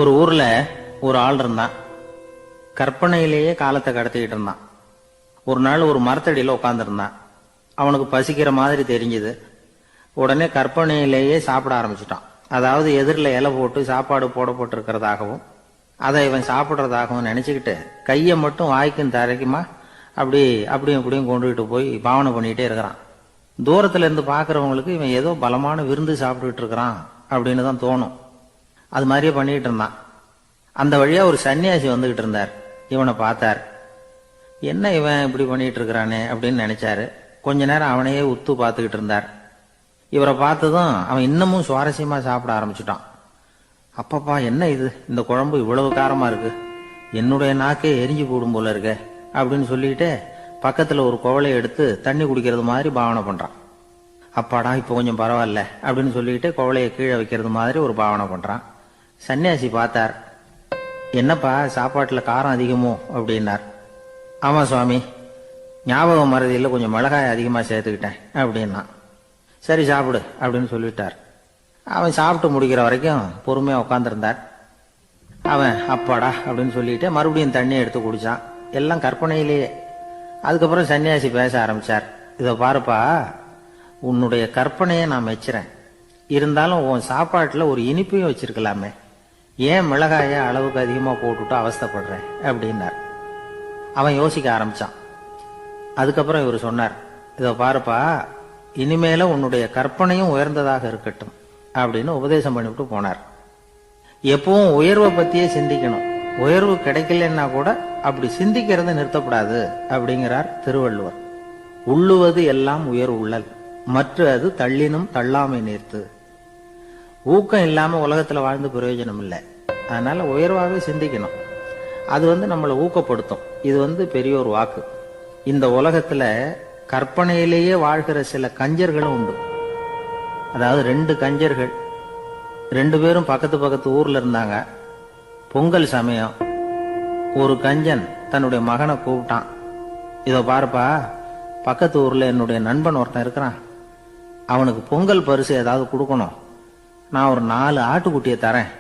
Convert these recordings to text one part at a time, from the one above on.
ஒரு ஊர்ல ஒரு ஆள் இருந்தான். கற்பனையிலேயே காலத்தை கடத்திக்கிட்டு இருந்தான். ஒரு நாள் ஒரு மரத்தடியில உட்காந்துருந்தான். அவனுக்கு பசிக்கிற மாதிரி தெரிஞ்சது. உடனே கற்பனையிலேயே சாப்பிட ஆரம்பிச்சுட்டான். அதாவது எதிரில் இலை போட்டு சாப்பாடு போடப்பட்டிருக்கிறதாகவும் அதை இவன் சாப்பிட்றதாகவும் நினைச்சுக்கிட்டு கையை மட்டும் வாய்க்கும் தரைக்குமா அப்படியும் இப்படியும் கொண்டுகிட்டு போய் பாவனை பண்ணிக்கிட்டே இருக்கிறான். தூரத்துல இருந்து பாக்குறவங்களுக்கு இவன் ஏதோ பலமான விருந்து சாப்பிட்டுட்டு இருக்கிறான் அப்படின்னு தான் தோணும். அது மாதிரியே பண்ணிட்டு இருந்தான். அந்த வழியா ஒரு சன்னியாசி வந்துகிட்டு இருந்தார். இவனை பார்த்தார். என்ன இவன் இப்படி பண்ணிட்டு இருக்கிறானே அப்படின்னு நினைச்சாரு. கொஞ்ச நேரம் அவனையே உத்து பார்த்துக்கிட்டு இருந்தார். இவரை பார்த்ததும் அவன் இன்னமும் சுவாரஸ்யமா சாப்பிட ஆரம்பிச்சுட்டான். அப்பப்பா, என்ன இது, இந்த குழம்பு இவ்வளவு காரமா இருக்கு, என்னுடைய நாக்கே எரிஞ்சு போடும் போல இருக்க அப்படின்னு சொல்லிட்டு பக்கத்துல ஒரு குவளையை எடுத்து தண்ணி குடிக்கிறது மாதிரி பாவனை பண்றான். அப்பாடா, இப்போ கொஞ்சம் பரவாயில்ல அப்படின்னு சொல்லிட்டு குவளையை கீழே வைக்கிறது மாதிரி ஒரு பாவனை பண்றான். சன்னியாசி பார்த்தார். என்னப்பா, சாப்பாட்டுல காரம் அதிகமோ அப்படின்னார். ஆமா சுவாமி, ஞாபக மறதியில் கொஞ்சம் மிளகாய் அதிகமா சேர்த்துக்கிட்டேன் அப்படின்னா. சரி சாப்பிடு அப்படின்னு சொல்லிட்டார். அவன் சாப்பிட்டு முடிக்கிற வரைக்கும் பொறுமையா உட்காந்துருந்தார். அவன் அப்பாடா அப்படின்னு சொல்லிட்டு மறுபடியும் தண்ணி எடுத்து குடிச்சான். எல்லாம் கற்பனையிலேயே. அதுக்கப்புறம் சன்னியாசி பேச ஆரம்பிச்சார். இதை பாருப்பா, உன்னுடைய கற்பனையை நான் மெச்சுறேன். இருந்தாலும் உன் சாப்பாட்டுல ஒரு இனிப்பையும் வச்சிருக்கலாமே, ஏன் மிளகாய அளவுக்கு அதிகமா போட்டுட்டு அவஸ்தைப்படுறேன் அப்படின்னார். அவன் யோசிக்க ஆரம்பிச்சான். அதுக்கப்புறம் இவர் சொன்னார், இதை பாருப்பா, இனிமேல உன்னுடைய கற்பனையும் உயர்ந்ததாக இருக்கட்டும் அப்படின்னு உபதேசம் பண்ணிவிட்டு போனார். எப்பவும் உயர்வை பத்தியே சிந்திக்கணும். உயர்வு கிடைக்கலன்னா கூட அப்படி சிந்திக்கிறத நிறுத்தப்படாது அப்படிங்கிறார் திருவள்ளுவர். உள்ளுவது எல்லாம் உயர் உள்ளல், மற்ற அது தள்ளினும் தள்ளாமை நேர்த்து. ஊக்கம் இல்லாம உலகத்துல வாழ்ந்து பிரயோஜனம் இல்லை. அதனால உயர்வாகவே சிந்திக்கணும். அது நம்மளை ஊக்கப்படுத்தும். இது பெரிய ஒரு வாக்கு. இந்த உலகத்துல கற்பனையிலேயே வாழ்கிற சில கஞ்சர்களும் உண்டு. அதாவது 2 கஞ்சர்கள், 2 பேரும் பக்கத்து பக்கத்து ஊர்ல இருந்தாங்க. பொங்கல் சமயம் ஒரு கஞ்சன் தன்னுடைய மகனை கூப்பிட்டான். இதோ பாருப்பா, பக்கத்து ஊர்ல என்னுடைய நண்பன் ஒருத்தன் இருக்கிறான். அவனுக்கு பொங்கல் பரிசு ஏதாவது கொடுக்கணும். நான் ஒரு 4 ஆட்டுக்குட்டியை தரேன்,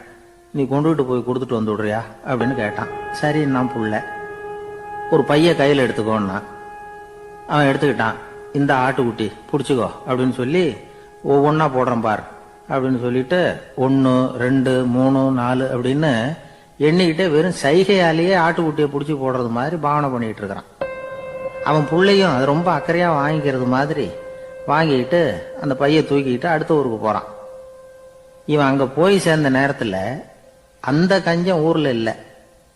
நீ கொண்டுகிட்டு போய் கொடுத்துட்டு வந்து விடுறியா அப்படின்னு கேட்டான். சரி, நான் புள்ள ஒரு பைய கையில் எடுத்துக்கோன்னா. அவன் எடுத்துக்கிட்டான். இந்த ஆட்டுக்குட்டி பிடிச்சிக்கோ அப்படின்னு சொல்லி ஒவ்வொன்னா போடுறேன் பார் அப்படின்னு சொல்லிட்டு 1 2 3 4 அப்படின்னு எண்ணிக்கிட்டே வெறும் சைகையாலேயே ஆட்டுக்குட்டியை பிடிச்சி போடுறது மாதிரி பாவனை பண்ணிட்டு இருக்கிறான். அவன் பிள்ளையும் அது ரொம்ப அக்கறையா வாங்கிக்கிறது மாதிரி வாங்கிட்டு அந்த பைய தூக்கிட்டு அடுத்த ஊருக்கு போறான். இவன் அங்க போய் சேர்ந்த நேரத்துல அந்த கஞ்சன் ஊர்ல இல்ல,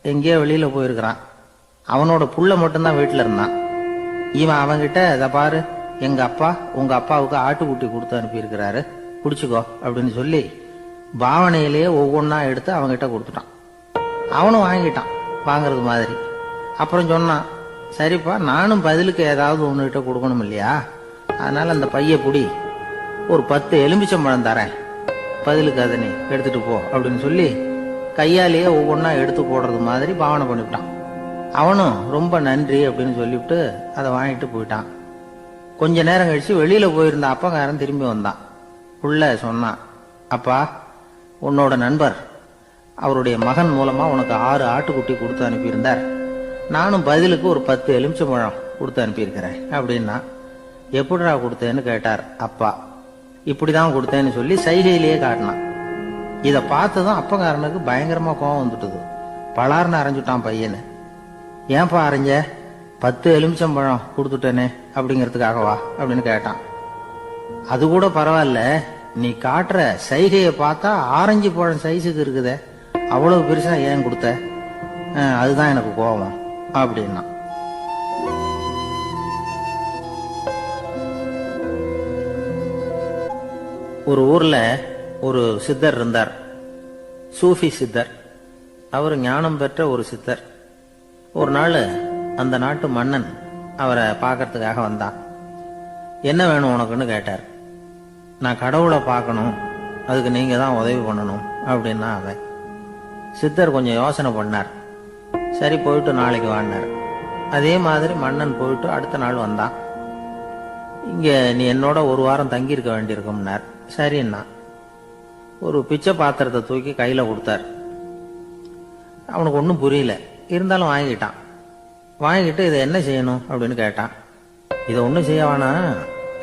எங்கேயோ வெளியில போயிருக்கிறான். அவனோட புள்ள மட்டும்தான் வீட்டுல இருந்தான். இவன் அவன்கிட்ட, இதை பாரு, எங்க அப்பா உங்க அப்பாவுக்கு ஆட்டுக்குட்டி கொடுத்து அனுப்பியிருக்கிறாரு, குடிச்சுக்கோ அப்படின்னு சொல்லி பாவனையிலேயே ஒவ்வொன்னா எடுத்து அவன்கிட்ட கொடுத்துட்டான். அவனும் வாங்கிட்டான் வாங்கறது மாதிரி. அப்புறம் சொன்னான், சரிப்பா, நானும் பதிலுக்கு ஏதாவது ஒன்னுகிட்ட கொடுக்கணும் இல்லையா, அதனால அந்த பைய புடி, ஒரு 10 எலுமிச்சம்பழம் தரேன், பதிலுக்கு அதை நீ எடுத்துட்டு போ அப்படின்னு சொல்லி கையாலேயே ஒவ்வொன்னா எடுத்து போடுறது மாதிரி பாவனை பண்ணிவிட்டான். அவனும் ரொம்ப நன்றி அப்படின்னு சொல்லிவிட்டு அதை வாங்கிட்டு போயிட்டான். கொஞ்ச நேரம் கழிச்சு வெளியில போயிருந்த அப்பங்காரன் திரும்பி வந்தான். புள்ள சொன்னான், அப்பா, உன்னோட நண்பர் அவருடைய மகன் மூலமா உனக்கு 6 ஆட்டுக்குட்டி கொடுத்து அனுப்பியிருந்தார். நானும் பதிலுக்கு ஒரு 10 எலுமிச்சம்பழம் கொடுத்து அனுப்பியிருக்கிறேன் அப்படின்னா. எப்படிடா கொடுத்தேன்னு கேட்டார் அப்பா. இப்படிதான் கொடுத்தேன்னு சொல்லி சைகையிலேயே காட்டினான். இதை பார்த்ததும் அப்பங்காரனுக்கு பயங்கரமா கோவம் வந்துட்டுது. பலார்னு அரைஞ்சுட்டான் பையனு. ஏன்பா அரைஞ்ச, 10 எலுமிச்சம்பழம் கொடுத்துட்டேனே அப்படிங்கிறதுக்காகவா அப்படின்னு கேட்டான். அது கூட பரவாயில்ல, நீ காட்டுற சைகையை பார்த்தா ஆரஞ்சு பழம் சைஸுக்கு இருக்குதே, அவ்வளவு பெருசா ஏன் கொடுத்த, அதுதான் எனக்கு கோபம் அப்படின்னா. ஒரு ஊர்ல ஒரு சித்தர் இருந்தார். சூஃபி சித்தர். அவர் ஞானம் பெற்ற ஒரு சித்தர். ஒரு நாள் அந்த நாட்டு மன்னன் அவரை பார்க்கறதுக்காக வந்தான். என்ன வேணும் உனக்குன்னு கேட்டார். நான் கடவுளை பார்க்கணும், அதுக்கு நீங்க தான் உதவி பண்ணணும் அப்படின்னா அவன். சித்தர் கொஞ்சம் யோசனை பண்ணார். சரி, போயிட்டு நாளைக்கு வாங்கினார். அதே மாதிரி மன்னன் போயிட்டு அடுத்த நாள் வந்தான். இங்க நீ என்னோட 1 வாரம் தங்கியிருக்க வேண்டியிருக்கும்னார். சரின்னா ஒரு பிச்சை பாத்திரத்தை தூக்கி கையில கொடுத்தார். அவனுக்கு ஒன்றும் புரியல. இருந்தாலும் வாங்கிக்கிட்டான். வாங்கிக்கிட்டு இதை என்ன செய்யணும் அப்படின்னு கேட்டான். இதை ஒன்றும் செய்ய வேணாம்,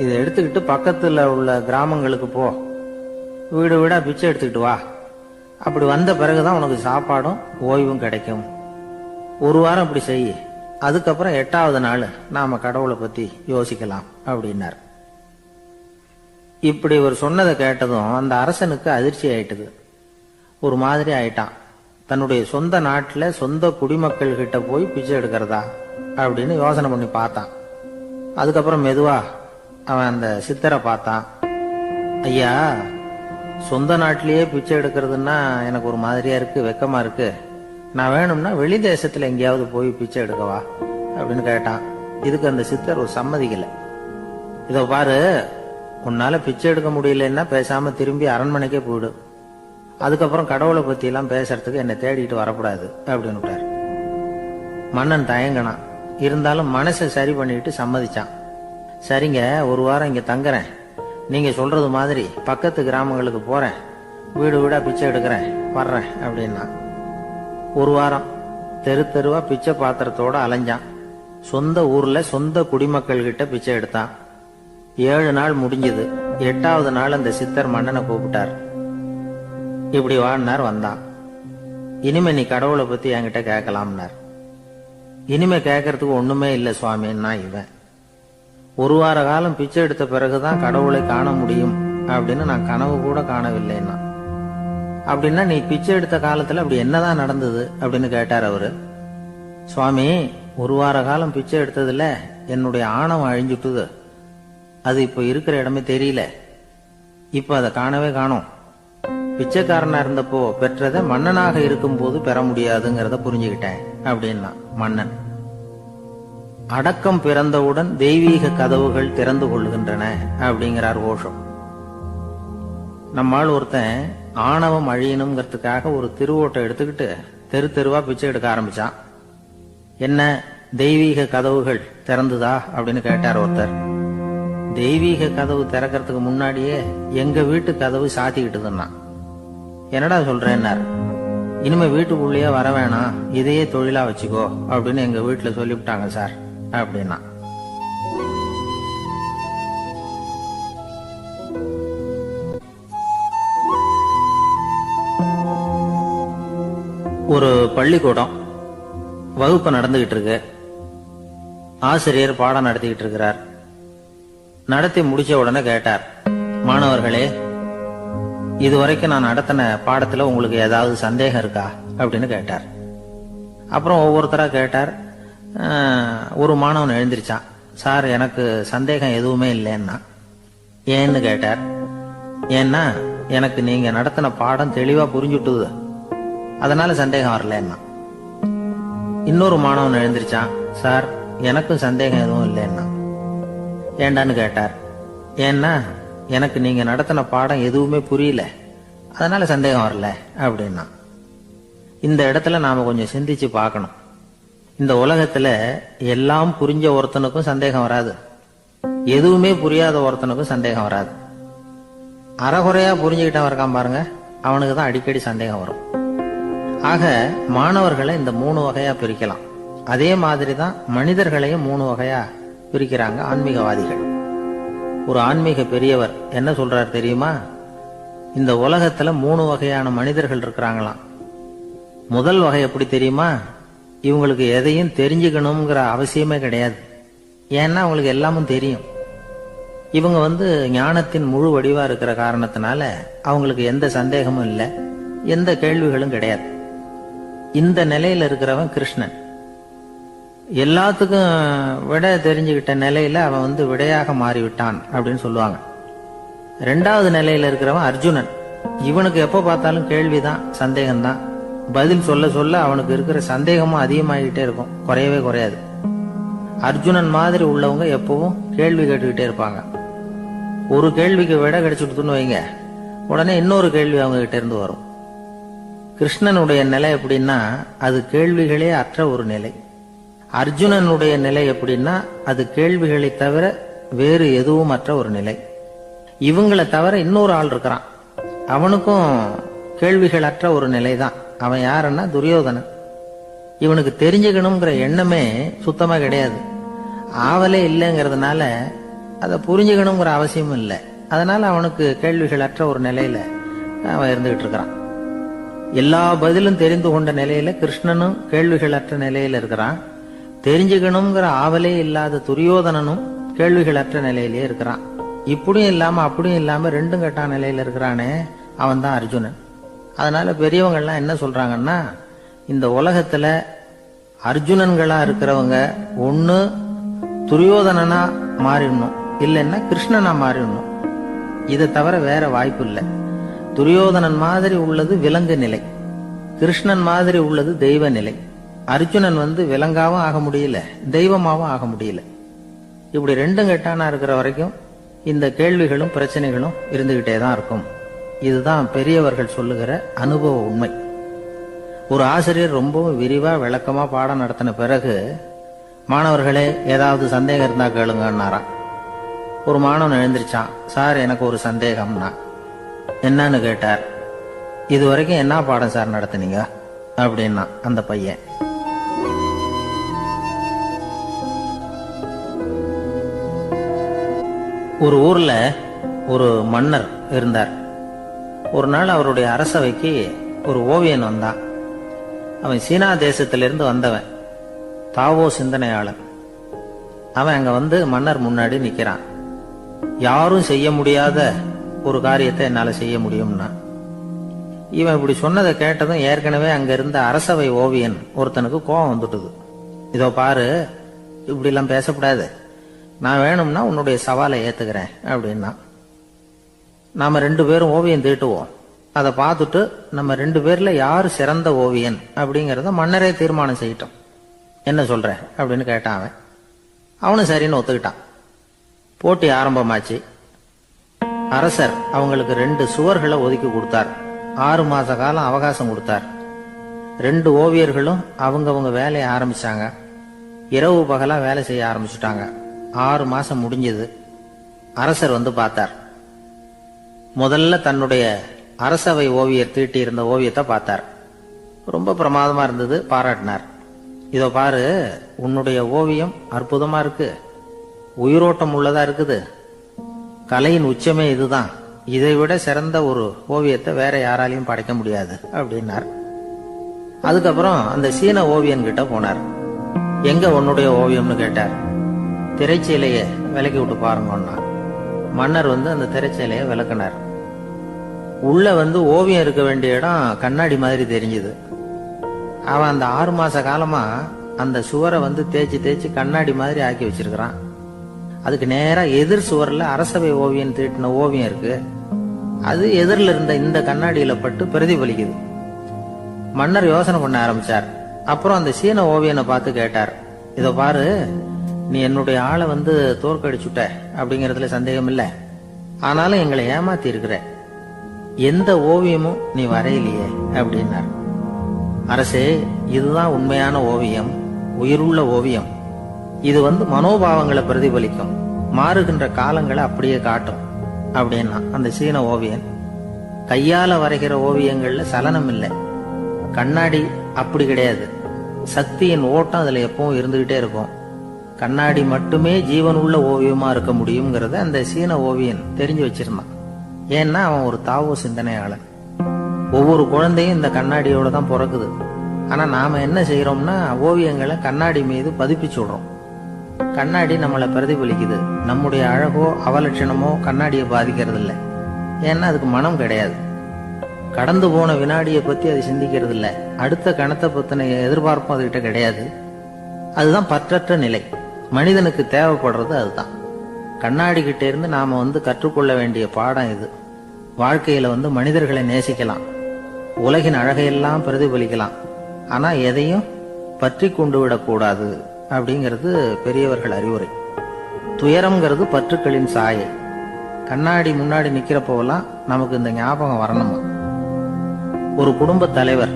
இதை எடுத்துக்கிட்டு பக்கத்தில் உள்ள கிராமங்களுக்கு போ, வீடு வீடா பிச்சை எடுத்துக்கிட்டு வா. அப்படி வந்த பிறகுதான் உனக்கு சாப்பாடும் ஓய்வும் கிடைக்கும். ஒரு வாரம் இப்படி செய், அதுக்கப்புறம் 8வது நாள் நாம கடவுளை பத்தி யோசிக்கலாம் அப்படின்னார். இப்படி ஒரு சொன்னதை கேட்டதும் அந்த அரசனுக்கு அதிர்ச்சி ஆயிட்டுது. ஒரு மாதிரி ஆயிட்டான். தன்னுடைய சொந்த நாட்டில் சொந்த குடிமக்கள் கிட்ட போய் பிச்சை எடுக்கிறதா அப்படின்னு யோசனை பண்ணி பார்த்தான். அதுக்கப்புறம் மெதுவா அவன் அந்த சித்தரை பார்த்தான். ஐயா, சொந்த நாட்டிலேயே பிச்சை எடுக்கிறதுன்னா எனக்கு ஒரு மாதிரியா இருக்கு, வெக்கமா இருக்கு. நான் வேணும்னா வெளி தேசத்துல எங்கேயாவது போய் பிச்சை எடுக்கவா அப்படின்னு கேட்டான். இதுக்கு அந்த சித்தர் ஒரு சம்மதிக்கல. இதோ பாரு, உன்னால பிச்சை எடுக்க முடியலன்னா பேசாம திரும்பி அரண்மனைக்கே போயிடு. அதுக்கப்புறம் கடவுளை பத்தி எல்லாம் பேசுறதுக்கு என்னை தேடிட்டு வரக்கூடாது அப்படின்னு விட்டார். மன்னன் தயங்கினான். இருந்தாலும் மனசை சரி பண்ணிட்டு சம்மதிச்சான். சரிங்க, ஒரு வாரம் இங்க தங்குறேன், நீங்க சொல்றது மாதிரி பக்கத்து கிராமங்களுக்கு போறேன், வீடு வீடா பிச்சை எடுக்கிறேன், வர்றேன் அப்படின்னா. ஒரு வாரம் தெரு தெருவா பிச்சை பாத்திரத்தோட அலைஞ்சான். சொந்த ஊர்ல சொந்த குடிமக்கள் கிட்ட பிச்சை எடுத்தான். 7 நாள் முடிஞ்சது. 8வது நாள் அந்த சித்தர் மன்னனை கூப்பிட்டார். இப்படி வாழ்னார். வந்தான். இனிமே நீ கடவுளை பத்தி என்கிட்ட கேட்கலாம்னார். இனிமே கேட்கறதுக்கு ஒண்ணுமே இல்லை சுவாமின்னா இவன். ஒரு வார காலம் பிச்சை எடுத்த பிறகுதான் கடவுளை காண முடியும் அப்படின்னு நான் கனவு கூட காணவில்லைன்னா. அப்படின்னா நீ பிச்சை எடுத்த காலத்துல அப்படி என்னதான் நடந்தது அப்படின்னு கேட்டார் அவரு. சுவாமி, ஒரு வார காலம் பிச்சை எடுத்ததுல என்னுடைய ஆணவம் அழிஞ்சுட்டுது. அது இப்ப இருக்கிற இடமே தெரியல. இப்ப அதை காணவே காணோம். பிச்சைக்காரனா இருந்தப்போ பெற்றதை மன்னனாக இருக்கும் போது பெற முடியாதுங்கிறத புரிஞ்சுக்கிட்டேன் அப்படின்னா மன்னன். அடக்கம் பிறந்தவுடன் தெய்வீக கதவுகள் திறந்து கொள்கின்றன அப்படிங்கிறார் ஓஷோ. நம்மால் ஒருத்தன் ஆணவம் அழியணுங்கிறதுக்காக ஒரு திருவோட்டை எடுத்துக்கிட்டு தெரு தெருவா பிச்சை எடுக்க ஆரம்பிச்சான். என்ன, தெய்வீக கதவுகள் திறந்துதா அப்படின்னு கேட்டார் ஒருத்தர். தெய்வீக கதவு திறக்கிறதுக்கு முன்னாடியே எங்க வீட்டு கதவு சாத்திக்கிட்டுதுன்னா. என்னடா சொல்றேன்னார். இனிமே வீட்டுக்குள்ளேயே வர வேணாம், இதையே தொழிலா வச்சுக்கோ அப்படின்னு எங்க வீட்டுல சொல்லிவிட்டாங்க சார் அப்படின்னா. ஒரு பள்ளிக்கூடம் வகுப்பு நடந்துகிட்டு இருக்கு. ஆசிரியர் பாடம் நடத்திக்கிட்டு இருக்கிறார். நடத்தி முடிச்ச உடனே கேட்டார், மாணவர்களே, இதுவரைக்கும் நான் நடத்தின பாடத்துல உங்களுக்கு ஏதாவது சந்தேகம் இருக்கா அப்படின்னு கேட்டார். அப்புறம் ஒவ்வொருத்தரா கேட்டார். ஒரு மாணவன் எழுந்திருச்சான். சார், எனக்கு சந்தேகம் எதுவுமே இல்லைன்னா. ஏன்னு கேட்டார். ஏன்னா எனக்கு நீங்க நடத்தின பாடம் தெளிவா புரிஞ்சுட்டுது, அதனால சந்தேகம் வரலன்னா. இன்னொரு மாணவன் எழுந்திருச்சான். சார், எனக்கும் சந்தேகம் எதுவும் இல்லைன்னா. ஏண்டான்னு கேட்டார். ஏன்னா எனக்கு நீங்க நடத்தின பாடம் எதுவுமே புரியல, அதனால சந்தேகம் வரல அப்படின்னா. இந்த இடத்துல நாம கொஞ்சம் சிந்திச்சு பார்க்கணும். இந்த உலகத்துல எல்லாம் புரிஞ்ச ஒருத்தனுக்கும் சந்தேகம் வராது, எதுவுமே புரியாத ஒருத்தனுக்கும் சந்தேகம் வராது. அறகுறையா புரிஞ்சுக்கிட்டவன் இருக்கான் பாருங்க, அவனுக்கு தான் அடிக்கடி சந்தேகம் வரும். ஆக மாணவர்களை இந்த 3 வகையா பிரிக்கலாம். அதே மாதிரி தான் மனிதர்களையும் 3 வகையா பிரிக்கிறாங்க ஆன்மீகவாதிகள். ஒரு ஆன்மீக பெரியவர் என்ன சொல்றார் தெரியுமா? இந்த உலகத்துல 3 வகையான மனிதர்கள் இருக்கிறாங்களாம். முதல் வகை எப்படி தெரியுமா? இவங்களுக்கு எதையும் தெரிஞ்சுக்கணுங்கிற அவசியமே கிடையாது. ஏன்னா அவங்களுக்கு எல்லாமும் தெரியும். இவங்க ஞானத்தின் முழு வடிவா இருக்கிற காரணத்தினால அவங்களுக்கு எந்த சந்தேகமும் இல்லை, எந்த கேள்விகளும் கிடையாது. இந்த நிலையில இருக்கிறவன் கிருஷ்ணன். எல்லாத்துக்கும் விட தெரிஞ்சுக்கிட்ட நிலையில அவன் விடையாக மாறிவிட்டான் அப்படின்னு சொல்லுவாங்க. 2வது நிலையில இருக்கிறவன் அர்ஜுனன். இவனுக்கு எப்ப பார்த்தாலும் கேள்விதான், சந்தேகம்தான். பதில் சொல்ல சொல்ல அவனுக்கு இருக்கிற சந்தேகமும் அதிகமாகிட்டே இருக்கும், குறையவே குறையாது. அர்ஜுனன் மாதிரி உள்ளவங்க எப்பவும் கேள்வி கேட்டுக்கிட்டே இருப்பாங்க. ஒரு கேள்விக்கு விட கிடைச்சுட்டுன்னு வைங்க, உடனே இன்னொரு கேள்வி அவங்க கிட்ட இருந்து வரும். கிருஷ்ணனுடைய நிலை எப்படின்னா அது கேள்விகளே அற்ற ஒரு நிலை. அர்ஜுனனுடைய நிலை எப்படின்னா அது கேள்விகளை தவிர வேறு எதுவும் அற்ற ஒரு நிலை. இவங்களை தவிர இன்னொரு ஆள் இருக்கிறான், அவனுக்கும் கேள்விகள் அற்ற ஒரு நிலை தான். அவன் யாருன்னா துரியோதனன். இவனுக்கு தெரிஞ்சுக்கணுங்கிற எண்ணமே சுத்தமா கிடையாது. ஆவலே இல்லைங்கிறதுனால அதை புரிஞ்சுக்கணுங்கிற அவசியமும் இல்லை. அதனால அவனுக்கு கேள்விகள் அற்ற ஒரு நிலையில அவன் இருந்துகிட்டு இருக்கிறான். எல்லா பதிலும் தெரிந்து கொண்ட நிலையில கிருஷ்ணனும் கேள்விகள் அற்ற நிலையில இருக்கிறான். தெரிஞ்சுக்கணுங்கிற ஆவலே இல்லாத துரியோதனனும் கேள்விகள் அற்ற நிலையிலேயே இருக்கிறான். இப்படியும் இல்லாம அப்படியும் இல்லாம ரெண்டும் கெட்ட நிலையில இருக்கிறானே, அவன் தான் அர்ஜுனன். அதனால பெரியவங்கள்லாம் என்ன சொல்றாங்கன்னா, இந்த உலகத்துல அர்ஜுனன்களா இருக்கிறவங்க ஒண்ணு துரியோதனனா மாறிடணும், இல்லைன்னா கிருஷ்ணனா மாறிடணும். இதை தவிர வேற வாய்ப்பு இல்லை. துரியோதனன் மாதிரி உள்ளது விலங்கு நிலை, கிருஷ்ணன் மாதிரி உள்ளது தெய்வ நிலை. அர்ஜுனன் விலங்காவும் ஆக முடியல, தெய்வமாவும் ஆக முடியல. இப்படி ரெண்டும் கெட்டானா இருக்கிற வரைக்கும் இந்த கேள்விகளும் பிரச்சனைகளும் இருந்துகிட்டே தான் இருக்கும். இதுதான் பெரியவர்கள் சொல்லுகிற அனுபவ உண்மை. ஒரு ஆசிரியர் ரொம்பவும் விரிவா விளக்கமா பாடம் நடத்தின பிறகு, மாணவர்களே ஏதாவது சந்தேகம் இருந்தா கேளுங்கன்னாராம். ஒரு மாணவன் எழுந்திருச்சான். சார், எனக்கு ஒரு சந்தேகம்னா. என்னன்னு கேட்டார். இது வரைக்கும் என்ன பாடம் சார் நடத்துனீங்க அப்படின்னா அந்த பையன். ஒரு ஊர்ல ஒரு மன்னர் இருந்தார். ஒரு நாள் அவருடைய அரசவைக்கு ஒரு ஓவியன் வந்தான். அவன் சீனா தேசத்திலிருந்து வந்தவன், தாவோ சிந்தனையாளன். அவன் அங்க மன்னர் முன்னாடி நிக்கிறான். யாரும் செய்ய முடியாத ஒரு காரியத்தை என்னால செய்ய முடியும்னா. இவன் இப்படி சொன்னதை கேட்டதும் ஏற்கனவே அங்க இருந்த அரசவை ஓவியன் ஒருத்தனுக்கு கோபம் வந்துட்டுது. இதோ பாரு, இப்படி எல்லாம் பேசக்கூடாது, நான் வேணும்னா உன்னுடைய சவாலை ஏத்துக்கிறேன் அப்படின்னா. நாம 2 பேரும் ஓவியம் தீட்டுவோம், அதை பார்த்துட்டு நம்ம 2 பேர்ல யாரு சிறந்த ஓவியன் அப்படிங்கறத மன்னரே தீர்மானம் செய்யட்டும், என்ன சொல்ற அப்படின்னு கேட்டான் அவன். அவனும் சரின்னு ஒத்துக்கிட்டான். போட்டி ஆரம்பமாச்சு. அரசர் அவங்களுக்கு 2 சுவர்களை ஒதுக்கி கொடுத்தார். 6 மாச காலம் அவகாசம் கொடுத்தார். 2 ஓவியர்களும் அவங்கவங்க வேலையை ஆரம்பிச்சாங்க. இரவு பகலா வேலை செய்ய ஆரம்பிச்சுட்டாங்க. 6 மாசம் முடிஞ்சது. அரசர் பார்த்தார். முதல்ல தன்னுடைய அரசவை ஓவியர் தீட்டி இருந்த ஓவியத்தை பார்த்தார். ரொம்ப பிரமாதமா இருந்தது, பாராட்டினார். இதோ பாரு, உன்னுடைய ஓவியம் அற்புதமா இருக்கு, உயிரோட்டம் உள்ளதா இருக்குது, கலையின் உச்சமே இதுதான், இதை விட சிறந்த ஒரு ஓவியத்தை வேற யாராலையும் படைக்க முடியாது அப்படின்னார். அதுக்கப்புறம் அந்த சீன ஓவியன் கிட்ட போனார். எங்க உன்னுடைய ஓவியம்னு கேட்டார். திரைச்சீலையை விலக்கி விட்டு பாருங்கன்னா. மன்னர் அந்த திரைச்சீலையை விளக்குனார். உள்ள ஓவியம் இருக்க வேண்டிய இடம் கண்ணாடி மாதிரி தெரிஞ்சுது. அவன் அந்த 6 மாச காலமா அந்த சுவரை தேய்ச்சி தேய்ச்சி கண்ணாடி மாதிரி ஆக்கி வச்சிருக்கிறான். அதுக்கு நேரா எதிர் சுவர்ல அரசவை ஓவியன் தீட்டின ஓவியம் இருக்கு. அது எதிரில் இருந்த இந்த கண்ணாடியில பட்டு பிரதிபலிக்குது. மன்னர் யோசனை பண்ண ஆரம்பிச்சார். அப்புறம் அந்த சீன ஓவியனை பார்த்து கேட்டார். இதோ பாரு, நீ என்னுடைய ஆளை தோற்கடிச்சுட்ட அப்படிங்கறதுல சந்தேகம் இல்லை, ஆனாலும் எங்களை ஏமாத்தி இருக்கிற, எந்த ஓவியமும் நீ வரையிலையே அப்படின்னார். அரசே, இதுதான் உண்மையான ஓவியம், உயிருள்ள ஓவியம். இது மனோபாவங்களை பிரதிபலிக்கும், மாறுகின்ற காலங்களை அப்படியே காட்டும் அப்படின்னா அந்த சீன ஓவியன். கையால வரைகிற ஓவியங்கள்ல சலனம் இல்லை, கண்ணாடி அப்படி கிடையாது, சக்தியின் ஓட்டம் அதுல எப்பவும் இருந்துகிட்டே இருக்கும். கண்ணாடி மட்டுமே ஜீவன் உள்ள ஓவியமா இருக்க முடியுங்கிறத அந்த சீன ஓவியன் தெரிஞ்சு வச்சிருந்தான். ஏன்னா அவன் ஒரு தாவோ சிந்தனையாளன். ஒவ்வொரு குழந்தையும் இந்த கண்ணாடியோட தான் பிறக்குது. ஆனா நாம என்ன செய்யறோம்னா, ஓவியங்களை கண்ணாடி மீது பதிப்பிச்சு விடுறோம். கண்ணாடி நம்மளை பிரதிபலிக்குது. நம்முடைய அழகோ அவலட்சணமோ கண்ணாடியை பாதிக்கிறது இல்லை. ஏன்னா அதுக்கு மனம் கிடையாது. கடந்து போன வினாடியை பத்தி அது சிந்திக்கிறது இல்லை. அடுத்த கணத்தை பத்தின எதிர்பார்ப்பும் அதுகிட்ட கிடையாது. அதுதான் பற்றற்ற நிலை. மனிதனுக்கு தேவைப்படுறது அதுதான். கண்ணாடி கிட்ட இருந்து நாம கற்றுக்கொள்ள வேண்டிய பாடம் இது. வாழ்க்கையில மனிதர்களை நேசிக்கலாம், உலகின் அழகையெல்லாம் பிரதிபலிக்கலாம், ஆனா எதையும் பற்றி கொண்டு விடக்கூடாது அப்படிங்கிறது பெரியவர்கள் அறிவுரை. துயரம்ங்கிறது பற்றுக்களின் சாயை. கண்ணாடி முன்னாடி நிக்கிறப்போவெல்லாம் நமக்கு இந்த ஞாபகம் வரணுமா. ஒரு குடும்ப தலைவர்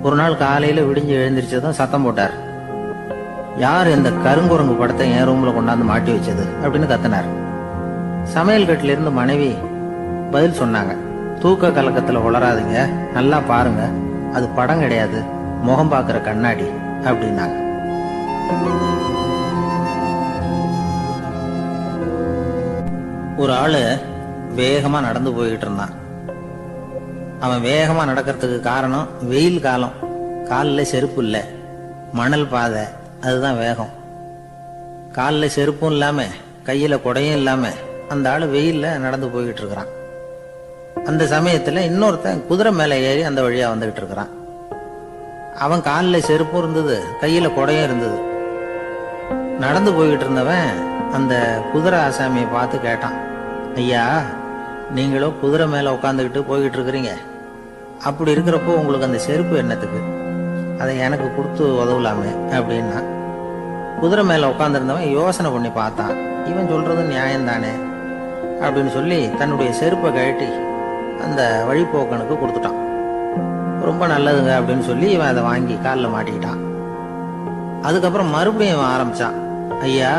ஒரு நாள் காலையில விடிஞ்சு எழுந்திரிச்சதும் சத்தம் போட்டார். யார் இந்த கருங்குரங்கு படத்தை என் ரூம்ல கொண்டாந்து மாட்டி வச்சது அப்படின்னு கத்தினார். சமையல் கட்டில இருந்து மனைவி பதில் சொன்னாங்க. தூக்க கலக்கத்துல உளராதுங்க, நல்லா பாருங்க, அது படம் கிடையாது, முகம் பார்க்கிற கண்ணாடி அப்படின்னாங்க. ஒரு ஆளு வேகமா நடந்து போய்கிட்டு இருந்தான். அவன் வேகமா நடக்கிறதுக்கு காரணம் வெயில் காலம், காலில் செருப்பு இல்லை, மணல் பாதை, அதுதான் வேகம். காலில் செருப்பும் இல்லாம கையில குடையும் இல்லாம அந்த ஆளு வெயில்ல நடந்து போய்கிட்டு இருக்கிறான். அந்த சமயத்துல இன்னொருத்தன் குதிரை மேல ஏறி அந்த வழியா வந்துகிட்டு இருக்கிறான். அவன் காலில் செருப்பும் இருந்தது, கையில குடையும் இருந்தது. நடந்து போய்கிட்டு இருந்தவன் அந்த குதிரை ஆசாமியை பார்த்து கேட்டான், ஐயா, நீங்களும் குதிரை மேல உட்காந்துக்கிட்டு போய்கிட்டு இருக்கிறீங்க, அப்படி இருக்கிறப்போ உங்களுக்கு அந்த செருப்பு என்னத்துக்கு, அதை எனக்கு கொடுத்து உதவலாமே அப்படின்னா. குதிரை மேல உட்காந்துருந்தவன் யோசனை பண்ணி பார்த்தான், இவன் சொல்றது நியாயம்தானே அப்படின்னு சொல்லி தன்னுடைய செருப்பை கழட்டி அந்த வழிபோக்கனுக்கு கொடுத்துட்டான். ரொம்ப நல்லதுங்க அப்படின்னு சொல்லி இவன் அதை வாங்கி காலில் மாட்டிக்கிட்டான். அதுக்கப்புறம் மறுபடியும் இவன் ஆரம்பிச்சான், ஐயா,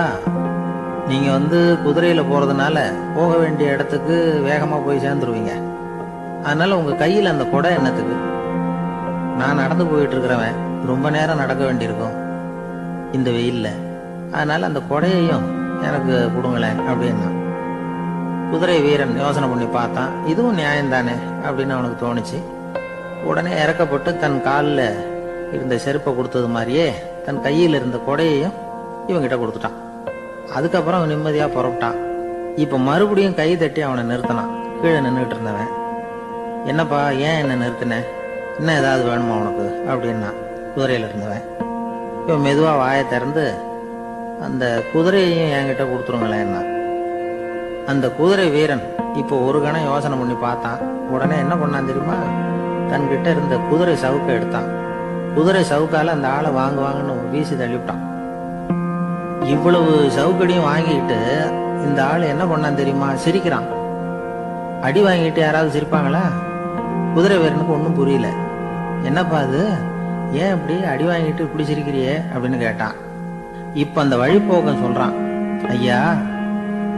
நீங்க குதிரையில போறதுனால போக வேண்டிய இடத்துக்கு வேகமா போய் சேர்ந்துருவீங்க, அதனால உங்க கையில் அந்த குடை என்னத்துக்கு, நான் நடந்து போயிட்டு இருக்கிறவன் ரொம்ப நேரம் நடக்க வேண்டியிருக்கும் இந்த வெயில்ல, அதனால அந்த கொடையையும் எனக்கு கொடுங்களேன் அப்படின்னா. குதிரை வீரன் யோசனை பண்ணி பார்த்தான், இதுவும் நியாயம்தானே அப்படின்னு அவனுக்கு தோணுச்சு. உடனே இறக்கப்பட்டு தன் காலில் இருந்த செருப்பை கொடுத்தது மாதிரியே தன் கையில் இருந்த கொடையையும் இவங்கிட்ட கொடுத்துட்டான். அதுக்கப்புறம் அவன் நிம்மதியா புறப்பட்டான். இப்ப மறுபடியும் கை தட்டி அவனை நிறுத்தினான். கீழே நின்றுட்டு இருந்தவன், என்னப்பா ஏன் என்ன நிறுத்தின, இன்னும் ஏதாவது வேணுமா உனக்கு அப்படின்னா குதிரையில இருந்தவன். இவன் மெதுவா வாயை திறந்து அந்த குதிரையையும் என்கிட்ட கொடுத்துருங்களேன்னா. அந்த குதிரை வீரன் இப்போ ஒரு கணம் யோசனை பண்ணி பார்த்தான். உடனே என்ன பண்ணான் தெரியுமா, தன்கிட்ட இருந்த குதிரை சவுக்கை எடுத்தான். குதிரை சவுக்கால அந்த ஆளை வாங்குவாங்கன்னு வீசி தள்ளிவிட்டான். இவ்வளவு சவுக்கடியும் வாங்கிட்டு இந்த ஆள் என்ன பண்ணான் தெரியுமா, சிரிக்கிறான். அடி வாங்கிட்டு யாராவது சிரிப்பாங்களா? குதிரை வீரனுக்கு ஒன்றும் புரியல. என்னப்பா அது, ஏன் இப்படி அடி வாங்கிட்டு இப்படி சிரிக்கிறியே அப்படின்னு கேட்டான். இப்ப அந்த வழிபோக்கன் சொல்றான், ஐயா,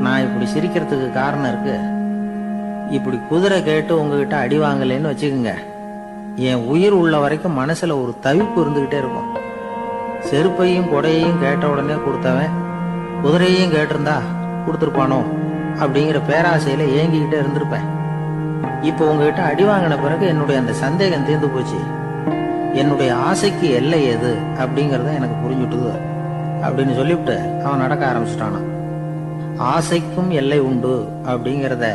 நான் இப்படி சிரிக்கிறதுக்கு காரணம் இருக்கு. இப்படி குதிரை கேட்டு உங்ககிட்ட அடி வாங்கலைன்னு வச்சுக்கோங்க, என் உயிர் உள்ள வரைக்கும் மனசுல ஒரு தவிப்பு இருந்துகிட்டே இருக்கும். செருப்பையும் கொடையையும் கேட்ட உடனே கொடுத்தவன் குதிரையையும் கேட்டிருந்தா கொடுத்துருப்பானோ அப்படிங்கிற பேராசையில ஏங்கிக்கிட்டே இருந்திருப்பேன். இப்போ உங்ககிட்ட அடி வாங்கின பிறகு என்னுடைய அந்த சந்தேகம் தீர்ந்து போச்சு. என்னுடைய ஆசைக்கு எல்லை எது அப்படிங்கறத எனக்கு புரிஞ்சுட்டுது அப்படின்னு சொல்லிவிட்டு அவன் நடக்க ஆரம்பிச்சுட்டானான். ஆசைக்கும் எல்லை உண்டு அப்படிங்கிறத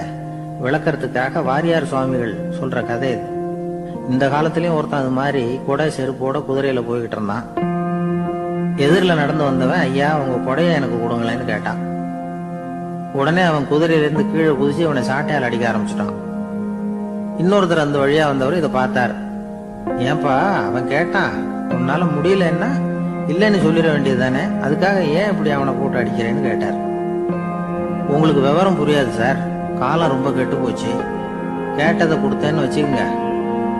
விளக்கறதுக்காக வாரியார் சுவாமிகள் சொல்ற கதை இது. இந்த காலத்திலயும் ஒருத்தன் அது மாதிரி கொடை செருப்போட குதிரையில போய்கிட்டு இருந்தான். எதிரில் நடந்து வந்தவன், ஐயா, உங்க கொடையை எனக்கு கொடுங்களேன்னு கேட்டான். உடனே அவன் குதிரையிலிருந்து கீழே குதிச்சு அவனை சாட்டையால் அடிக்க ஆரம்பிச்சுட்டான். இன்னொருத்தர் அந்த வழியா வந்தவர் இதை பார்த்தார். ஏன்பா, அவன் கேட்டான், உன்னால முடியலன்னா இல்லைன்னு சொல்லிட வேண்டியது தானே, அதுக்காக ஏன் இப்படி அவனை போட்டு அடிக்கிறேன்னு கேட்டார். உங்களுக்கு விவரம் புரியாது சார், காலம் ரொம்ப கெட்டு போச்சு, கேட்டதை கொடுத்தேன்னு வச்சுக்கோங்க,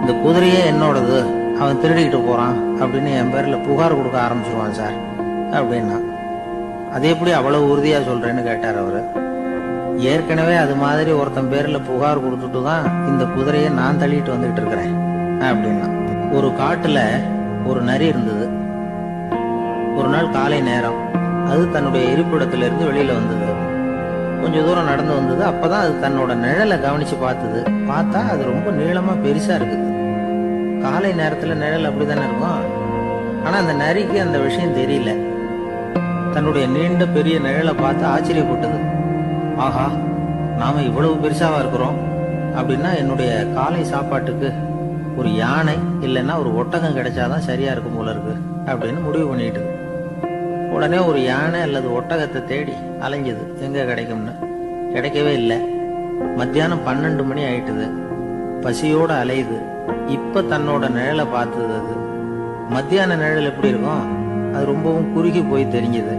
இந்த குதிரையே என்னோடது, அவன் திருடிக்கிட்டு போறான் அப்படின்னு என் பேர்ல புகார் கொடுக்க ஆரம்பிச்சிருவான் சார் அப்படின்னா. அது எப்படி அவ்வளவு உறுதியா சொல்றேன்னு கேட்டார் அவரு. ஏற்கனவே அது மாதிரி ஒருத்தன் பேர்ல புகார் கொடுத்துட்டு தான் இந்த குதிரையை நான் தள்ளிட்டு வந்துகிட்டு இருக்கிறேன் அப்படின்னா. ஒரு காட்டுல ஒரு நரி இருந்தது. ஒரு நாள் காலை நேரம் அது தன்னுடைய இருப்பிடத்துல இருந்து வெளியில வந்தது. கொஞ்சம் தூரம் நடந்து வந்தது. அப்பதான் அது தன்னோட நிழலை கவனிச்சு பார்த்தது. பார்த்தா அது ரொம்ப நீளமா பெருசா இருக்குது. காலை நேரத்துல நிழல் அப்படித்தானே இருக்கும். ஆனா அந்த நரிக்கு அந்த விஷயம் தெரியல. தன்னுடைய நீண்ட பெரிய நிழலை பார்த்து ஆச்சரியப்பட்டது. ஆஹா, நாம இவ்வளவு பெருசாவா இருக்கிறோம் அப்படின்னா என்னுடைய காலை சாப்பாட்டுக்கு ஒரு யானை இல்லைன்னா ஒரு ஒட்டகம் கிடைச்சாதான் சரியா இருக்கும் போல இருக்கு அப்படின்னு முடிவு பண்ணிட்டு உடனே ஒரு யானை அல்லது ஒட்டகத்தை தேடி அலைஞ்சது. எங்க கிடைக்கும்னு கிடைக்கவே இல்லை. மத்தியானம் 12 மணி ஆயிட்டுது. பசியோட அலையுது. இப்ப தன்னோட நிழலை பார்த்தது. அது மத்தியான நிழல் எப்படி இருக்கும், அது ரொம்பவும் குறுகி போய் தெரிஞ்சது.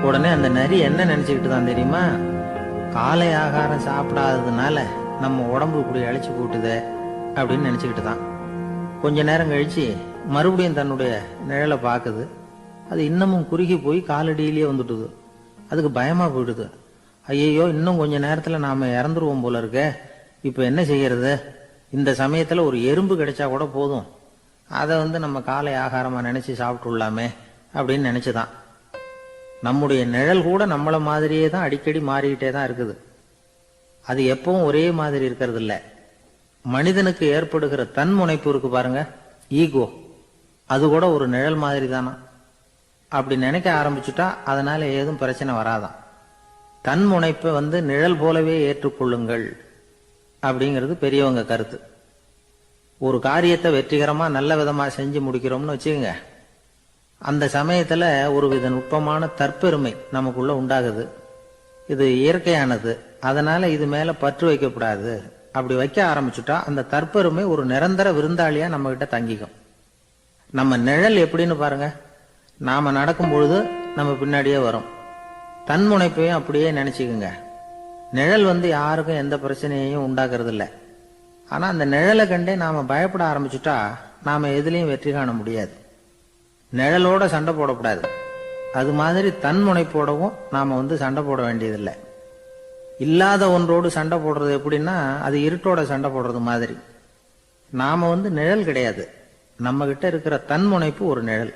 உடனே அந்த நரி என்ன நினைச்சுக்கிட்டு தான் தெரியுமா, காலை ஆகாரம் சாப்பிடாததுனால நம்ம உடம்பு இப்படி அழிச்சு போட்டுதே அப்படின்னு நினைச்சுக்கிட்டு தான். கொஞ்ச நேரம் கழிச்சு மறுபடியும் தன்னுடைய நிழலை பார்க்குது. அது இன்னமும் குறுகி போய் காலடியிலேயே வந்துட்டுது. அதுக்கு பயமா போயிடுது. ஐயோ, இன்னும் கொஞ்ச நேரத்துல நாம இறந்துருவோம் போல இருக்க, இப்ப என்ன செய்யறது இந்த சமயத்துல ஒரு எறும்பு கிடைச்சா கூட போதும், அதை நம்ம காலை ஆகாரமா நினைச்சு சாப்பிட்டுள்ளாமே அப்படின்னு நினைச்சுதான். நம்முடைய நிழல் கூட நம்மள மாதிரியே தான் அடிக்கடி மாறிக்கிட்டே தான் இருக்குது. அது எப்பவும் ஒரே மாதிரி இருக்கிறது இல்ல. மனிதனுக்கு ஏற்படுகிற தன்முனைப்பு இருக்கு பாருங்க, ஈகோ, அது கூட ஒரு நிழல் மாதிரி தானா. அப்படி நினைக்க ஆரம்பிச்சுட்டா அதனால ஏதும் பிரச்சனை வராதான். தன்முனைப்பை நிழல் போலவே ஏற்றுக்கொள்ளுங்கள் அப்படிங்கிறது பெரியவங்க கருத்து. ஒரு காரியத்தை வெற்றிகரமா நல்ல விதமா செஞ்சு முடிக்கிறோம்னு வச்சுக்கோங்க, அந்த சமயத்துல ஒரு வித நுட்பமான தற்பெருமை நமக்குள்ள உண்டாகுது. இது இயற்கையானது, அதனால இது மேல பற்று வைக்கக்கூடாது. அப்படி வைக்க ஆரம்பிச்சுட்டா அந்த தற்பெருமை ஒரு நிரந்தர விருந்தாளியா நம்ம கிட்ட தங்கிக்கும். நம்ம நிழல் எப்படின்னு பாருங்க, நாம நடக்கும் பொழுது நம்ம பின்னாடியே வரும். தன்முனைப்பையும் அப்படியே நினைச்சுக்குங்க. நிழல் யாருக்கும் எந்த பிரச்சனையையும் உண்டாக்குறது இல்லை. ஆனா அந்த நிழலை கண்டே நாம பயப்பட ஆரம்பிச்சுட்டா நாம எதுலையும் வெற்றி காண முடியாது. நிழலோட சண்டை போடக்கூடாது. அது மாதிரி தன்முனைப்போடவும் நாம சண்டை போட வேண்டியதில்லை. இல்லாத ஒன்றோடு சண்டை போடுறது எப்படின்னா, அது இருட்டோட சண்டை போடுறது மாதிரி. நாம நிழல் கிடையாது, நம்ம கிட்ட இருக்கிற தன்முனைப்பு ஒரு நிழல்.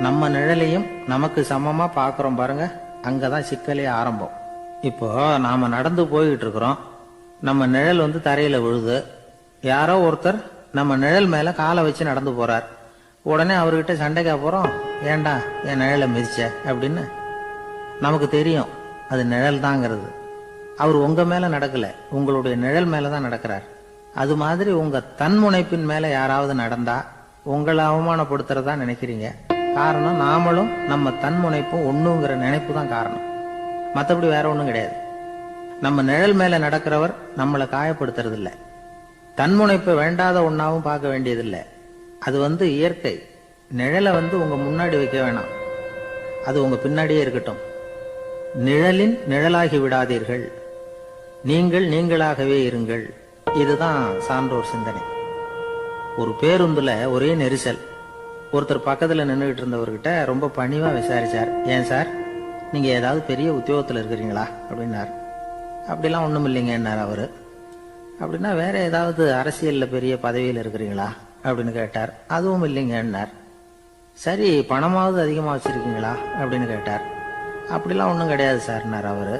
நம்ம நிழலையும் நமக்கு சமமா பாக்குறோம் பாருங்க, அங்கதான் சிக்கலே ஆரம்பம். இப்போ நாம நடந்து போய்கிட்டு இருக்கிறோம், நம்ம நிழல் தரையில விழுது. யாரோ ஒருத்தர் நம்ம நிழல் மேல காலை வச்சு நடந்து போறார். உடனே அவர்கிட்ட சண்டைக்கா போறோம், ஏண்டா என் நிழலை மிதிச்ச அப்படின்னு. நமக்கு தெரியும் அது நிழல் தாங்கிறது. அவர் உங்க மேல நடக்கல, உங்களுடைய நிழல் மேலதான் நடக்கிறார். அது மாதிரி உங்க தன்முனைப்பின் மேல யாராவது நடந்தா உங்களை அவமானப்படுத்துறதா நினைக்கிறீங்க. காரணம், நாமளும் நம்ம தன்முனைப்பும் ஒண்ணுங்கிற நினைப்பு தான் காரணம், மற்றபடி வேற ஒண்ணும் கிடையாது. நம்ம நிழல் மேல நடக்கிறவர் நம்மளை காயப்படுத்துறது இல்லை. தன்முனைப்பை வேண்டாத ஒன்னாவும் பார்க்க வேண்டியதில்லை. அது இயற்கை. நிழலை உங்க முன்னாடி வைக்க வேணாம், அது உங்க பின்னாடியே இருக்கட்டும். நிழலின் நிழலாகி விடாதீர்கள், நீங்கள் நீங்களாகவே இருங்கள். இதுதான் சான்றோர் சிந்தனை. ஒரு பேருந்துல ஒரே நெரிசல். ஒருத்தர் பக்கத்துல நின்றுகிட்டு இருந்தவர்கிட்ட ரொம்ப பணிவா விசாரிச்சார், ஏன் சார் நீங்க ஏதாவது பெரிய உத்தியோகத்துல இருக்கிறீங்களா அப்படின்னார். அப்படிலாம் ஒண்ணும் இல்லைங்கன்னார் அவரு. அப்படின்னா வேற ஏதாவது அரசியல்ல பெரிய பதவியில் இருக்கிறீங்களா அப்படின்னு கேட்டார். அதுவும் இல்லைங்கன்னார். சரி, பணமாவது அதிகமா வச்சிருக்கீங்களா அப்படின்னு கேட்டார். அப்படிலாம் ஒன்றும் கிடையாது சார்னார் அவரு.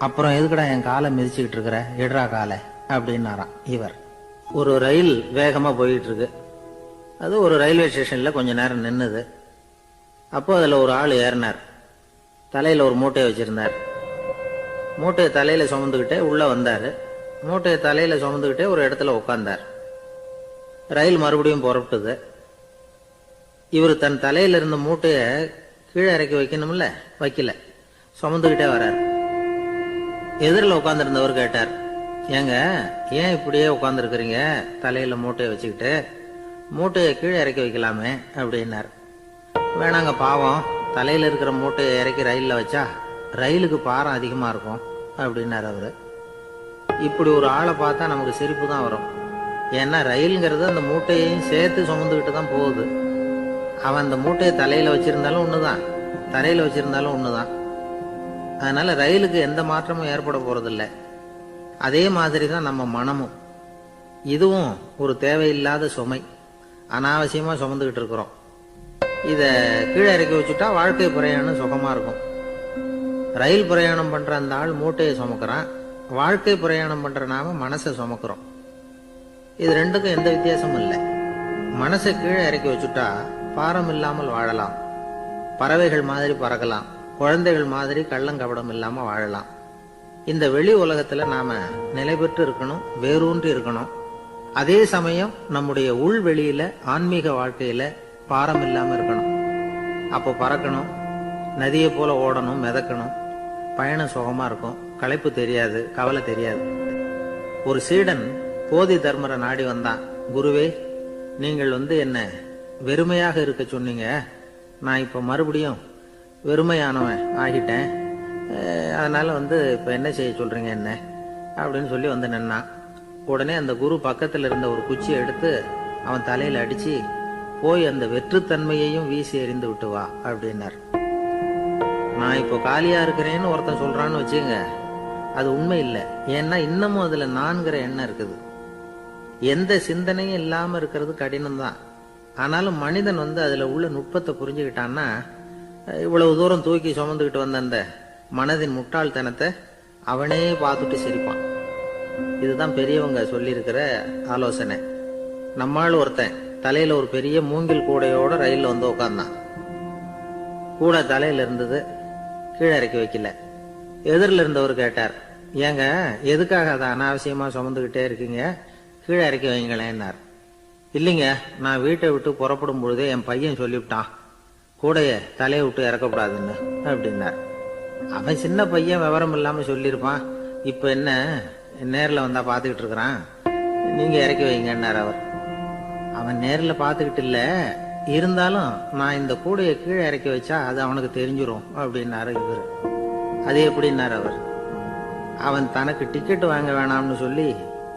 அப்புறம் எதுக்குடா என் காலை மிதிச்சுக்கிட்டு இருக்கிற, எடுறா காலை அப்படின்னாராம் இவர். ஒரு ரயில் வேகமா போயிட்டு இருக்கு. அது ஒரு ரயில்வே ஸ்டேஷன்ல கொஞ்ச நேரம் நின்னுது. அப்போ அதுல ஒரு ஆள் ஏறினார். தலையில ஒரு மூட்டையை வச்சிருந்தார். மூட்டையை தலையில சுமந்துக்கிட்டே உள்ள வந்தாரு. மூட்டையை தலையில சுமந்துக்கிட்டே ஒரு இடத்துல உட்கார்ந்தார். ரயில் மறுபடியும் புறப்பட்டது. இவர் தன் தலையில இருந்த மூட்டைய கீழே இறக்கி வைக்கணும்ல, வைக்கல, சுமந்துக்கிட்டே வர்றார். எதிரில் உட்கார்ந்துருந்தவர் கேட்டார், ஏங்க ஏன் இப்படியே உட்கார்ந்துருக்கிறீங்க தலையில மூட்டையை வச்சுக்கிட்டு, மூட்டையை கீழே இறக்கி வைக்கலாமே அப்படின்னார். வேணாங்க, பாவம், தலையில இருக்கிற மூட்டையை இறக்கி ரயில்ல வச்சா ரயிலுக்கு பாரம் அதிகமா இருக்கும் அப்படின்னார் அவரு. இப்படி ஒரு ஆளை பார்த்தா நமக்கு சிரிப்பு தான் வரும். ஏன்னா ரயிலுங்கிறது அந்த மூட்டையையும் சேர்த்து சுமந்துக்கிட்டு தான் போகுது. அவன் அந்த மூட்டையை தலையில வச்சிருந்தாலும் ஒண்ணுதான், தரையில வச்சிருந்தாலும் ஒண்ணுதான். அதனால ரயிலுக்கு எந்த மாற்றமும் ஏற்பட போறதில்லை. அதே மாதிரி தான் நம்ம மனமும். இதுவும் ஒரு தேவையில்லாத சுமை, அனாவசியமா சுமந்துகிட்டு இருக்கிறோம். இத கீழே இறக்கி வச்சுட்டா வாழ்க்கை பிரயாணம் சுகமா இருக்கும். ரயில் பிரயாணம் பண்ற அந்த ஆள் மூட்டையை சுமக்கிறான், வாழ்க்கை பிரயாணம் பண்ற நாம மனசை சுமக்கிறோம். இது ரெண்டுக்கும் எந்த வித்தியாசமும் இல்லை. மனசை கீழே இறக்கி வச்சுட்டா பாரம் இல்லாமல் வாழலாம், பறவைகள் மாதிரி பறக்கலாம், குழந்தைகள் மாதிரி கள்ளங்கபடம் இல்லாம வாழலாம். இந்த வெளி உலகத்துல நாம நிலை பெற்று இருக்கணும், வேரூன்றி இருக்கணும். அதே சமயம் நம்முடைய உள் வெளியில ஆன்மீக வாழ்க்கையில பாரம் இல்லாம இருக்கணும். அப்போ பறக்கணும், நதியை போல ஓடணும், மிதக்கணும். பயணம் சுகமா இருக்கும், களைப்பு தெரியாது, கவலை தெரியாது. ஒரு சீடன் போதி தர்மரை நாடி வந்தான். குருவே, நீங்கள் என்ன வெறுமையாக இருக்க சொன்னீங்க, நான் இப்ப மறுபடியும் வெறுமையானவன் ஆகிட்டேன், அதனால இப்ப என்ன செய்ய சொல்றீங்க என்ன அப்படின்னு சொல்லி நின்னான். உடனே அந்த குரு பக்கத்துல இருந்த ஒரு குச்சியை எடுத்து அவன் தலையில அடிச்சு, போய் அந்த வெற்றுத்தன்மையையும் வீசி எறிந்து விட்டு வா அப்படின்னார். நான் இப்போ காலியா இருக்கிறேன்னு ஒருத்தன் சொல்றான்னு வச்சுங்க, அது உண்மை இல்லை. ஏன்னா இன்னமும் அதுல நான்கிற எண்ணம் இருக்குது. எந்த சிந்தனையும் இல்லாம இருக்கிறது கடினம்தான். ஆனாலும் மனிதன் அதுல உள்ள நுட்பத்தை புரிஞ்சுக்கிட்டான்னா இவ்வளவு தூரம் தூக்கி சுமந்துக்கிட்டு வந்த அந்த மனதின் முட்டாள்தனத்தை அவனே பார்த்துட்டு சிரிப்பான். இதுதான் பெரியவங்க சொல்லியிருக்கிற ஆலோசனை. நம்மால் ஒருத்தன் தலையில ஒரு பெரிய மூங்கில் கூடையோட ரயில்ல உட்கார்ந்தான். கூடை தலையில இருந்தது, கீழே இறக்கி வைக்கல. எதிரில் இருந்தவர் கேட்டார், ஏங்க எதுக்காக அதை அனாவசியமா சுமந்துகிட்டே இருக்கீங்க, கீழே இறக்கி வைங்களேன்னார். இல்லைங்க, நான் வீட்டை விட்டு புறப்படும் பொழுதே என் பையன் சொல்லிவிட்டான் கூடைய தலையை விட்டு இறக்கப்படாதுன்னு அப்படின்னார். அவன் சின்ன பையன், விவரம் இல்லாம சொல்லியிருப்பான். இப்ப என்ன நேரில் வந்தா பாத்துக்கிட்டு இருக்கிறான், நீங்க இறக்கி வைங்கன்னார் அவர். அவன் நேரில் பாத்துக்கிட்டு இல்ல, இருந்தாலும் நான் இந்த கூடையை கீழே இறக்கி வச்சா அது அவனுக்கு தெரிஞ்சிரும் அப்படின்னாரு இவர். அது எப்படின்னாரு அவர். அவன் தனக்கு டிக்கெட் வாங்க வேணாம்னு சொல்லி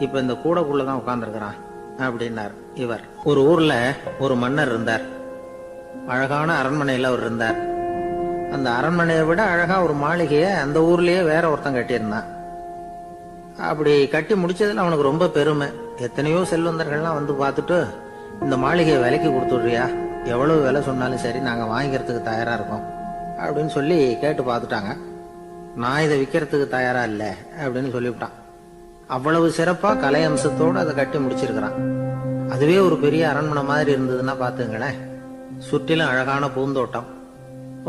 இப்ப இந்த கூடைக்குள்ளதான் உட்கார்ந்துருக்கிறான் அப்படின்னார் இவர். ஒரு ஊர்ல ஒரு மன்னர் இருந்தார். அழகான அரண்மனையில அவர் இருந்தார். அந்த அரண்மனையை விட அழகா ஒரு மாளிகையை அந்த ஊர்லயே வேற ஒருத்தன் கட்டியிருந்தான். அப்படி கட்டி முடிச்சதுல அவனுக்கு ரொம்ப பெருமை. எத்தனையோ செல்வந்தர்கள்லாம் பார்த்துட்டு, இந்த மாளிகையை விலைக்கு கொடுத்துடுறியா, எவ்வளவு விலை சொன்னாலும் சரி நாங்க வாங்கிக்கிறதுக்கு தயாரா இருக்கோம் அப்படின்னு சொல்லி கேட்டு பார்த்துட்டாங்க. நான் இதை விற்கிறதுக்கு தயாரா இல்ல அப்படின்னு சொல்லிவிட்டான். அவ்வளவு சிறப்பா கலை அம்சத்தோடு அதை கட்டி முடிச்சிருக்கிறான். அதுவே ஒரு பெரிய அரண்மனை மாதிரி இருந்ததுன்னா பாத்துங்களேன். சுற்றிலும் அழகான பூந்தோட்டம்.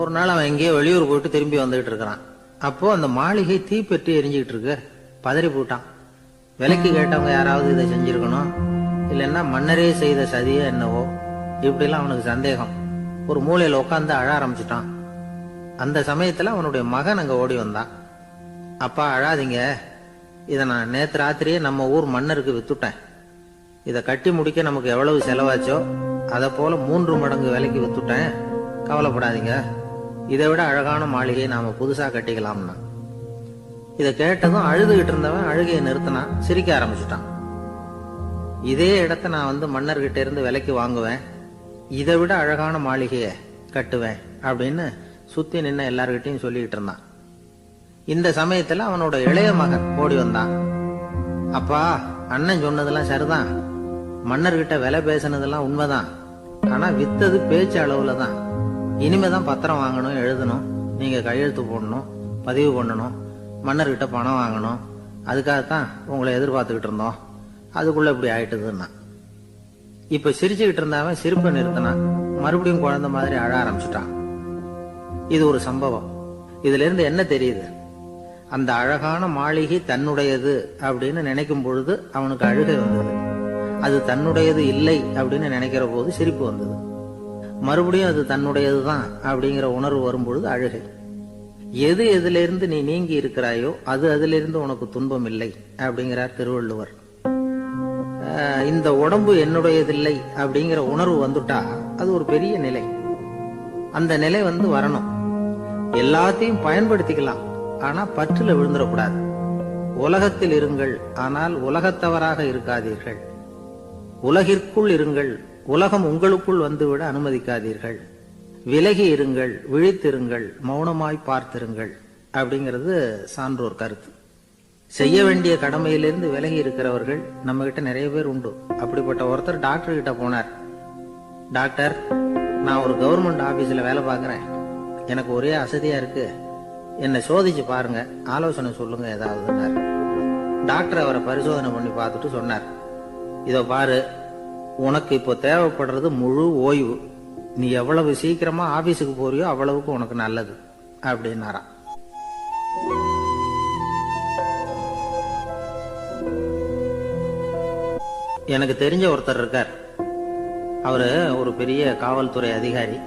ஒரு நாள் அவன் எங்கேயோ வெளியூர் போயிட்டு திரும்பி வந்துகிட்டு இருக்கிறான். அப்போ அந்த மாளிகை தீப்பெட்டி எரிஞ்சுக்கிட்டு இருக்கு. பதறி போட்டான். விலைக்கு கேட்டவங்க யாராவது இதை செஞ்சிருக்கணும், இல்லைன்னா மன்னரே செய்த சதியோ என்னவோ, இப்படிலாம் அவனுக்கு சந்தேகம். ஒரு மூலையில உட்காந்து அழ ஆரம்பிச்சுட்டான். அந்த சமயத்துல அவனுடைய மகன் அங்க ஓடி வந்தான். அப்பா அழாதீங்க, இதை நான் நேத்து ராத்திரியே நம்ம ஊர் மன்னருக்கு வித்துட்டேன். இதை கட்டி முடிக்க நமக்கு எவ்வளவு செலவாச்சோ அதை போல 3 மடங்கு விலைக்கு வித்துட்டேன், கவலைப்படாதீங்க. இதை விட அழகான மாளிகையை நாம புதுசா கட்டிக்கலாம்னா. இதை கேட்டதும் அழுதுகிட்டு இருந்தவன் அழுகையை நிறுத்தினான், சிரிக்க ஆரம்பிச்சுட்டான். இதே இடத்த நான் மன்னர்கிட்ட இருந்து விலைக்கு வாங்குவேன், இதை விட அழகான மாளிகையை கட்டுவேன் அப்படின்னு சுத்தி நின்ன எல்லார்கிட்டையும் சொல்லிக்கிட்டு இருந்தான். இந்த சமயத்துல அவனோட இளைய மகன் ஓடி வந்தான். அப்பா, அண்ணன் சொன்னதெல்லாம் சரிதான், மன்னர்கிட்ட விலை பேசினதெல்லாம் உண்மைதான். ஆனா வித்தது பேச்சு அளவுல தான். இனிமேதான் பத்திரம் வாங்கணும், எழுதணும், நீங்க கையெழுத்து போடணும், பதிவு பண்ணணும், மன்னர்கிட்ட பணம் வாங்கணும். அதுக்காகத்தான் உங்களை எதிர்பார்த்துக்கிட்டு இருந்தோம். அதுக்குள்ள இப்படி ஆயிட்டுதுன்னா. இப்ப சிரிச்சுக்கிட்டு இருந்தாவன் சிரிப்பை நிறுத்தினான். மறுபடியும் குழந்தை மாதிரி அழ ஆரம்பிச்சுட்டான். இது ஒரு சம்பவம். இதுல இருந்து என்ன தெரியுது? அந்த அழகான மாளிகை தன்னுடையது அப்படின்னு நினைக்கும் பொழுது அவனுக்கு அழுகை வந்தது. அது தன்னுடையது இல்லை அப்படின்னு நினைக்கிற போது சிரிப்பு வந்தது. மறுபடியும் அது தன்னுடையதுதான் அப்படிங்கிற உணர்வு வரும்பொழுது அழுகை. எது எதிலிருந்து நீ நீங்கி இருக்கிறாயோ அது அதிலிருந்து உனக்கு துன்பம் இல்லை அப்படிங்கிறார் திருவள்ளுவர். இந்த உடம்பு என்னுடையதில்லை அப்படிங்கிற உணர்வு வந்துட்டா அது ஒரு பெரிய நிலை. அந்த நிலை வரணும். எல்லாத்தையும் பயன்படுத்திக்கலாம், ஆனா பற்றுல விழுந்துடக்கூடாது. உலகத்தில் இருங்கள், ஆனால் உலகத்தவராக இருக்காதீர்கள். உலகிற்குள் இருங்கள், உலகம் உங்களுக்குள் வந்துவிட அனுமதிக்காதீர்கள். விலகி இருங்கள், விழித்திருங்கள், மௌனமாய் பார்த்திருங்கள் அப்படிங்கிறது சான்றோர் கருத்து. செய்ய வேண்டிய கடமையிலிருந்து விலகி இருக்கிறவர்கள் நம்ம கிட்ட நிறைய பேர் உண்டு. அப்படிப்பட்ட ஒருத்தர் டாக்டர் கிட்ட போனார். டாக்டர், நான் ஒரு கவர்மெண்ட் ஆபீஸ்ல வேலை பார்க்கிறேன், எனக்கு ஒரே அசதியா இருக்கு, என்னை சோதிச்சு பாருங்க, ஆலோசனை சொல்லுங்க ஏதாவதுன்னார். டாக்டர் அவரை பரிசோதனை பண்ணி பார்த்துட்டு சொன்னார், இதோ பாரு, உனக்கு இப்போ தேவைப்படுறது முழு ஓய்வு. நீ எவ்வளவு சீக்கிரமா ஆபீஸுக்கு போறியோ அவ்வளவுக்கு உனக்கு நல்லது அப்படின்னாராம். எனக்கு தெரிஞ்ச ஒருத்தர் இருக்கார். அவரு ஒரு பெரிய காவல்துறை அதிகாரி,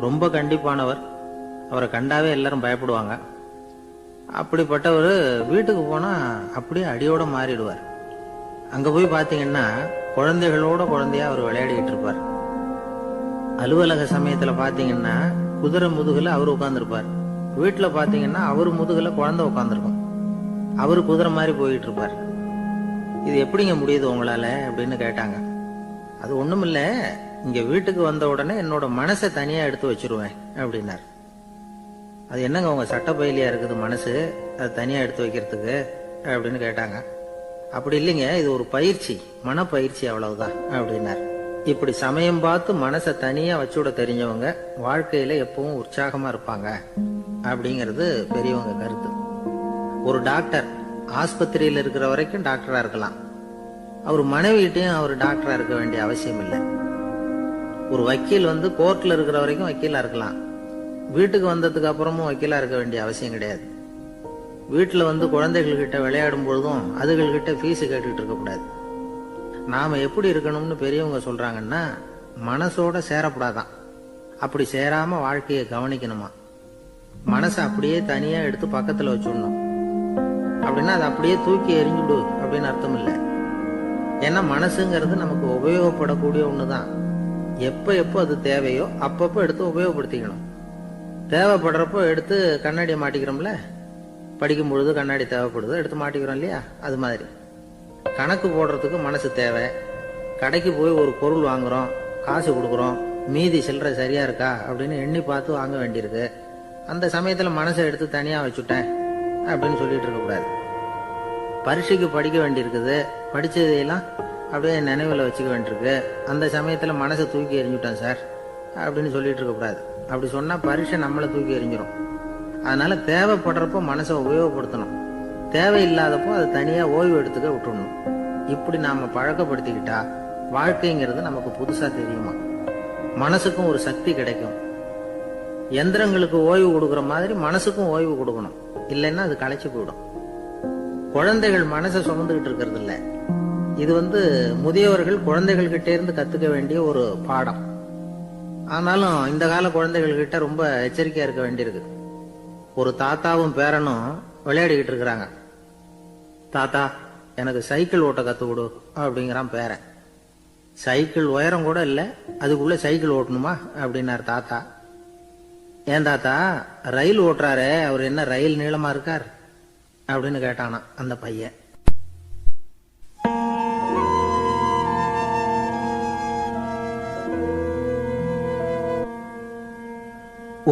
ரொம்ப கண்டிப்பானவர். அவரை கண்டாவே எல்லாரும் பயப்படுவாங்க. அப்படிப்பட்டவர் வீட்டுக்கு போனா அப்படியே அடியோட மாறிடுவார். அங்க போய் பாத்தீங்கன்னா குழந்தைகளோட குழந்தையா அவர் விளையாடிக்கிட்டு இருப்பார். அலுவலக சமயத்துல பாத்தீங்கன்னா குதிரை முதுகுல அவர் உட்கார்ந்துருப்பார். வீட்டுல பாத்தீங்கன்னா அவர் முதுகுல குழந்தை உட்கார்ந்துருக்கும். அவரு குதிரை மாதிரி போயிட்டு இருப்பார். இது எப்படிங்க முடியுது உங்களால அப்படின்னு கேட்டாங்க. அது ஒண்ணுமில்ல, இங்க வீட்டுக்கு வந்த உடனே என்னோட மனசை தனியா எடுத்து வச்சிருவேன் அப்படின்னார். அது என்னங்க உங்க சட்ட பயிலியா இருக்குது மனசு, அது தனியா எடுத்து வைக்கிறதுக்கு அப்படின்னு கேட்டாங்க. அப்படி இல்லைங்க, இது ஒரு பயிற்சி, மனப்பயிற்சி, அவ்வளவுதான் அப்படின்னார். இப்படி சமயம் பார்த்து மனசை தனியா வச்சுட தெரிஞ்சவங்க வாழ்க்கையில எப்பவும் உற்சாகமா இருப்பாங்க அப்படிங்கிறது பெரியவங்க கருத்து. ஒரு டாக்டர் ஆஸ்பத்திரியில் இருக்கிற வரைக்கும் டாக்டரா இருக்கலாம், அவர் மனைவிட்டையும் அவர் டாக்டரா இருக்க வேண்டிய அவசியம் இல்லை. ஒரு வக்கீல் கோர்ட்ல இருக்கிற வரைக்கும் வக்கீலா இருக்கலாம், வீட்டுக்கு வந்ததுக்கு அப்புறமும் வக்கீலா இருக்க வேண்டிய அவசியம் கிடையாது. வீட்டுல குழந்தைகள் கிட்ட விளையாடும் பொழுதும் அதுகள் கிட்ட ஃபீஸ் கேட்டுட்டு இருக்க கூடாது. நாம எப்படி இருக்கணும்னு பெரியவங்க சொல்றாங்கன்னா, மனசோட சேரப்படாதான், அப்படி சேராம வாழ்க்கையை கவனிக்கணுமா. மனசை அப்படியே தனியா எடுத்து பக்கத்துல வச்சுடணும். அப்படின்னா அதை அப்படியே தூக்கி எறிஞ்சுடு அப்படின்னு அர்த்தம் இல்லை. ஏன்னா மனசுங்கிறது நமக்கு உபயோகப்படக்கூடிய ஒண்ணுதான். எப்ப எப்போ அது தேவையோ அப்பப்போ எடுத்து உபயோகப்படுத்திக்கணும். தேவைப்படுறப்போ எடுத்து கண்ணாடியை மாட்டிக்கிறோம்ல, படிக்கும் பொழுது கண்ணாடி தேவைப்படுது, எடுத்து மாட்டிக்கிறோம் இல்லையா, அது மாதிரி கணக்கு போடுறதுக்கு மனசு தேவை. கடைக்கு போய் ஒரு பொருள் வாங்குறோம், காசு கொடுக்குறோம், மீதி சில்லறை சரியா இருக்கா அப்படின்னு எண்ணி பார்த்து வாங்க வேண்டியிருக்கு. அந்த சமயத்துல மனசை எடுத்து தனியா வச்சுட்டேன் அப்படின்னு சொல்லிட்டு இருக்க கூடாது. பரீட்சைக்கு படிக்க வேண்டியிருக்குது, படிச்சதையெல்லாம் அப்படியே நினைவுல வச்சுக்க வேண்டியிருக்கு, அந்த சமயத்துல மனசை தூக்கி எறிஞ்சுட்டேன் சார் அப்படின்னு சொல்லிட்டு இருக்க கூடாது. அப்படி சொன்னா பரீட்சை நம்மளை தூக்கி எறிஞ்சிடும். அதனால தேவைப்படுறப்போ மனசை உபயோகப்படுத்தணும், தேவையில்லாதப்போ அது தனியா ஓய்வு எடுத்துக்க விட்டுடணும். இப்படி நாம பழக்கப்படுத்திக்கிட்டா வாழ்க்கைங்கிறது நமக்கு புதுசா தெரியுமா. மனசுக்கும் ஒரு சக்தி கிடைக்கும். எந்திரங்களுக்கு ஓய்வு கொடுக்கற மாதிரி மனசுக்கும் ஓய்வு கொடுக்கணும், இல்லைன்னா அது களைச்சு போயிடும். குழந்தைகள் மனசை சுமந்துகிட்டு இருக்கிறது இல்ல, இது முதியவர்கள் குழந்தைகள் கிட்டே இருந்து கத்துக்க வேண்டிய ஒரு பாடம். ஆனாலும் இந்த கால குழந்தைகள் கிட்ட ரொம்ப எச்சரிக்கையா இருக்க வேண்டியிருக்கு. ஒரு தாத்தாவும் பேரனும் விளையாடிக்கிட்டு இருக்கிறாங்க. தாத்தா, எனக்கு சைக்கிள் ஓட்ட கத்து கொடு அப்படிங்கிறான் பேரன். சைக்கிள் உயரம் கூட இல்ல, அதுக்குள்ள சைக்கிள் ஓட்டணுமா அப்படின்னாரு தாத்தா. ஏன் தாத்தா, ரயில் ஓட்டுறாரே, அவர் என்ன ரயில் நீளமா இருக்கார் அப்படின்னு கேட்டானா அந்த பையன்.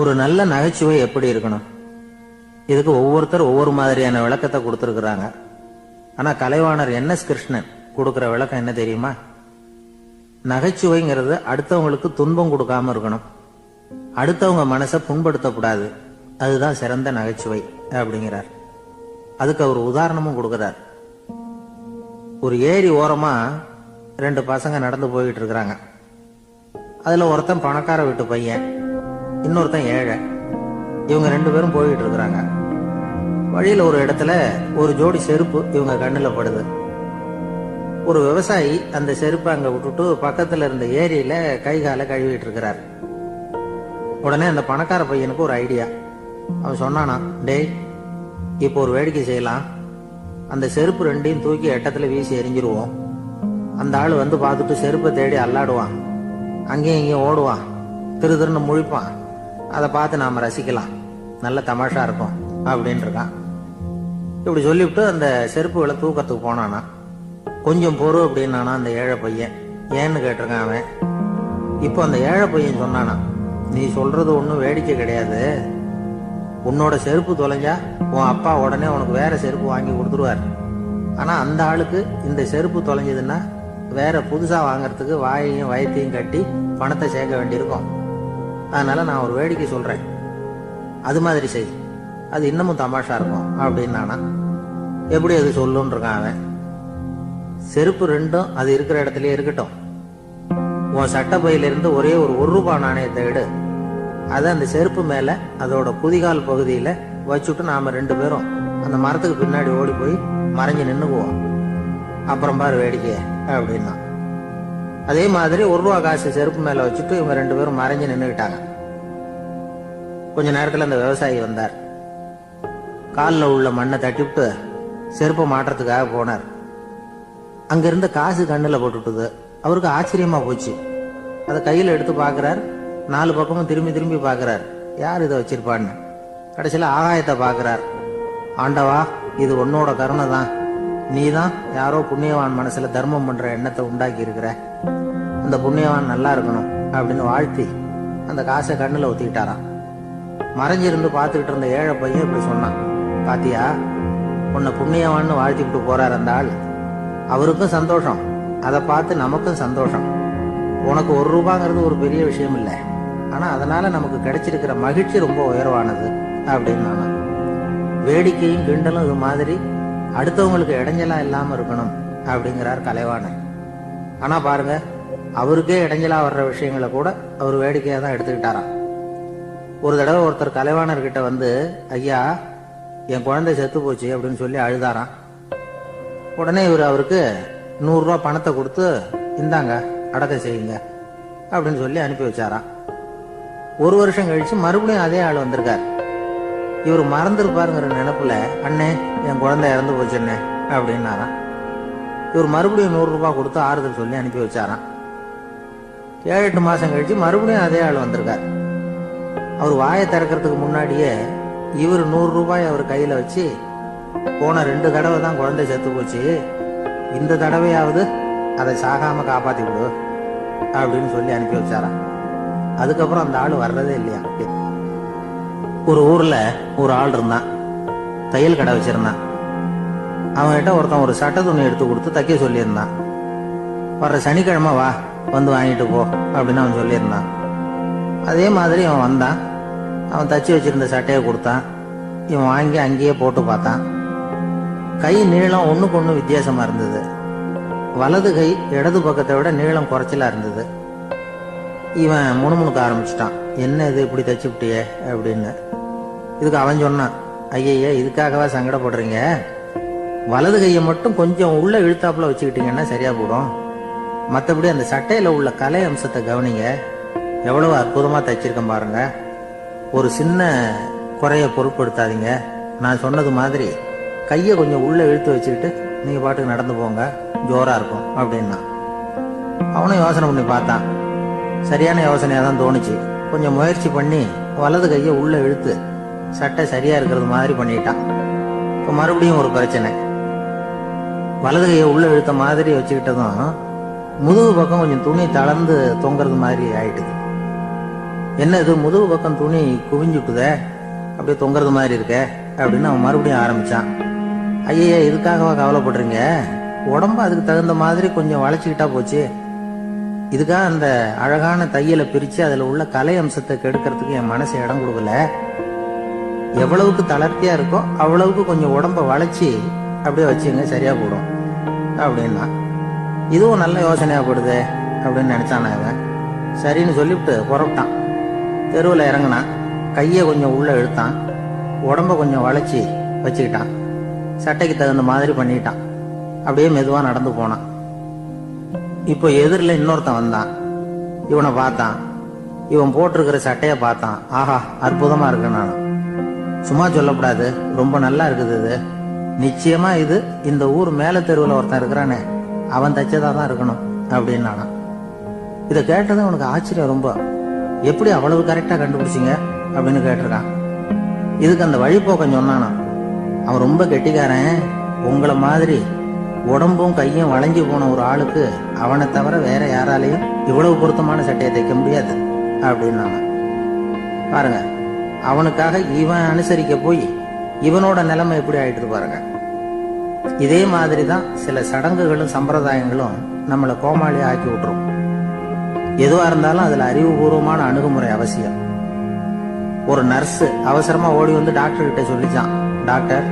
ஒரு நல்ல நகைச்சுவை எப்படி இருக்கணும், இதுக்கு ஒவ்வொருத்தர் ஒவ்வொரு மாதிரியான விளக்கத்தை கொடுத்திருக்கிறாங்க. ஆனா கலைவாணர் NS கிருஷ்ணன் கொடுக்கிற விளக்கம் என்ன தெரியுமா? நகைச்சுவைங்கிறது அடுத்தவங்களுக்கு துன்பம் கொடுக்காம இருக்கணும், அடுத்தவங்க மனசை புண்படுத்தக்கூடாது, அதுதான் சிறந்த நகைச்சுவை அப்படிங்கிறார். அதுக்கு அவர் உதாரணமும் கொடுக்கிறார். ஒரு ஏரி ஓரமா 2 பசங்க நடந்து போயிட்டு இருக்கிறாங்க. அதுல ஒருத்தன் பணக்கார வீட்டு பையன், இன்னொருத்தன் ஏழை. இவங்க 2 பேரும் போயிட்டு இருக்கிறாங்க. வழியில ஒரு இடத்துல ஒரு ஜோடி செருப்பு இவங்க கண்ணுல படுது. ஒரு விவசாயி அந்த செருப்பை அங்க விட்டுட்டு பக்கத்துல இருந்த ஏரியில கை காலை கழுவிட்டு இருக்கிறார். உடனே அந்த பணக்கார பையனுக்கு ஒரு ஐடியா. அவன் சொன்னானா, டேய், இப்போ ஒரு வேடிக்கை செய்யலாம், அந்த செருப்பு 2ஐயும் தூக்கி எட்டத்துல வீசி எரிஞ்சிருவோம். அந்த ஆள் பார்த்துட்டு செருப்பை தேடி அல்லாடுவான், அங்கேயும் இங்கேயும் ஓடுவான், திரு திருன்னு முழிப்பான். அதை பார்த்து நாம ரசிக்கலாம், நல்ல தமாஷா இருக்கும் அப்படின்னு இருக்கான். இப்படி சொல்லிவிட்டு அந்த செருப்புகளை தூக்கத்துக்கு போனானா. கொஞ்சம் பொறு அப்படின்னானா அந்த ஏழை பையன். ஏன்னு கேட்டிருக்கான் அவன். இப்போ அந்த ஏழை பையன் சொன்னானா, நீ சொல்றது ஒன்றும் வேடிக்கை கிடையாது, உன்னோட செருப்பு தொலைஞ்சா உன் அப்பா உடனே உனக்கு வேற செருப்பு வாங்கி கொடுத்துருவார். ஆனா அந்த ஆளுக்கு இந்த செருப்பு தொலைஞ்சதுன்னா வேற புதுசா வாங்கறதுக்கு வாயையும் வயத்தையும் கட்டி பணத்தை சேர்க்க வேண்டியிருக்கும். அதனால நான் ஒரு வேடிக்கை சொல்றேன், அது மாதிரி செய், அது இன்னமும் தமாஷா இருக்கும் அப்படின்னானா. எப்படி அது சொல்லுன்னு இருக்கான் அவன். செருப்பு 2ம் அது இருக்கிற இடத்துலயே இருக்கட்டும், உன் சட்ட பையிலிருந்து ஒரே ஒரு ₹1 நாணயத்தை எடு, அதை அந்த செருப்பு மேல அதோட குதிகால் பகுதியில வச்சுட்டு நாம 2 பேரும் அந்த மரத்துக்கு பின்னாடி ஓடி போய் மறைஞ்சு நின்னுக்குவோம், அப்புறம் பாரு வேடிக்கை அப்படின்னா. அதே மாதிரி ₹1 காசு செருப்பு மேல வச்சுட்டு இவங்க 2 பேரும் மறைஞ்சு நின்னுக்கிட்டாங்க. கொஞ்ச நேரத்துல அந்த விவசாயி வந்தார். காலில் உள்ள மண்ணை தட்டிவிட்டு செருப்பை மாட்டுறதுக்காக போனார். அங்கிருந்த காசு கண்ணுல போட்டுட்டுது. அவருக்கு ஆச்சரியமா போச்சு. அதை கையில எடுத்து பாக்குறார், 4 பக்கமும் திரும்பி திரும்பி பாக்குறார், யார் இதை வச்சிருப்பான்னு. கடைசியில ஆகாயத்தை பாக்குறார். ஆண்டவா, இது உன்னோட கருணை தான், நீ தான் யாரோ புண்ணியவான் மனசுல தர்மம் பண்ற எண்ணத்தை உண்டாக்கி இருக்கிற, அந்த புண்ணியவான் நல்லா இருக்கணும் அப்படின்னு வாழ்த்தி அந்த காசை கண்ணுல ஒத்திக்கிட்டாராம். மறைஞ்சிருந்து பார்த்துக்கிட்டு இருந்த ஏழை பையன் இப்படி சொன்னான், பாத்தியா, உன்னை புண்ணியவான்னு வாழ்த்திக்கிட்டு போறார் அந்த ஆள், அவருக்கும் சந்தோஷம், அதை பார்த்து நமக்கும் சந்தோஷம். உனக்கு 1 ரூபாங்கிறது ஒரு பெரிய விஷயம் இல்லை, ஆனா அதனால நமக்கு கிடைச்சிருக்கிற மகிழ்ச்சி ரொம்ப உயர்வானது அப்படின்னு நானா. வேடிக்கையும் கிண்டலும் இது மாதிரி அடுத்தவங்களுக்கு இடைஞ்சலா இல்லாம இருக்கணும் அப்படிங்கிறார் கலைவாணர். ஆனா பாருங்க, அவருக்கே இடைஞ்சலா வர்ற விஷயங்களை கூட அவர் வேடிக்கையா தான் எடுத்துக்கிட்டாராம். ஒரு தடவை ஒருத்தர் கலைவாணர்கிட்ட வந்து, ஐயா என் குழந்தை செத்து போச்சு அப்படின்னு சொல்லி அழுதாராம். உடனே இவர் அவருக்கு 100 ரூபா பணத்தை கொடுத்து, இந்தாங்க அடக்கம் செய்யுங்க அப்படின்னு சொல்லி அனுப்பி வச்சாராம். 1 வருஷம் கழிச்சு மறுபடியும் அதே ஆள் வந்திருக்கார். இவர் மறந்துருப்பாருங்கிற நினைப்புல, அண்ணே என் குழந்தை இறந்து போச்சுண்ணே அப்படின்னாராம். இவர் மறுபடியும் 100 ரூபாய் கொடுத்து ஆறுதல் சொல்லி அனுப்பி வச்சாராம். 7-8 மாசம் கழிச்சு மறுபடியும் அதே ஆள் வந்திருக்கார். அவர் வாயை திறக்கிறதுக்கு முன்னாடியே இவர் 100 ரூபாய் அவர் கையில வச்சு, போன 2 தடவை தான் குழந்தை செத்து போச்சு, இந்த தடவையாவது அதை சாகாம காப்பாத்தி விடு அப்படின்னு சொல்லி அனுப்பி வச்சாராம். அதுக்கப்புறம் அந்த ஆள் வர்றதே இல்லையா. ஒரு ஊர்ல ஒரு ஆள் இருந்தான், தையல் கடை வச்சிருந்தான். அவன்கிட்ட ஒருத்தன் ஒரு சட்டை துணி எடுத்து கொடுத்து தைக்க சொல்லியிருந்தான். வர்ற சனிக்கிழமை வா, வந்து வாங்கிட்டு போ அப்படின்னு அவன் சொல்லியிருந்தான். அதே மாதிரி அவன் வந்தான். அவன் தச்சு வச்சிருந்த சட்டையை கொடுத்தான். இவன் வாங்கி அங்கேயே போட்டு பார்த்தான். கை நீளம் ஒண்ணுக்கு ஒண்ணு வித்தியாசமா இருந்தது. வலது கை இடது பக்கத்தை விட நீளம் குறைச்சலா இருந்தது. இவன் முணுமுணுக்க ஆரம்பிச்சிட்டான், என்ன இது இப்படி தச்சு விட்டியே அப்படின்னு. இதுக்கு அவன் சொன்னான், ஐயய்ய இதுக்காகவா சங்கடப்படுறீங்க, வலது கையை மட்டும் கொஞ்சம் உள்ள இழுத்தாப்புல வச்சுக்கிட்டீங்கன்னா சரியா போடும், மற்றபடி அந்த சட்டையில உள்ள கலை அம்சத்தை கவனிங்க, எவ்வளவு அற்புதமா தைச்சிருக்கேன் பாருங்க, ஒரு சின்ன குறைய பொருட்படுத்தாதீங்க, நான் சொன்னது மாதிரி கையை கொஞ்சம் உள்ள இழுத்து வச்சுக்கிட்டு நீங்க பாட்டுக்கு நடந்து போங்க, ஜோரா இருக்கும் அப்படின்னா. அவனும் யோசனை பண்ணி பார்த்தான். சரியான யோசனையா தான் தோணுச்சு. கொஞ்சம் முயற்சி பண்ணி வலது கையை உள்ள இழுத்து சட்டை சரியா இருக்கிறது மாதிரி பண்ணிட்டான். இப்போ மறுபடியும் ஒரு பிரச்சனை. வலது கையை உள்ள இழுத்த மாதிரி வச்சுக்கிட்டதும் முதுகு பக்கம் கொஞ்சம் துணி தளர்ந்து தொங்குறது மாதிரி ஆயிட்டுது. என்ன இது முதுகு பக்கம் துணி குவிஞ்சுட்டுதே, அப்படியே தொங்குறது மாதிரி இருக்க அப்படின்னு அவன் மறுபடியும் ஆரம்பிச்சான். ஐயா இதுக்காகவா கவலைப்படுறீங்க, உடம்பு அதுக்கு தகுந்த மாதிரி கொஞ்சம் வளைச்சுக்கிட்டா போச்சு, இதுக்காக அந்த அழகான தையலை பிரிச்சு அதுல உள்ள கலை அம்சத்தை கெடுக்கிறதுக்கு என் மனசு இடம் கொடுக்கல, எவ்வளவுக்கு தளர்த்தியா இருக்கோ அவ்வளவுக்கு கொஞ்சம் உடம்ப வளைச்சி அப்படியே வச்சுங்க சரியா போடும் அப்படின்னா. இதுவும் நல்ல யோசனையா போடுது அப்படின்னு நினைச்சான் அவன். சரின்னு சொல்லிவிட்டு புறப்பட்டான். தெருவில் இறங்கினான். கையை கொஞ்சம் உள்ள இழுத்தான், உடம்ப கொஞ்சம் வளைச்சி வச்சுக்கிட்டான், சட்டைக்கு தகுந்த மாதிரி பண்ணிட்டான். அப்படியே மெதுவா நடந்து போனான். இப்போ எதிரில் இன்னொருத்தன் வந்தான். இவனை பார்த்தான். இவன் போட்டிருக்கிற சட்டைய பார்த்தான். ஆஹா அற்புதமா இருக்கு. நான் சும்மா சொல்லக்கூடாது, ரொம்ப நல்லா இருக்குது இது, நிச்சயமா இது இந்த ஊர் மேல தெருவில் ஒருத்தன் இருக்கிறானே அவன் தைச்சதா தான் இருக்கணும் அப்படின்னு நானா. இதை கேட்டதும் உனக்கு ஆச்சரியம் ரொம்ப. எப்படி அவ்வளவு கரெக்டா கண்டுபிடிச்சிங்க அப்படின்னு கேட்டிருக்கான். இதுக்கு அந்த வழிபோக்கம் சொன்னானா. அவன் ரொம்ப கெட்டிக்காரன், உங்களை மாதிரி உடம்பும் கையும் வளைஞ்சு போன ஒரு ஆளுக்கு அவனை தவிர வேற யாராலையும் இவ்வளவு பொருத்தமான சட்டையை தைக்க முடியாது அப்படின்னாங்க. பாருங்க, அவனுக்காக இவன் அனுசரிக்க போய் இவனோட நிலைமை எப்படி ஆயிட்டு பாருங்க. இதே மாதிரிதான் சில சடங்குகளும் சம்பிரதாயங்களும் நம்மளை கோமாளி ஆக்கி விட்டுரும். எதுவா இருந்தாலும் அதுல அறிவுபூர்வமான அணுகுமுறை அவசியம். ஒரு நர்ஸ் அவசரமா ஓடி வந்து டாக்டர் கிட்ட சொல்லிச்சான், டாக்டர்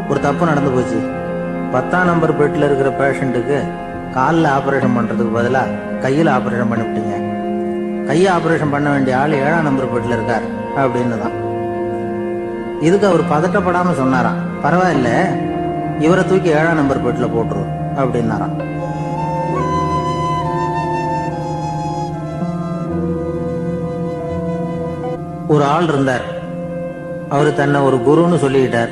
ஒரு தப்பு நடந்து போச்சு, 10ஆம் நம்பர் பெட்ல இருக்கிற பேஷண்ட்டுக்கு காலில் ஆபரேஷன் பண்றதுக்கு பதிலா கையில் ஆபரேஷன் பண்ணிவிட்டீங்க, கையை ஆபரேஷன் பண்ண வேண்டிய ஆள் 7ஆம் நம்பர் பெட்ல இருக்கார் அப்படின்னு தான். இதுக்கு அவர் பதட்டப்படாம சொன்னாராம், பரவாயில்ல இவரை தூக்கி 7ஆம் நம்பர் பெட்ல போட்டுரு அப்படின்னாராம். ஒரு ஆள் இருந்தார். அவரு தன்னை ஒரு குருன்னு சொல்லிக்கிட்டார்.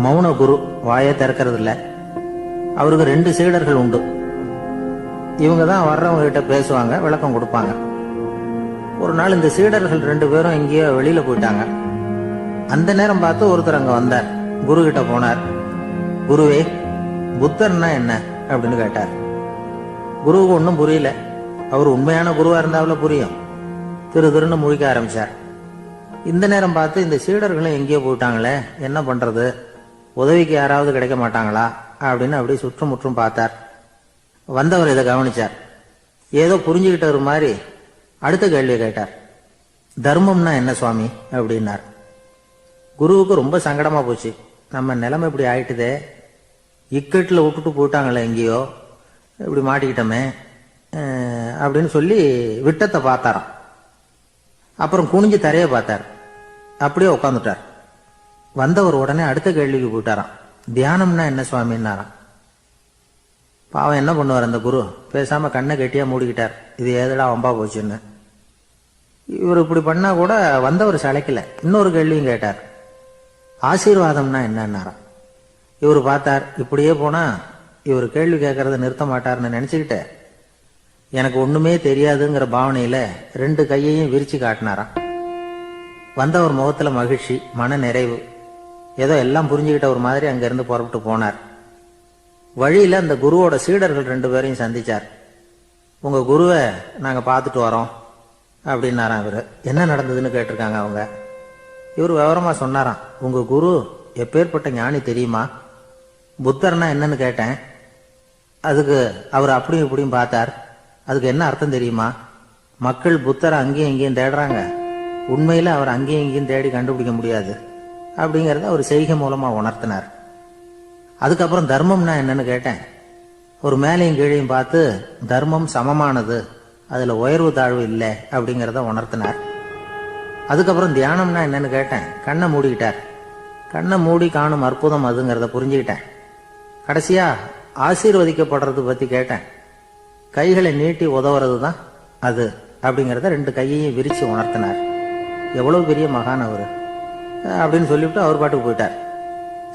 மௌன குரு, வாயை திறக்கிறது இல்ல. அவருக்கு 2 சீடர்கள் உண்டு. இவங்க தான் வர்றவங்க கிட்ட பேசுவாங்க, விளக்கம் கொடுப்பாங்க. ஒரு நாள் இந்த சீடர்கள் 2 பேரும் எங்கேயோ வெளியில போயிட்டாங்க. அந்த நேரம் பார்த்து ஒருத்தர் அங்க வந்தார். குரு கிட்ட போனார். குருவே, புத்தர்னா என்ன அப்படின்னு கேட்டார். குருவுக்கு ஒன்னும் புரியல. அவர் உண்மையான குருவா இருந்தாவில புரியும். திருன்னு முழிக்க ஆரம்பிச்சார். இந்த நேரம் பார்த்து இந்த சீடர்களும் எங்கேயோ போயிட்டாங்களே, என்ன பண்றது, உதவிக்கு யாராவது கிடைக்க மாட்டாங்களா அப்படின்னு அப்படி சுற்றும் முற்றும் பார்த்தார். வந்தவர் இதை கவனிச்சார். ஏதோ புரிஞ்சுக்கிட்ட மாதிரி அடுத்த கேள்வியை கேட்டார். தர்மம்னா என்ன சுவாமி அப்படின்னார். குருவுக்கு ரொம்ப சங்கடமா போச்சு. நம்ம நிலைமை இப்படி ஆயிட்டுதே, இக்கட்டில் விட்டுட்டு போயிட்டாங்களே, எங்கேயோ இப்படி மாட்டிக்கிட்டோமே அப்படின்னு சொல்லி விட்டத்தை பார்த்தாராம். அப்புறம் குனிஞ்சு தரைய பார்த்தார். அப்படியே உட்காந்துட்டார். வந்தவர் உடனே அடுத்த கேள்விக்கு போயிட்டாராம். தியானம்னா என்ன சுவாமின்னாராம். பாவம் என்ன பண்ணுவார் அந்த குரு, பேசாம கண்ணை கெட்டியா மூடிக்கிட்டார். இது ஏதடா வம்பா போச்சுன்னு. இவர் இப்படி பண்ணா கூட வந்தவர் சளைக்கல. இன்னொரு கேள்வியும் கேட்டார். ஆசீர்வாதம்னா என்னன்னாராம். இவர் பார்த்தார், இப்படியே போனா இவர் கேள்வி கேட்கறத நிறுத்த மாட்டார்னு நினைச்சுக்கிட்டு எனக்கு ஒண்ணுமே தெரியாதுங்கிற பாவனையில 2 கையையும் விரிச்சு காட்டினாராம். வந்தவர் முகத்துல மகிழ்ச்சி, மன நிறைவு, ஏதோ எல்லாம் புரிஞ்சுக்கிட்ட ஒரு மாதிரி அங்கிருந்து புறப்பட்டு போனார். வழியில அந்த குருவோட சீடர்கள் 2 பேரையும் சந்திச்சார். உங்க குருவை நாங்க பார்த்துட்டு வரோம் அப்படின்னாராம். இவரு என்ன நடந்ததுன்னு கேட்டிருக்காங்க அவங்க. இவர் விவரமா சொன்னாராம். உங்க குரு எப்பேற்பட்ட ஞானி தெரியுமா? புத்தர்னா என்னன்னு கேட்டேன். அதுக்கு அவர் அப்படியும் இப்படியும் பார்த்தார். அதுக்கு என்ன அர்த்தம் தெரியுமா? மக்கள் புத்தரை அங்கேயும் இங்கேயும் தேடுறாங்க, உண்மையில அவர் அங்கேயும் இங்கேயும் தேடி கண்டுபிடிக்க முடியாது அப்படிங்கறத ஒரு செய்கை மூலமா உணர்த்தினார். அதுக்கப்புறம் தர்மம்னா என்னன்னு கேட்டேன். ஒரு மேலையும் கீழையும் பார்த்து தர்மம் சமமானது, அதுல உயர்வு தாழ்வு இல்லை அப்படிங்கறத உணர்த்தினார். அதுக்கப்புறம் தியானம்னா என்னன்னு கேட்டேன். கண்ணை மூடிக்கிட்டார். கண்ணை மூடி காணும் அற்புதம் அதுங்கிறத புரிஞ்சுக்கிட்டேன். கடைசியா ஆசீர்வதிக்கப்படுறது பத்தி கேட்டேன். கைகளை நீட்டி உதவுறது தான் அது அப்படிங்கறத 2 கையையும் விரிச்சு உணர்த்தினார். எவ்வளவு பெரிய மகான் அவரு அப்படின்னு சொல்லிவிட்டு அவர் பாட்டுக்கு போயிட்டார்.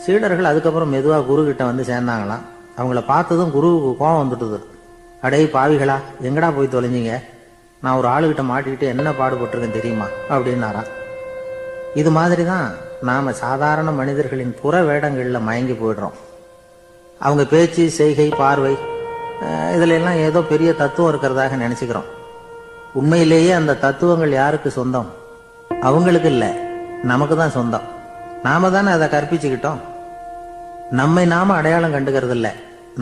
சீடர்கள் அதுக்கப்புறம் மெதுவா குரு கிட்ட வந்து சேர்ந்தாங்களாம். அவங்கள பார்த்ததும் குருவுக்கு கோபம் வந்துட்டுது. அடே பாவிகளா, எங்கடா போய் தொலைஞ்சிங்க? நான் ஒரு ஆளுகிட்ட மாட்டிக்கிட்டு என்ன பாடுபட்டிருக்கேன் தெரியுமா அப்படின்னாராம். இது மாதிரி தான் நாம சாதாரண மனிதர்களின் புற வேடங்கள்ல மயங்கி போயிடுறோம். அவங்க பேச்சு, செய்கை, பார்வை, இதுல எல்லாம் ஏதோ பெரிய தத்துவம் இருக்கிறதாக நினைச்சுக்கிறோம். உண்மையிலேயே அந்த தத்துவங்கள் யாருக்கு சொந்தம்? அவங்களுக்கு இல்ல, நமக்கு தான் சொந்தம். நாம தானே அதை கற்பிச்சுக்கிட்டோம். நம்மை நாம அடையாளம் கண்டுக்கிறது இல்ல,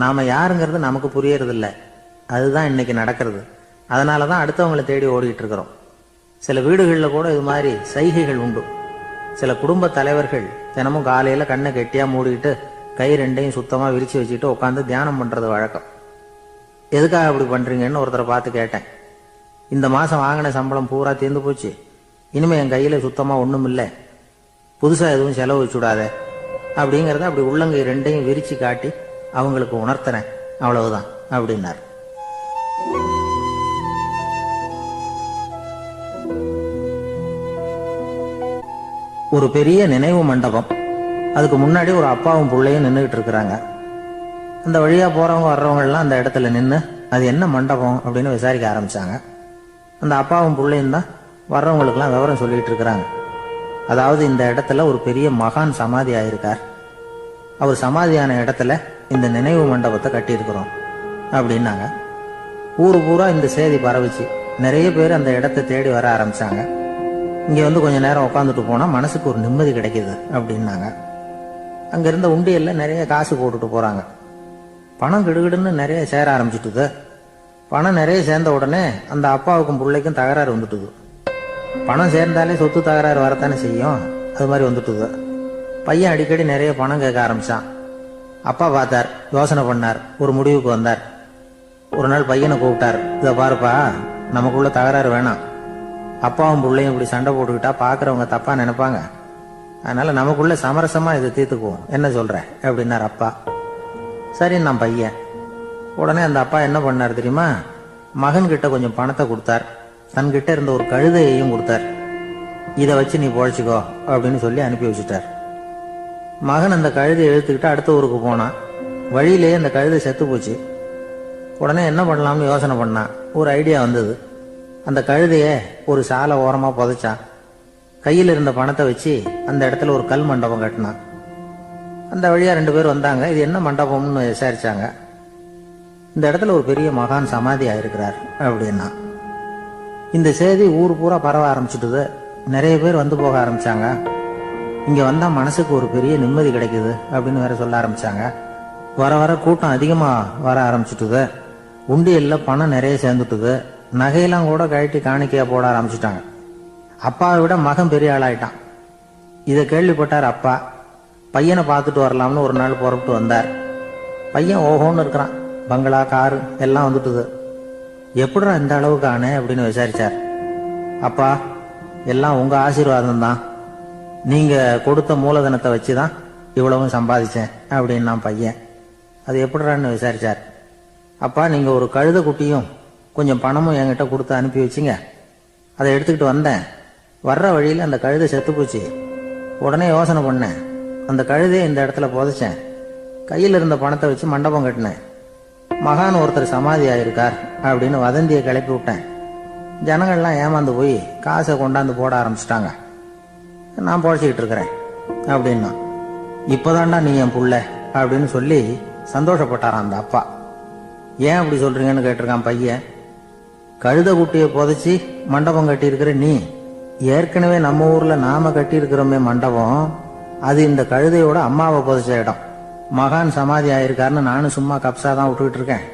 நாம யாருங்கிறது நமக்கு புரியறது இல்ல. அதுதான் இன்னைக்கு நடக்கிறது. அதனாலதான் அடுத்தவங்களை தேடி ஓடிட்டு இருக்கிறோம். சில வீடுகளில் கூட இது மாதிரி சைகைகள் உண்டு. சில குடும்ப தலைவர்கள் தினமும் காலையில கண்ணை கெட்டியா மூடிட்டு கை 2ஐயும் சுத்தமா விரிச்சு வச்சுட்டு உட்காந்து தியானம் பண்றது வழக்கம். எதுக்காக அப்படி பண்றீங்கன்னு ஒருத்தரை பார்த்து கேட்டேன். இந்த மாசம் வாங்கின சம்பளம் பூரா தீர்ந்து போச்சு, இனிமே என் கையில சுத்தமா ஒண்ணும் இல்லை, புதுசா எதுவும் செலவு வச்சுடாத அப்படிங்கறத அப்படி உள்ளங்கை 2ஐயும் விரிச்சு காட்டி அவங்களுக்கு உணர்த்துறேன், அவ்வளவுதான் அப்படின்னார். ஒரு பெரிய நினைவு மண்டபம். அதுக்கு முன்னாடி ஒரு அப்பாவும் பிள்ளையும் நின்றுகிட்டு இருக்கிறாங்க. அந்த வழியா போறவங்க வர்றவங்க எல்லாம் அந்த இடத்துல நின்று அது என்ன மண்டபம் அப்படின்னு விசாரிக்க ஆரம்பிச்சாங்க. அந்த அப்பாவும் பிள்ளையும் தான் வர்றவங்களுக்கெல்லாம் விவரம் சொல்லிட்டு இருக்கிறாங்க. அதாவது இந்த இடத்துல ஒரு பெரிய மகான் சமாதி ஆயிருக்கார், அவர் சமாதியான இடத்துல இந்த நினைவு மண்டபத்தை கட்டியிருக்கிறோம் அப்படின்னாங்க. ஊரு பூரா இந்த செய்தி பரவிச்சு. நிறைய பேர் அந்த இடத்தை தேடி வர ஆரம்பிச்சாங்க. இங்க வந்து கொஞ்ச நேரம் உட்காந்துட்டு போனா மனசுக்கு ஒரு நிம்மதி கிடைக்குது அப்படின்னாங்க. அங்க இருந்த உண்டியல்ல நிறைய காசு போட்டுட்டு போறாங்க. பணம் கிடுகிடுன்னு நிறைய சேர ஆரம்பிச்சுட்டுது. பணம் நிறைய சேர்ந்த உடனே அந்த அப்பாவுக்கும் பிள்ளைக்கும் தகராறு வந்துட்டுது. பணம் சேர்ந்தாலே சொத்து தகராறு வரத்தானே செய்யும், அது மாதிரி வந்துட்டுது. பையன் அடிக்கடி நிறைய பணம் கேட்க ஆரம்பிச்சான். அப்பா பார்த்தார், யோசனை பண்ணார், ஒரு முடிவுக்கு வந்தார். ஒரு நாள் பையனை கூப்பிட்டார். இதை பாருப்பா, நமக்குள்ள தகராறு வேணாம். அப்பாவும் பிள்ளையும் இப்படி சண்டை போட்டுக்கிட்டா பாக்குறவங்க தப்பா நினைப்பாங்க. அதனால நமக்குள்ள சமரசமா இதை தீர்த்துக்குவோம், என்ன சொல்ற அப்படின்னார் அப்பா. சரி நான் பையன். உடனே அந்த அப்பா என்ன பண்ணார் தெரியுமா? மகன் கிட்ட கொஞ்சம் பணத்தை கொடுத்தார். தன்கிட்ட இருந்த ஒரு கழுதையையும் கொடுத்தார். இதை வச்சு நீ பொழைச்சிக்கோ அப்படின்னு சொல்லி அனுப்பி வச்சுட்டார். மகன் அந்த கழுதையை இழுத்துக்கிட்டு அடுத்த ஊருக்கு போனான். வழியிலேயே அந்த கழுதை செத்து போச்சு. உடனே என்ன பண்ணலாம்னு யோசனை பண்ணான். ஒரு ஐடியா வந்தது. அந்த கழுதைய ஒரு சாலை ஓரமா புதைச்சான். கையில் இருந்த பணத்தை வச்சு அந்த இடத்துல ஒரு கல் மண்டபம் கட்டினான். அந்த வழியா 2 பேர் வந்தாங்க. இது என்ன மண்டபம்னு விசாரிச்சாங்க. இந்த இடத்துல ஒரு பெரிய மகான் சமாதி ஆயிருக்கிறார் அப்படின்னா. இந்த செய்தி ஊர் பூரா பரவ ஆரம்பிச்சுட்டுது. நிறைய பேர் வந்து போக ஆரம்பிச்சாங்க. இங்க வந்தா மனசுக்கு ஒரு பெரிய நிம்மதி கிடைக்குது அப்படின்னு வேற சொல்ல ஆரம்பிச்சாங்க. வர வர கூட்டம் அதிகமா வர ஆரம்பிச்சுட்டுது. உண்டியல்ல பணம் நிறைய சேர்ந்துட்டுது. நகையெல்லாம் கூட கழட்டி காணிக்கையா போட ஆரம்பிச்சுட்டாங்க. அப்பாவை விட மகன் பெரிய ஆளாயிட்டான். இதை கேள்விப்பட்டார் அப்பா. பையனை பார்த்துட்டு வரலாம்னு ஒரு நாள் புறப்பட்டு வந்தார். பையன் ஓஹோன்னு இருக்கிறான். பங்களா, காரு எல்லாம் வந்துட்டுது. எப்படிடா இந்த அளவுக்கு ஆனே அப்படின்னு விசாரிச்சார். அப்பா, எல்லாம் உங்க ஆசீர்வாதம் தான். நீங்க கொடுத்த மூலதனத்தை வச்சுதான் இவ்வளவும் சம்பாதிச்சேன் அப்படின்னு நான் பையன். அது எப்படிறான்னு விசாரிச்சார். அப்பா, நீங்க ஒரு கழுத குட்டியும் கொஞ்சம் பணமும் என்கிட்ட கொடுத்து அனுப்பி வச்சிங்க. அதை எடுத்துக்கிட்டு வந்தேன். வர்ற வழியில் அந்த கழுதை செத்து போச்சு. உடனே யோசனை பண்ணேன். அந்த கழுதையை இந்த இடத்துல புதைச்சேன். கையில் இருந்த பணத்தை வச்சு மண்டபம் கட்டினேன். மகான் ஒருத்தர் சமாதி ஆயிருக்கார் அப்படின்னு வதந்தியை கிளப்பி விட்டேன். ஜனங்கள்லாம் ஏமாந்து போய் காசை கொண்டாந்து போட ஆரம்பிச்சிட்டாங்க. நான் பொழைச்சிக்கிட்டு இருக்கிறேன் அப்படின்னா. இப்போதான்டா நீ என் புள்ள அப்படின்னு சொல்லி சந்தோஷப்பட்டாரான் அந்த அப்பா. ஏன் அப்படி சொல்றீங்கன்னு கேட்டிருக்கான் பையன். கழுத குட்டியை புதைச்சி மண்டபம் கட்டியிருக்கிற நீ, ஏற்கனவே நம்ம ஊர்ல நாம கட்டியிருக்கிறோமே மண்டபம், அது இந்த கழுதையோட அம்மாவை புதைச்ச இடம். மகான் சமாதி ஆயிருக்காருன்னு நானும் சும்மா கப்சா தான் விட்டுக்கிட்டு இருக்கேன்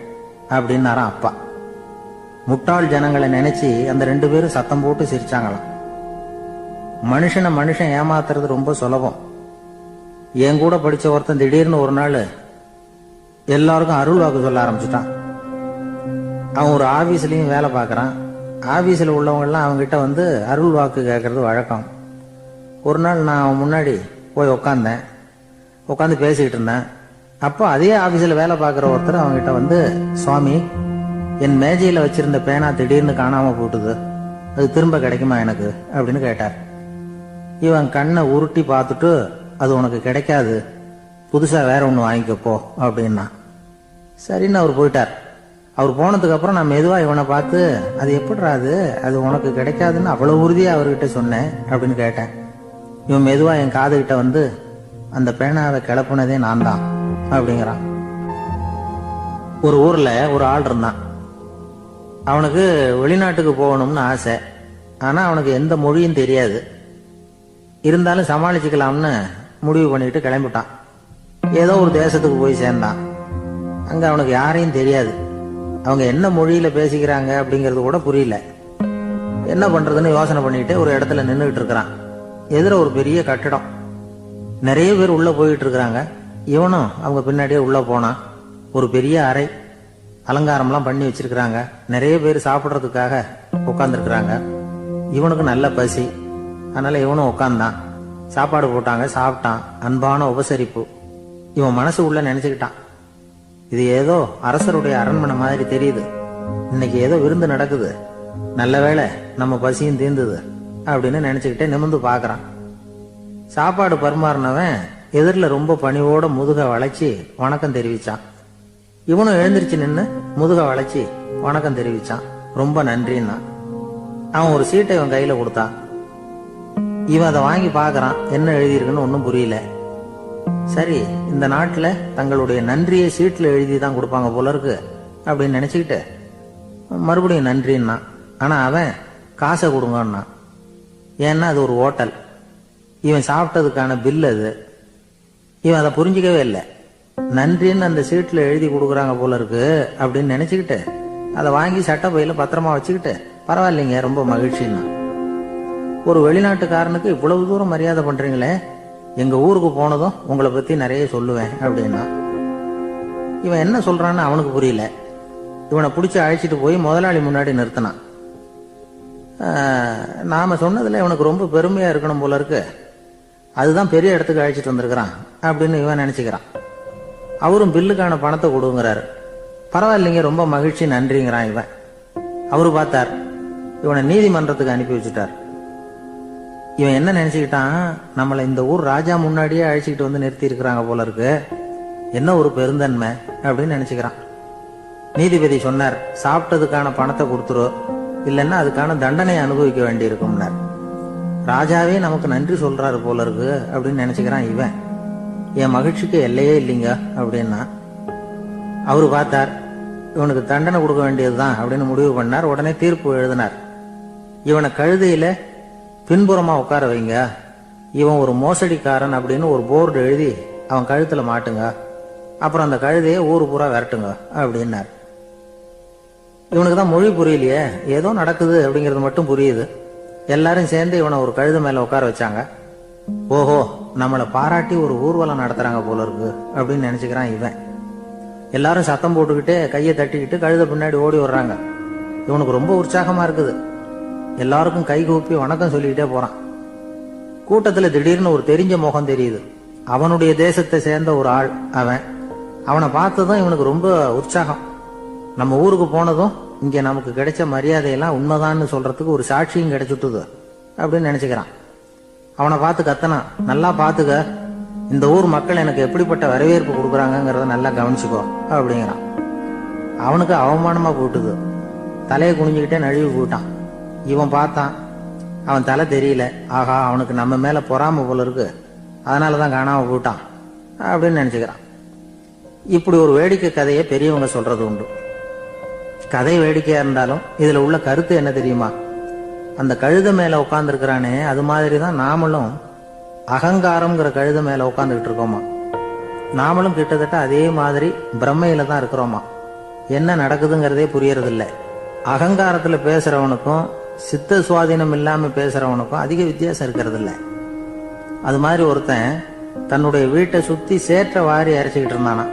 அப்படின்னாரான் அப்பா. முட்டாள் ஜனங்களை நினைச்சு அந்த 2 பேரும் சத்தம் போட்டு சிரிச்சாங்களாம். மனுஷனை மனுஷன் ஏமாத்துறது ரொம்ப சுலபம். என் கூட படிச்ச ஒருத்தன் திடீர்னு ஒரு நாள் எல்லாருக்கும் அருள் வாக்கு சொல்ல ஆரம்பிச்சுட்டான். அவன் ஒரு ஆபீஸ்லயும் வேலை பார்க்கறான். ஆபீஸ்ல உள்ளவங்க எல்லாம் அவங்ககிட்ட வந்து அருள் வாக்கு கேட்கறது வழக்கம். ஒரு நாள் நான் அவன் முன்னாடி போய் உட்காந்து பேசிக்கிட்டு இருந்தேன். அப்போ அதே ஆபீஸ்ல வேலை பார்க்குற ஒருத்தர் அவங்ககிட்ட வந்து, சுவாமி, என் மேஜையில வச்சிருந்த பேனா திடீர்னு காணாம போட்டுது, அது திரும்ப கிடைக்குமா எனக்கு அப்படின்னு கேட்டார். இவன் கண்ணை உருட்டி பார்த்துட்டு, அது உனக்கு கிடைக்காது, புதுசா வேற ஒன்று வாங்கிக்கப்போ அப்படின்னா. சரின்னு அவர் போயிட்டார். அவர் போனதுக்கு அப்புறம் நான் மெதுவா இவனை பார்த்து, அது எப்படிடா அது உனக்கு கிடைக்காதுன்னு அவ்வளவு உறுதியா அவர்கிட்ட சொன்னேன் அப்படின்னு கேட்டேன். இவன் மெதுவா என் காதுகிட்ட வந்து, அந்த பேனாவை கிளப்புனதே நான் தான் அப்படிங்கிறான். ஒரு ஊர்ல ஒரு ஆள் இருந்தான். அவனுக்கு வெளிநாட்டுக்கு போகணும்னு ஆசை. ஆனா அவனுக்கு எந்த மொழியும் தெரியாது. இருந்தாலும் சமாளிச்சுக்கலாம்னு முடிவு பண்ணிட்டு கிளம்பிட்டான். ஏதோ ஒரு தேசத்துக்கு போய் சேர்ந்தான். அங்க அவனுக்கு யாரையும் தெரியாது. அவங்க என்ன மொழியில பேசிக்கிறாங்க அப்படிங்கறது கூட புரியல. என்ன பண்றதுன்னு யோசனை பண்ணிட்டு ஒரு இடத்துல நின்றுகிட்டு இருக்கிறான். எதிர ஒரு பெரிய கட்டிடம். நிறைய பேர் உள்ள போயிட்டு இருக்கிறாங்க. இவனும் அவங்க பின்னாடியே உள்ள போனான். ஒரு பெரிய அறை, அலங்காரம்லாம் பண்ணி வச்சிருக்கிறாங்க. நிறைய பேர் சாப்பிட்றதுக்காக உட்காந்துருக்குறாங்க. இவனுக்கு நல்ல பசி. அதனால இவனும் உட்காந்தான். சாப்பாடு போட்டாங்க, சாப்பிட்டான். அன்பான உபசரிப்பு. இவன் மனசு உள்ள நினைச்சுக்கிட்டான், இது ஏதோ அரசருடைய அரண்மனை மாதிரி தெரியுது. இன்னைக்கு ஏதோ விருந்து நடக்குது. நல்ல வேளை நம்ம பசியும் தீர்ந்தது அப்படின்னு நினைச்சுக்கிட்டே நிமிர்ந்து பாக்குறான். சாப்பாடு பரிமாறினவன் எதிரில் ரொம்ப பணிவோட முதுக வளைச்சி வணக்கம் தெரிவிச்சான். இவனும் எழுந்திருச்சு நின்று முதுக வளைச்சி வணக்கம் தெரிவிச்சான். ரொம்ப நன்றின்னா. அவன் ஒரு சீட்டை இவன் கையில கொடுத்தான். இவன் அதை வாங்கி பாக்குறான். என்ன எழுதியிருக்குன்னு ஒன்னும் புரியல. சரி, இந்த நாட்டுல தங்களுடைய நன்றியை சீட்ல எழுதி தான் கொடுப்பாங்க போல இருக்கு அப்படின்னு நினைச்சுக்கிட்டு மறுபடியும் நன்றின்னா. ஆனா அவன் காசை கொடுங்கன்னா. ஏன்னா அது ஒரு ஹோட்டல். இவன் சாப்பிட்டதுக்கான பில் அது. இவன் அதை புரிஞ்சிக்கவே இல்லை. நன்றின்னு அந்த சீட்ல எழுதி கொடுக்குறாங்க போல இருக்கு அப்படின்னு நினைச்சுக்கிட்டு அதை வாங்கி சட்டை பையில பத்திரமா வச்சுக்கிட்டு, பரவாயில்லைங்க, ரொம்ப மகிழ்ச்சின்னா. ஒரு வெளிநாட்டுக்காரனுக்கு இவ்வளவு தூரம் மரியாதை பண்றீங்களே, எங்க ஊருக்கு போனதும் உங்களை பத்தி நிறைய சொல்லுவேன் அப்படின்னா. இவன் என்ன சொல்றான்னு அவனுக்கு புரியல. இவனை பிடிச்சி அழைச்சிட்டு போய் முதலாளி முன்னாடி நிறுத்தினான். நாம சொன்னதுல இவனுக்கு ரொம்ப பெருமையா இருக்கணும் போல இருக்கு, அதுதான் பெரிய இடத்துக்கு அழைச்சிட்டு வந்திருக்கிறான் அப்படின்னு இவன் நினைச்சுக்கிறான். அவரும் பில்லுக்கான பணத்தை கொடுங்கிறாரு. பரவாயில்லைங்க, ரொம்ப மகிழ்ச்சி, நன்றிங்கிறான் இவன். அவரு பார்த்தார், இவனை நீதிமன்றத்துக்கு அனுப்பி வச்சுட்டார். இவன் என்ன நினைச்சுக்கிட்டான், நம்மளை இந்த ஊர் ராஜா முன்னாடியே அழைச்சிக்கிட்டு வந்து நிறுத்தி இருக்கிறாங்க போல இருக்கு, என்ன ஒரு பெருந்தன்மை அப்படின்னு நினைச்சுக்கிறான். நீதிபதி சொன்னார், சாப்பிட்டதுக்கான பணத்தை கொடுத்துரு, இல்லைன்னா அதுக்கான தண்டனை அனுபவிக்க வேண்டி இருக்கும்னார். ராஜாவே நமக்கு நன்றி சொல்றாரு போல இருக்கு அப்படின்னு நினைச்சுக்கிறான் இவன். என் மகிழ்ச்சிக்கு எல்லையே இல்லைங்க அப்படின்னா. அவரு பார்த்தார், இவனுக்கு தண்டனை கொடுக்க வேண்டியதுதான் அப்படின்னு முடிவு பண்ணார். உடனே தீர்ப்பு எழுதினார். இவனை கழுதையில பின்புறமா உட்கார வைங்க, இவன் ஒரு மோசடிக்காரன் அப்படின்னு ஒரு போர்டு எழுதி அவன் கழுத்துல மாட்டுங்க, அப்புறம் அந்த கழுதையை ஊரு பூரா விரட்டுங்க அப்படின்னார். இவனுக்கு தான் மொழி புரியலையே, ஏதோ நடக்குது அப்படிங்கிறது மட்டும் புரியுது. எல்லாரும் சேர்ந்து இவனை ஒரு கழுதை மேல உட்கார வச்சாங்க. ஓஹோ, நம்மளை பாராட்டி ஒரு ஊர்வலம் நடத்துறாங்க போல இருக்கு அப்படின்னு நினைச்சுக்கிறான் இவன். எல்லாரும் சத்தம் போட்டுக்கிட்டே கையை தட்டிக்கிட்டு கழுதை பின்னாடி ஓடி வர்றாங்க. இவனுக்கு ரொம்ப உற்சாகமா இருக்குது. எல்லாருக்கும் கை கூப்பி வணக்கம் சொல்லிக்கிட்டே போறான். கூட்டத்துல திடீர்னு ஒரு தெரிஞ்ச முகம் தெரியுது. அவனுடைய தேசத்தை சேர்ந்த ஒரு ஆள் அவன். அவனை பார்த்ததும் இவனுக்கு ரொம்ப உற்சாகம். நம்ம ஊருக்கு போனதும் இங்க நமக்கு கிடைச்ச மரியாதையெல்லாம் உண்மைதான்னு சொல்றதுக்கு ஒரு சாட்சியும் கிடைச்சுட்டுது அப்படின்னு நினைச்சுக்கிறான். அவனை பார்த்து கத்தனான், நல்லா பாத்துக்க, இந்த ஊர் மக்கள் எனக்கு எப்படிப்பட்ட வரவேற்பு கொடுக்குறாங்கிறத நல்லா கவனிச்சுக்கோ அப்படிங்கிறான். அவனுக்கு அவமானமா போட்டுது. தலையை குனிஞ்சுக்கிட்டே நழுவி போட்டான். இவன் பார்த்தான், அவன் தலை தெரியல. ஆகா, அவனுக்கு நம்ம மேல பொறாம போல இருக்கு, அதனாலதான் காணாம போட்டான் அப்படின்னு நினைச்சுக்கிறான். இப்படி ஒரு வேடிக்கை கதையை பெரியவங்க சொல்றது உண்டு. கதை வேடிக்கையா இருந்தாலும் இதுல உள்ள கருத்து என்ன தெரியுமா? அந்த கழுதை மேல உட்கார்ந்து இருக்கிறானே, அது மாதிரிதான் நாமளும் அகங்காரம்ங்கிற கழுதை மேல உட்காந்துக்கிட்டு இருக்கோமா. நாமளும் கிட்டத்தட்ட அதே மாதிரி பிரம்மையில தான் இருக்கிறோமா. என்ன நடக்குதுங்கிறதே புரியறதில்ல. அகங்காரத்துல பேசுறவனுக்கும் சித்த சுவாதீனம் இல்லாம பேசுறவனுக்கும் அதிக வித்தியாசம் இருக்கிறது இல்ல. அது மாதிரி ஒருத்தன் தன்னுடைய வீட்டை சுத்தி சேற்ற வாரி அரைச்சிக்கிட்டு இருந்தானா.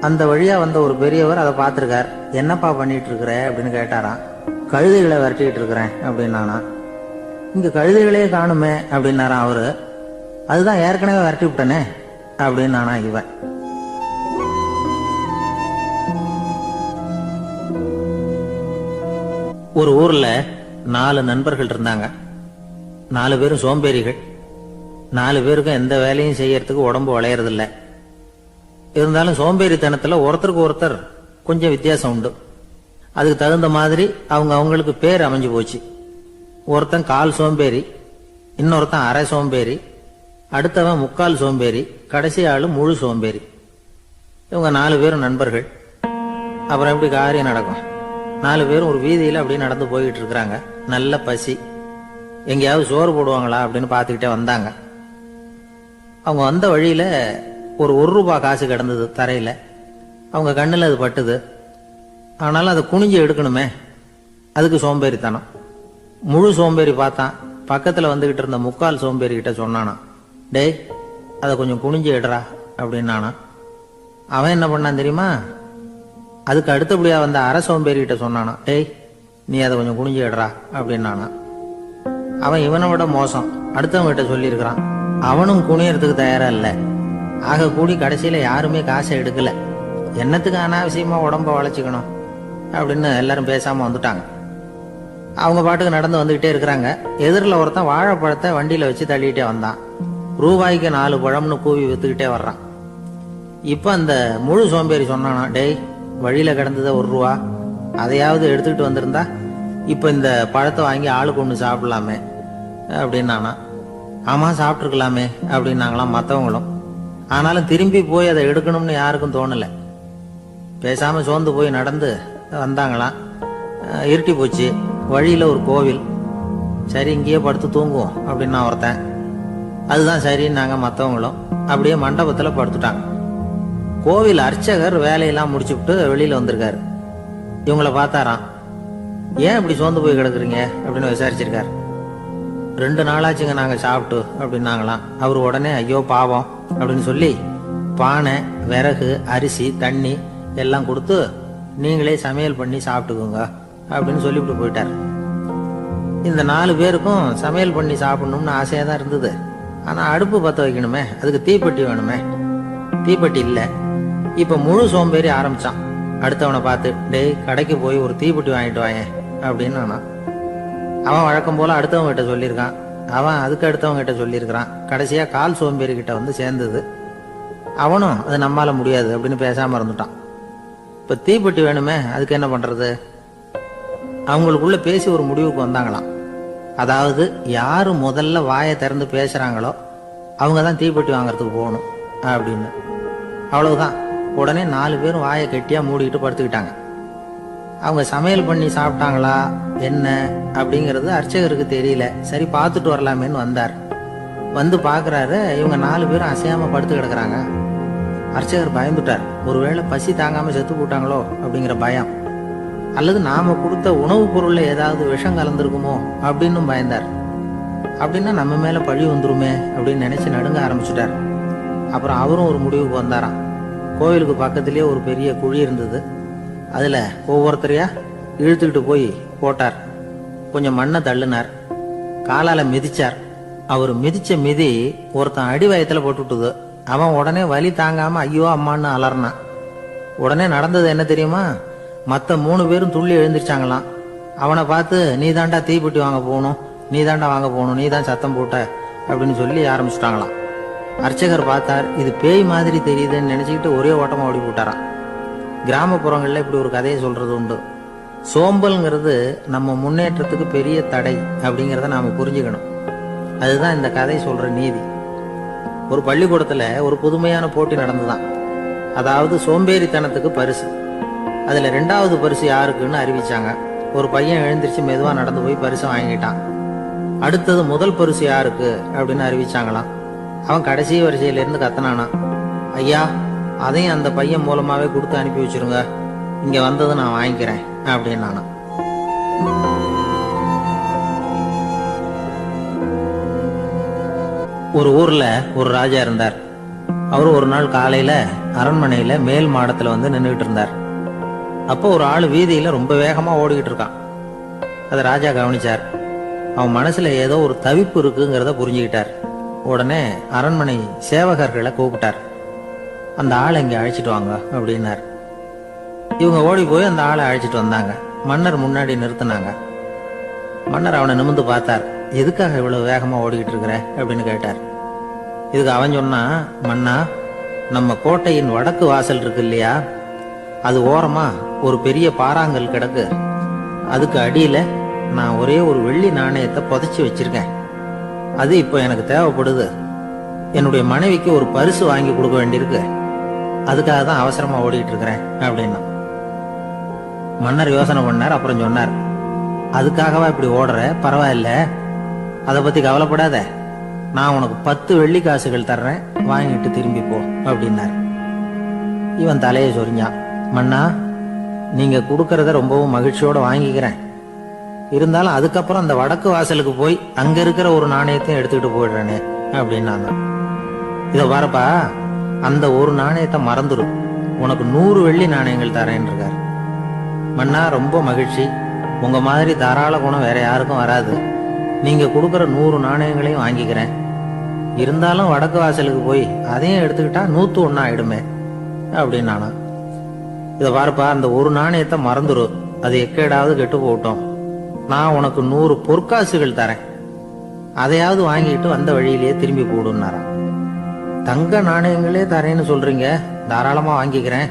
அந்த வழியா வந்த ஒரு பெரியவர் அதை பார்த்திருக்கார். என்னப்பா பண்ணிட்டு இருக்கிற அப்படின்னு கேட்டாராம். கழுதைகளை விரட்டிக்கிட்டு இருக்கிறேன் அப்படின்னானா. இங்க கழுதைகளே காணுமே அப்படின்னாராம் அவரு. அதுதான் ஏற்கனவே விரட்டி விட்டனே அப்படின்னானா இவன். ஒரு ஊர்ல 4 நண்பர்கள் இருந்தாங்க. 4 பேரும் சோம்பேறிகள். 4 பேருக்கும் எந்த வேலையும் செய்யறதுக்கு உடம்பு வளையறதில்ல. இருந்தாலும் சோம்பேறித்தனத்துல ஒருத்தருக்கு ஒருத்தர் கொஞ்சம் வித்தியாசம் உண்டு. அதுக்கு தகுந்த மாதிரி அவங்களுக்கு பேர் அமைஞ்சு போச்சு. ஒருத்தன் கால் சோம்பேறி, இன்னொருத்தன் அரை சோம்பேறி, அடுத்தவன் முக்கால் சோம்பேறி, கடைசி ஆளு முழு சோம்பேறி. இவங்க 4 பேரும் நண்பர்கள். அப்புறம் எப்படி காரியம் நடக்கும்? 4 பேரும் ஒரு வீதியில அப்படியே நடந்து போய்கிட்டு இருக்கிறாங்க. நல்ல பசி. எங்கேயாவது சோறு போடுவாங்களா அப்படின்னு பார்த்துக்கிட்டே வந்தாங்க. அவங்க வந்த வழியில ஒரு ரூபாய் காசு கிடந்தது தரையில. அவங்க கண்ணுல அது பட்டுது. ஆனாலும் அதை குனிஞ்சு எடுக்கணுமே, அதுக்கு சோம்பேறித்தனம். முழு சோம்பேறி பார்த்தான். பக்கத்துல வந்துகிட்டு இருந்த முக்கால் சோம்பேறி கிட்ட சொன்னானா, டேய் அதை கொஞ்சம் குனிஞ்சு எடுறா அப்படின்னானா. அவன் என்ன பண்ணான் தெரியுமா? அதுக்கு அடுத்தபடியா வந்த அரை சோம்பேறி கிட்ட சொன்னானா, டேய் நீ அதை கொஞ்சம் குனிஞ்சு எடுறா அப்படின்னானா. அவன் இவனை விட மோசம். அடுத்தவங்க கிட்ட சொல்லியிருக்கிறான். அவனும் குனியறதுக்கு தயாரா இல்ல. ஆக கூடி கடைசியில யாருமே காசை எடுக்கல. என்னத்துக்கு அனாவசியமா உடம்ப வளைச்சுக்கணும் அப்படின்னு எல்லாரும் பேசாம வந்துட்டாங்க. அவங்க பாட்டுக்கு நடந்து வந்துகிட்டே இருக்கிறாங்க. எதிரில் ஒருத்தன் வாழைப்பழத்தை வண்டியில வச்சு தள்ளிட்டே வந்தான். ரூபாய்க்கு 4 பழம்னு கூவி வித்துக்கிட்டே வர்றான். இப்ப அந்த முழு சோம்பேறி சொன்னானா, டேய் வழியில கிடந்தத ரூபா, அதையாவது எடுத்துக்கிட்டு வந்திருந்தா இப்ப இந்த பழத்தை வாங்கி ஆளுக்கு ஒண்ணு சாப்பிடலாமே அப்படின்னானா. ஆமா சாப்பிட்டுருக்கலாமே அப்படின்னாங்களாம் மற்றவங்களும். ஆனாலும் திரும்பி போய் அதை எடுக்கணும்னு யாருக்கும் தோணல. பேசாம சோர்ந்து போய் நடந்து வந்தாங்களாம். இருட்டி போச்சு. வழியில ஒரு கோவில். சரி இங்கேயே படுத்து தூங்குவோம் அப்படின்னா ஒருத்தன். அதுதான் சரின்னாங்க மற்றவங்களும். அப்படியே மண்டபத்துல படுத்துட்டாங்க. கோவில் அர்ச்சகர் வேலையெல்லாம் முடிச்சுட்டு வெளியில வந்திருக்காரு. இவங்கள பார்த்தாராம். ஏன் இப்படி சோர்ந்து போய் கிடக்குறீங்க அப்படின்னு விசாரிச்சிருக்காரு. 2 நாளாச்சுங்க நாங்க சாப்பிட்டு அப்படின்னாங்களாம். அவரு உடனே ஐயோ பாவம் அப்படின்னு சொல்லி பானை, விறகு, அரிசி, தண்ணி எல்லாம் கொடுத்து நீங்களே சமையல் பண்ணி சாப்பிட்டுக்கோங்க அப்படின்னு சொல்லிவிட்டு போயிட்டார். இந்த 4 பேருக்கும் சமையல் பண்ணி சாப்பிடணும்னு ஆசையா தான் இருந்தது. ஆனா அடுப்பு பத்த வைக்கணுமே, அதுக்கு தீப்பெட்டி வேணுமே. தீப்பெட்டி இல்ல. இப்ப முழு சோம்பேறி ஆரம்பிச்சான். அடுத்தவனை பார்த்து, டேய் கடைக்கு போய் ஒரு தீப்பெட்டி வாங்கிட்டு வாங்க அப்படின்னு. அவன் வழக்கம் போல அடுத்தவங்க கிட்ட சொல்லியிருக்கான். அவன் அதுக்கு அடுத்தவங்க கிட்ட சொல்லியிருக்கிறான். கடைசியா கால் சோம்பேறி கிட்ட வந்து சேர்ந்தது. அவனும் அது நம்மால முடியாது அப்படின்னு பேசாம இருந்துட்டான். இப்ப தீப்பெட்டி வேணுமே, அதுக்கு என்ன பண்றது? அவங்களுக்குள்ள பேசி ஒரு முடிவுக்கு வந்தாங்களாம். அதாவது யாரு முதல்ல வாயை திறந்து பேசுறாங்களோ அவங்கதான் தீப்பெட்டி வாங்கறதுக்கு போகணும் அப்படின்னு. அவ்வளவுதான். உடனே 4 பேரும் வாயை கெட்டியா மூடிக்கிட்டு படுத்துக்கிட்டாங்க. அவங்க சமையல் பண்ணி சாப்பிட்டாங்களா என்ன அப்படிங்கிறது அர்ச்சகருக்கு தெரியல. சரி பார்த்துட்டு வரலாமேன்னு வந்தார். வந்து பாக்குறாரு, இவங்க 4 பேரும் அசையாம படுத்து கிடக்குறாங்க. அர்ச்சகர் பயந்துட்டார். ஒருவேளை பசி தாங்காம செத்து போட்டாங்களோ அப்படிங்கிற பயம். அல்லது நாம கொடுத்த உணவுப் பொருள்ல ஏதாவது விஷம் கலந்துருக்குமோ அப்படின்னு பயந்தார். அப்படின்னா நம்ம மேல பழி வந்துருமே அப்படின்னு நினைச்சு நடுங்க ஆரம்பிச்சுட்டார். அப்புறம் அவரும் ஒரு முடிவுக்கு வந்தாராம். கோவிலுக்கு பக்கத்திலேயே ஒரு பெரிய குழி இருந்தது. அதுல ஒவ்வொருத்தரையா இழுத்துக்கிட்டு போய் போட்டார். கொஞ்சம் மண்ணை தள்ளுனார், காலால மிதிச்சார். அவர் மிதிச்ச மிதி ஒருத்தன் அடி வயத்துல போட்டுட்டுது. அவன் உடனே வலி தாங்காம ஐயோ அம்மான்னு அலறினான். உடனே நடந்தது என்ன தெரியுமா? மத்த 3 பேரும் துள்ளி எழுந்திருச்சாங்களாம். அவனை பார்த்து நீ தாண்டா தீப்பெட்டி வாங்க போகணும், நீ தாண்டா வாங்க போகணும், நீ தான் சத்தம் போட்ட அப்படின்னு சொல்லி ஆரம்பிச்சுட்டாங்களாம். அர்ச்சகர் பார்த்தார், இது பேய் மாதிரி தெரியுதுன்னு நினைச்சுக்கிட்டு ஒரே ஓட்டமா ஓடி போட்டாராம். கிராமப்புறங்கள்ல இப்படி ஒரு கதையை சொல்றது உண்டு. சோம்பல்ங்கிறது நம்ம முன்னேற்றத்துக்கு பெரிய தடை அப்படிங்கிறத நாம புரிஞ்சுக்கணும். அதுதான் இந்த கதை சொல்ற நீதி. ஒரு பள்ளிக்கூடத்துல ஒரு புதுமையான போட்டி நடந்துதான். அதாவது சோம்பேறித்தனத்துக்கு பரிசு. அதுல 2வது பரிசு யாருக்குன்னு அறிவிச்சாங்க. ஒரு பையன் எழுந்திருச்சு மெதுவா நடந்து போய் பரிசு வாங்கிட்டான். அடுத்தது முதல் பரிசு யாருக்கு அப்படின்னு அறிவிச்சாங்களாம். அவன் கடைசி வரிசையில இருந்து கத்தனானா, ஐயா அதையும் அந்த பையன் மூலமாவே கொடுத்து அனுப்பி வச்சிருங்க, இங்க வந்தது நான் வாங்கிக்கிறேன் அப்படின்னு நானா. ஒரு ஊர்ல ஒரு ராஜா இருந்தார். அவரு ஒரு நாள் காலையில அரண்மனையில மேல் மாடத்துல வந்து நின்றுகிட்டு இருந்தார். அப்போ ஒரு ஆள் வீதியில ரொம்ப வேகமா ஓடிக்கிட்டு இருக்கான். அதை ராஜா கவனிச்சார். அவன் மனசுல ஏதோ ஒரு தவிப்பு இருக்குங்கிறத புரிஞ்சுக்கிட்டார். உடனே அரண்மனை சேவகர்களை கூப்பிட்டார். அந்த ஆளை இங்க அழைச்சிட்டு வாங்க அப்படின்னார். இவங்க ஓடி போய் அந்த ஆளை அழைச்சிட்டு வந்தாங்க. மன்னர் முன்னாடி நிறுத்தினாங்க. மன்னர் அவனை நிமிர்ந்து பார்த்தார். எதுக்காக இவ்வளவு வேகமா ஓடிக்கிட்டு இருக்கிற அப்படின்னு கேட்டார். இதுக்கு அவன் சொன்னா, மன்னா, நம்ம கோட்டையின் வடக்கு வாசல் இருக்கு இல்லையா, அது ஓரமா ஒரு பெரிய பாறாங்கல் கிடக்கு. அதுக்கு அடியில நான் ஒரே ஒரு வெள்ளி நாணயத்தை புதைச்சி வச்சிருக்கேன். அது இப்போ எனக்கு தேவைப்படுது. என்னுடைய மனைவிக்கு ஒரு பரிசு வாங்கி கொடுக்க வேண்டியிருக்கு. அதுக்காக தான் அவசரமா ஓடிட்டு இருக்கிறேன் அப்படின்னா. மன்னர் யோசனை பண்ணார். அப்புறம் சொன்னார், அதுக்காகவா இப்படி ஓடுற? பரவாயில்ல, அதை பத்தி கவலைப்படாத. நான் உனக்கு 10 வெள்ளி காசுகள் தர்றேன், வாங்கிட்டு திரும்பி போ அப்படின்னார். இவன் தலையை சொரிஞ்சான். மன்னா, நீங்க கொடுக்கறத ரொம்பவும் மகிழ்ச்சியோட வாங்கிக்கிறேன். இருந்தாலும் அதுக்கப்புறம் அந்த வடக்கு வாசலுக்கு போய் அங்க இருக்கிற ஒரு நாணயத்தையும் எடுத்துக்கிட்டு போயிடுறேனே அப்படின்னா. இத பாருப்பா, அந்த ஒரு நாணயத்தை மறந்துடும், உனக்கு 100 வெள்ளி நாணயங்கள் தரேன் இருக்கார். மன்னா, ரொம்ப மகிழ்ச்சி. உங்க மாதிரி தாராள குணம் வேற யாருக்கும் வராது. நீங்க கொடுக்கற 100 நாணயங்களையும் வாங்கிக்கிறேன். இருந்தாலும் வடக்கு வாசலுக்கு போய் அதையும் எடுத்துக்கிட்டா 101 ஆயிடுமே அப்படின்னானா. இத பாருப்பா, அந்த ஒரு நாணயத்தை மறந்துரு, அது எக்கேடாவது கெட்டு போட்டோம். நான் உனக்கு 100 பொற்காசுகள் தரேன், அதையாவது வாங்கிட்டு வந்த வழியிலேயே திரும்பி போடுன்னாராம். தங்க நாணயங்களே தரேன்னு சொல்றீங்க, தாராளமா வாங்கிக்கிறேன்.